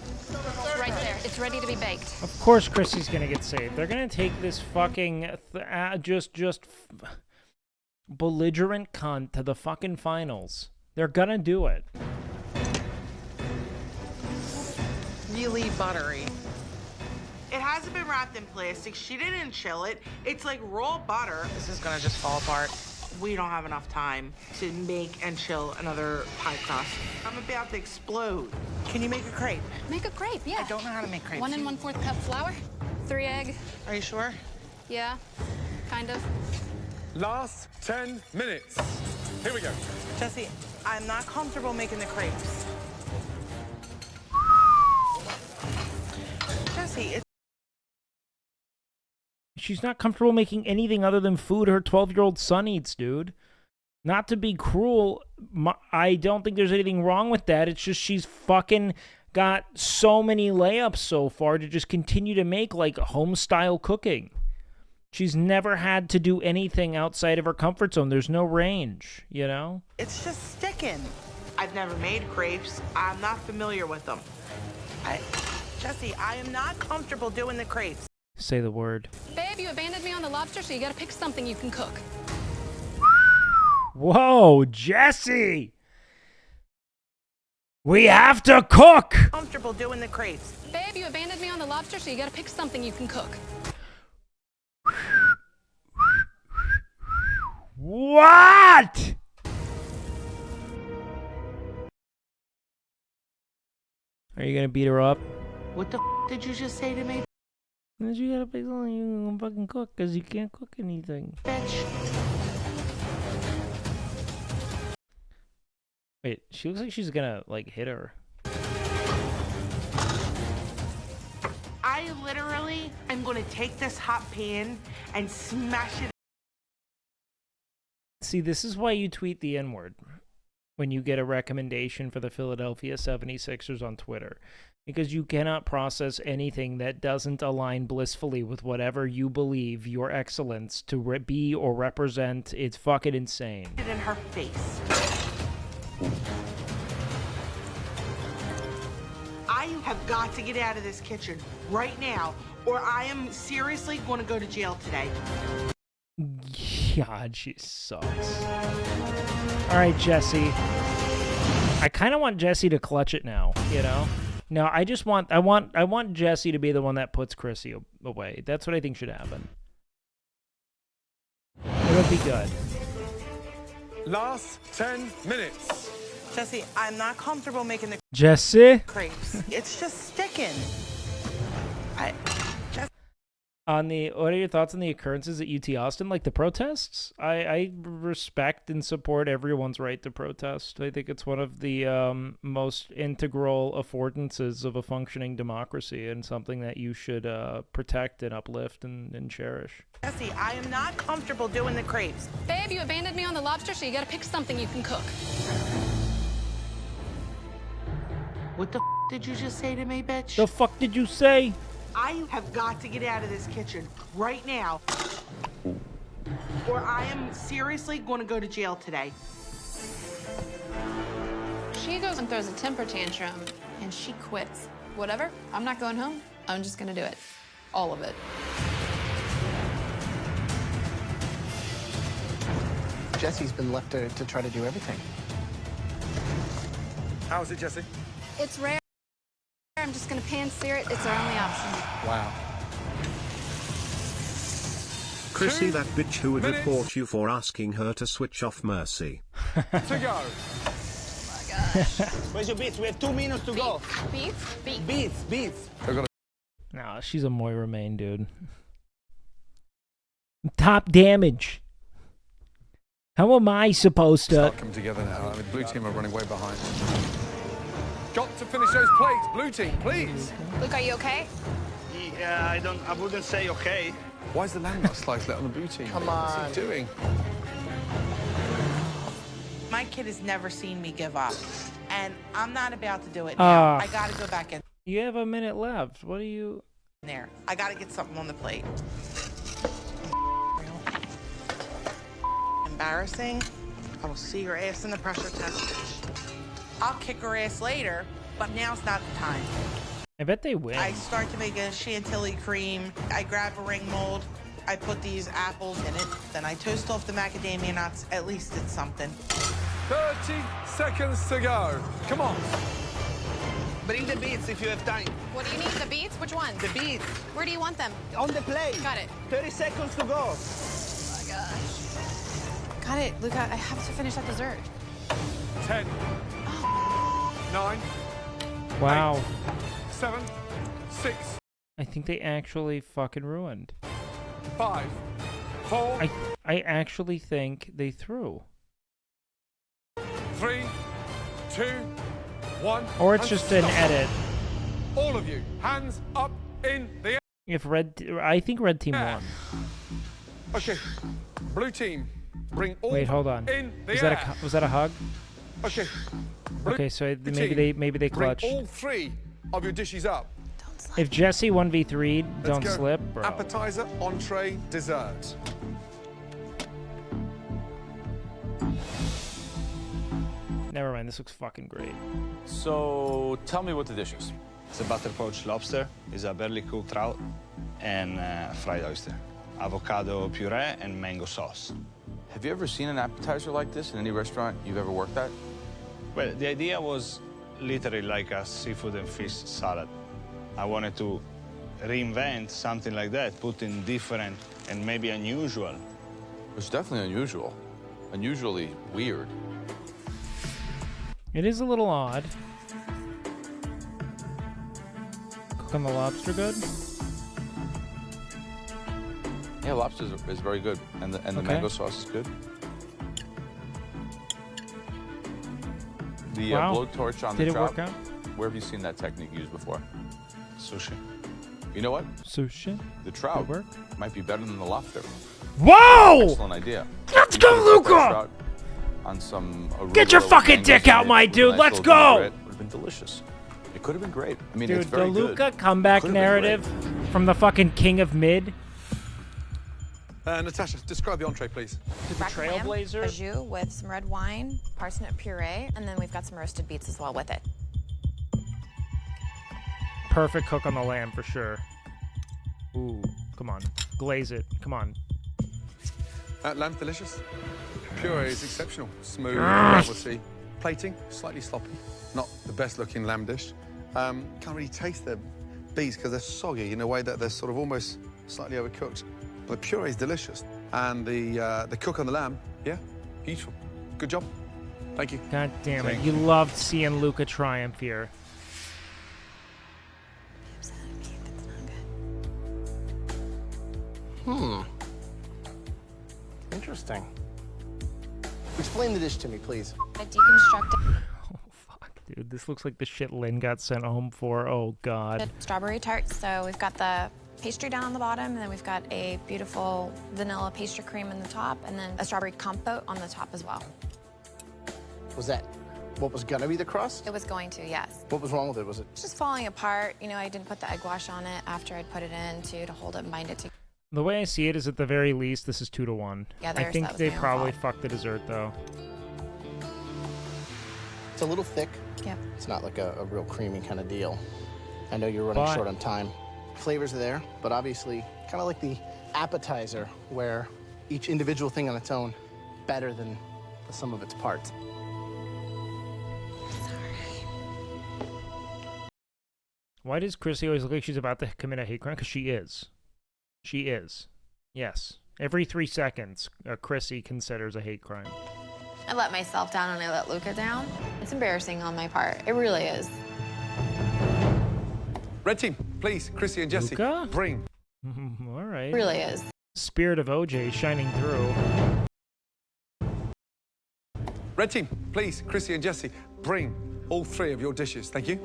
Right there. It's ready to be baked. Of course Chrissy's gonna get saved. They're gonna take this fucking belligerent cunt to the fucking finals. They're gonna do it. Really buttery. It hasn't been wrapped in plastic. She didn't chill it. It's like raw butter. This is gonna just fall apart. We don't have enough time to make and chill another pie crust. I'm about to explode. Can you make a crepe? Make a crepe, yeah. I don't know how to make crepes. 1 1/4 cup flour, 3 egg. Are you sure? Yeah, kind of. Last 10 minutes. Here we go. Jesse, I'm not comfortable making the crepes. Jesse, it's She's not comfortable making anything other than food her 12-year-old son eats, dude. Not to be cruel, I don't think there's anything wrong with that. It's just she's fucking got so many layups so far to just continue to make, like, home-style cooking. She's never had to do anything outside of her comfort zone. There's no range, you know? It's just sticking. I've never made crepes. I'm not familiar with them. Jesse, I am not comfortable doing the crepes. Say the word. Babe, you abandoned me on the lobster, so you gotta pick something you can cook. Whoa, Jesse! We have to cook! Comfortable doing the crepes. Babe, you abandoned me on the lobster, so you gotta pick something you can cook. What? Are you gonna beat her up? What the did you just say to me? You gotta pick something you can fucking cook, because you can't cook anything. Bitch. Wait, she looks like she's gonna, like, hit her. I literally am gonna take this hot pan and smash it. See, this is why you tweet the N-word when you get a recommendation for the Philadelphia 76ers on Twitter. Because you cannot process anything that doesn't align blissfully with whatever you believe your excellence to be or represent. It's fucking insane. It in her face. I have got to get out of this kitchen right now, or I am seriously going to go to jail today. God, she sucks. All right, Jesse. I kind of want Jesse to clutch it now, you know? No, I want Jesse to be the one that puts Chrissy away. That's what I think should happen. It would be good. Last 10 minutes. Jesse, I'm not comfortable making the Jesse? crepes. It's just sticking. What are your thoughts on the occurrences at UT Austin, like the protests? I respect and support everyone's right to protest. I think it's one of the most integral affordances of a functioning democracy and something that you should protect and uplift and cherish. Jesse, I am not comfortable doing the crepes. Babe, you abandoned me on the lobster, so you gotta pick something you can cook. What the did you just say to me, bitch? The fuck did you say? I have got to get out of this kitchen right now. or I am seriously going to go to jail today. She goes and throws a temper tantrum, and she quits. Whatever, I'm not going home. I'm just gonna do it. All of it. Jesse's been left to try to do everything. How is it, Jesse? It's rare. I'm just gonna pan-sear it. It's our only option. Wow. Chrissy, that bitch who would report you for asking her to switch off Mercy. To go. Where's your beats? We have 2 minutes to go. Beats? Beats. Beats, beats. No, she's a Moira main, dude. Top damage. How am I supposed to? Start coming together now. I mean, blue team are running way behind. Got to finish those plates. Blue team, please. Luke, are you okay? Yeah, I wouldn't say okay. Why is the land not sliced let on the blue team? Come What's on. he doing? My kid has never seen me give up, and I'm not about to do it now. I got to go back in You have a minute left. What are you? there. I got to get something on the plate. Embarrassing. I will see your ass in the pressure test. I'll kick her ass later, but now's not the time. I bet they win. I start to make a chantilly cream. I grab a ring mold. I put these apples in it. Then I toast off the macadamia nuts. At least it's something. 30 seconds to go. Come on. Bring the beats if you have time. What do you need? The beats? Which ones? The beats. Where do you want them? On the plate. Got it. 30 seconds to go. Oh my gosh. Got it, Luca. I have to finish that dessert. 10. 9. Wow. 8, 7. 6. I think they actually fucking ruined. 5. 4. I actually think they threw. 3. 2. 1. Or it's just an edit. All of you, hands up in the air. If I think red team won. Okay, blue team, bring all. Wait, hold on. In the Was air. that a hug? Okay. Okay, so maybe they Bring clutched. all 3 of your dishes up. If Jesse 1v3, don't Let's go. slip, bro. Appetizer, entree, dessert. Never mind, this looks fucking great. So tell me what the dish is. It's a butter poached lobster, it's a barely cooked trout, and fried oyster. Avocado puree and mango sauce. Have you ever seen an appetizer like this in any restaurant you've ever worked at? Well, the idea was literally like a seafood and fish salad. I wanted to reinvent something like that, put in different and maybe unusual. It's definitely unusual. Unusually weird. It is a little odd. Cooking the lobster good? Yeah, lobster is very good, and the Okay. mango sauce is good. The Wow. blowtorch on Did the it trout. work out? Where have you seen that technique used before? Sushi. You know what? Sushi? The trout work? might be better than the lobster. Whoa! Excellent idea. Let's go, You could've put that Luca! trout On some Get your arugula with fucking mangoes dick in out, it my with a dude. nice Let's little go! vinaigrette. Would have been delicious. It could have been great. I mean, Dude, it's the very Luca good. comeback Could've been narrative from the fucking king of mid. Natasha, describe the entree, please. Trailblazer. A jus with some red wine, parsnip puree, and then we've got some roasted beets as well with it. Perfect cook on the lamb for sure. Ooh, come on. Glaze it. Come on. Lamb delicious. Puree is exceptional. Smooth, Ah. obviously. Plating, slightly sloppy. Not the best looking lamb dish. Can't really taste the beets because they're soggy in a way that they're sort of almost slightly overcooked. But the puree is delicious. And the cook on the lamb, yeah, beautiful. Good job. Thank you. God damn it. Thank You loved seeing Luca triumph here. Interesting. Explain the dish to me, please. A deconstructed Dude, this looks like the shit Lynn got sent home for. Oh, God. strawberry tart. So we've got the pastry down on the bottom, and then we've got a beautiful vanilla pastry cream in the top, and then a strawberry compote on the top as well. Was that what was gonna be the crust? It was going to, yes. What was wrong with it? Was it? It's just falling apart. You know, I didn't put the egg wash on it after I'd put it in to hold it and bind it together. The way I see it is, at the very least, this is 2-1. Yeah, I think that was they my own probably fault. fucked the dessert, though. It's a little thick. Yep. It's not like a real creamy kind of deal. I know you're running But- short on time. Flavors are there, but obviously kind of like the appetizer where each individual thing on its own better than the sum of its parts. Why does Chrissy always look like she's about to commit a hate crime? Because she is. She is. Yes. Every 3 seconds, Chrissy considers a hate crime. I let myself down and I let Luca down. It's embarrassing on my part. It really is. Red team, please, Chrissy and Jesse, Luca? bring. All right. It really is. Spirit of OJ shining through. Red team, please, Chrissy and Jesse, bring all 3 of your dishes. Thank you.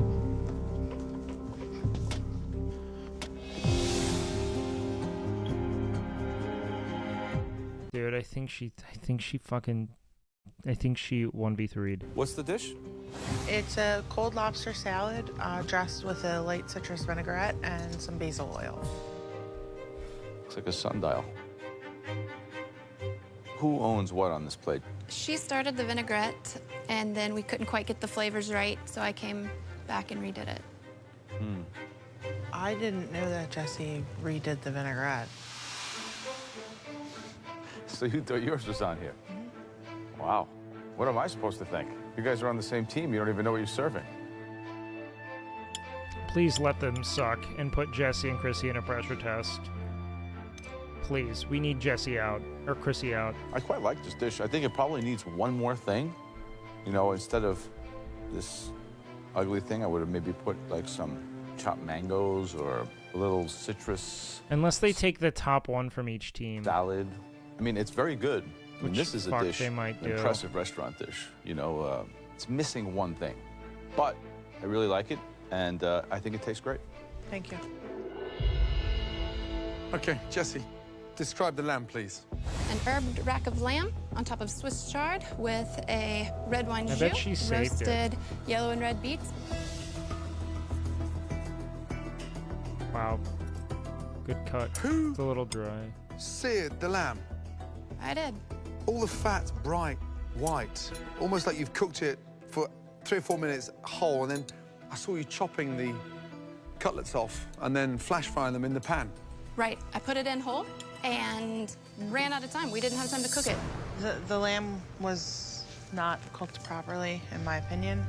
Dude, I think she 1v3'd. What's the dish? It's a cold lobster salad dressed with a light citrus vinaigrette and some basil oil. Looks like a sundial. Who owns what on this plate? She started the vinaigrette, and then we couldn't quite get the flavors right, so I came back and redid it. I didn't know that Jesse redid the vinaigrette. So you thought yours was on here? Wow. What am I supposed to think? You guys are on the same team. You don't even know what you're serving. Please let them suck and put Jesse and Chrissy in a pressure test. Please, we need Jesse out, or Chrissy out. I quite like this dish. I think it probably needs one more thing. You know, instead of this ugly thing, I would have maybe put like some chopped mangoes or a little citrus Unless they take the top one from each team. salad. I mean, it's very good. I mean, Which this is a fuck dish, they might an do. impressive restaurant dish. You know, it's missing one thing, but I really like it, and I think it tastes great. Thank you. Okay, Jesse, describe the lamb, please. An herbed rack of lamb on top of Swiss chard with a red wine I jus, bet she saved it. roasted yellow and red beets. Wow. Good cut. It's a little dry. Seared the lamb. I did. All the fat's bright white, almost like you've cooked it for 3 or 4 minutes whole, and then I saw you chopping the cutlets off and then flash frying them in the pan. Right. I put it in whole and ran out of time. We didn't have time to cook it. The lamb was not cooked properly, in my opinion.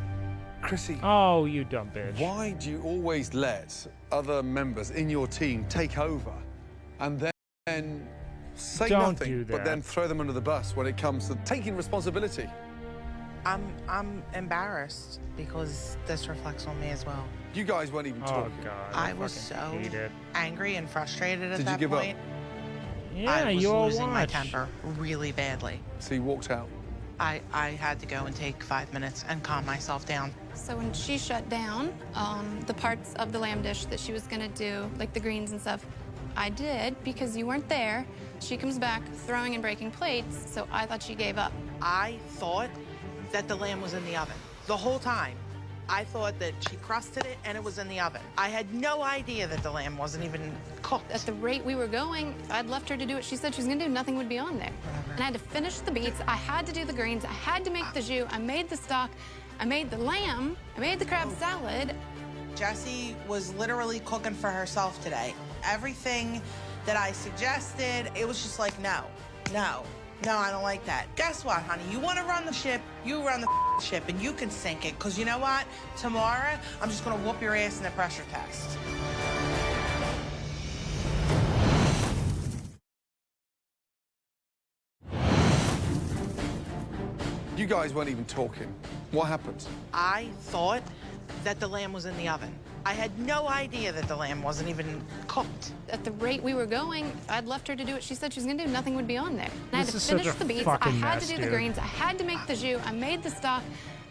Chrissy. Oh, you dumb bitch. Why do you always let other members in your team take over and then say Don't nothing, do but that. then throw them under the bus when it comes to taking responsibility? I'm embarrassed because this reflects on me as well. You guys weren't even Oh, talking. God. I was so fucking hate it. angry and frustrated at Did you that give up? point. Yeah, I was you all losing my watch. temper really badly. So you walked out. I had to go and take 5 minutes and calm myself down. So when she shut down the parts of the lamb dish that she was gonna do, like the greens and stuff, I did because you weren't there. She comes back throwing and breaking plates, so I thought she gave up. I thought that the lamb was in the oven the whole time. I thought that she crusted it and it was in the oven. I had no idea that the lamb wasn't even cooked. At the rate we were going, if I'd left her to do what she said she was gonna do, nothing would be on there. And I had to finish the beets, I had to do the greens, I had to make the jus, I made the stock, I made the lamb, I made the crab salad. Jessie was literally cooking for herself today. Everything that I suggested, it was just like, no, I don't like that. Guess what, honey? You want to run the ship, you run the ship, and you can sink it. Because you know what? Tomorrow, I'm just going to whoop your ass in a pressure test. You guys weren't even talking. What happened? I thought that the lamb was in the oven. I had no idea that the lamb wasn't even cooked. At the rate we were going, if I'd left her to do what she said she was gonna do, nothing would be on there. And I had This to is such finish a the beets, fucking I had mess, to do dude. the greens, I had to make the jus, I made the stock,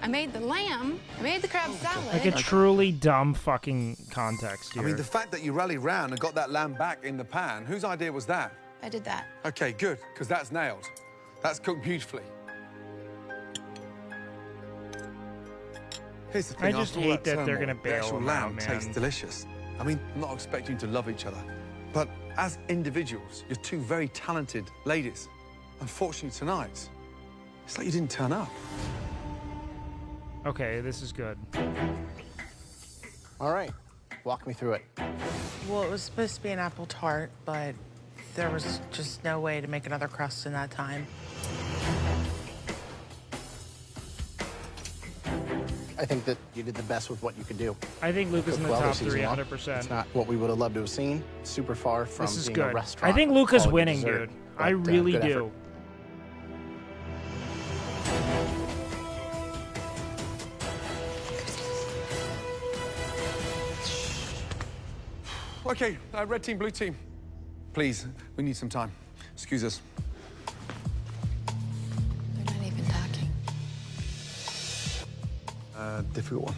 I made the lamb, I made the crab salad. Like a truly dumb fucking context here. I mean, the fact that you rallied round and got that lamb back in the pan, whose idea was that? I did that. Okay, good, because that's nailed. That's cooked beautifully. Here's the thing, I just after all hate that they're turmoil, gonna the bail actual them lamb out, tastes man. delicious. I mean, I'm not expecting you to love each other, but as individuals, you're two very talented ladies. Unfortunately, tonight, it's like you didn't turn up. Okay, this is good. All right, walk me through it. Well, it was supposed to be an apple tart, but there was just no way to make another crust in that time. I think that you did the best with what you could do. I think Luke is in the Cooked well top this season 3, long. 100%. It's not what we would have loved to have seen. Super far from This is being a good. restaurant. I think Luke is quality winning, dessert, dude. but, I really good do. effort. Okay, red team, blue team. Please, we need some time. Excuse us. They're not even talking. Difficult one.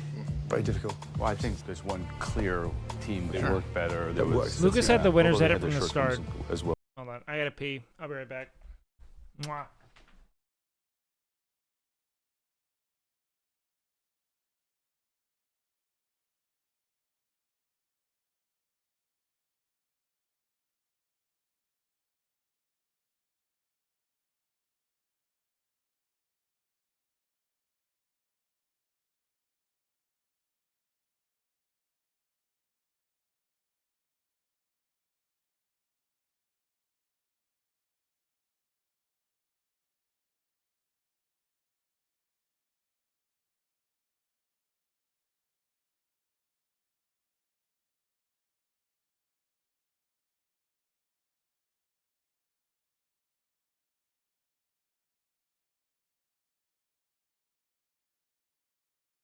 Very difficult. Well, I think there's one clear team that worked better. That works. Lucas had the winners although at they it had from the their start. shortcomings as well. Hold on, I gotta pee. I'll be right back. Mwah.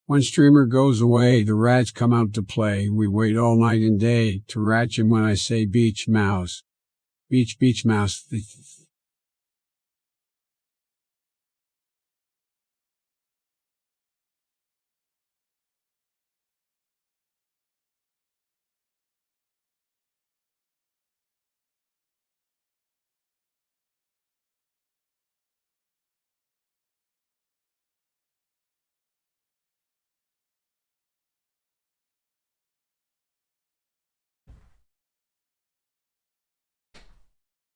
When streamer goes away, the rats come out to play. We wait all night and day to ratch him when I say beach mouse. Beach mouse.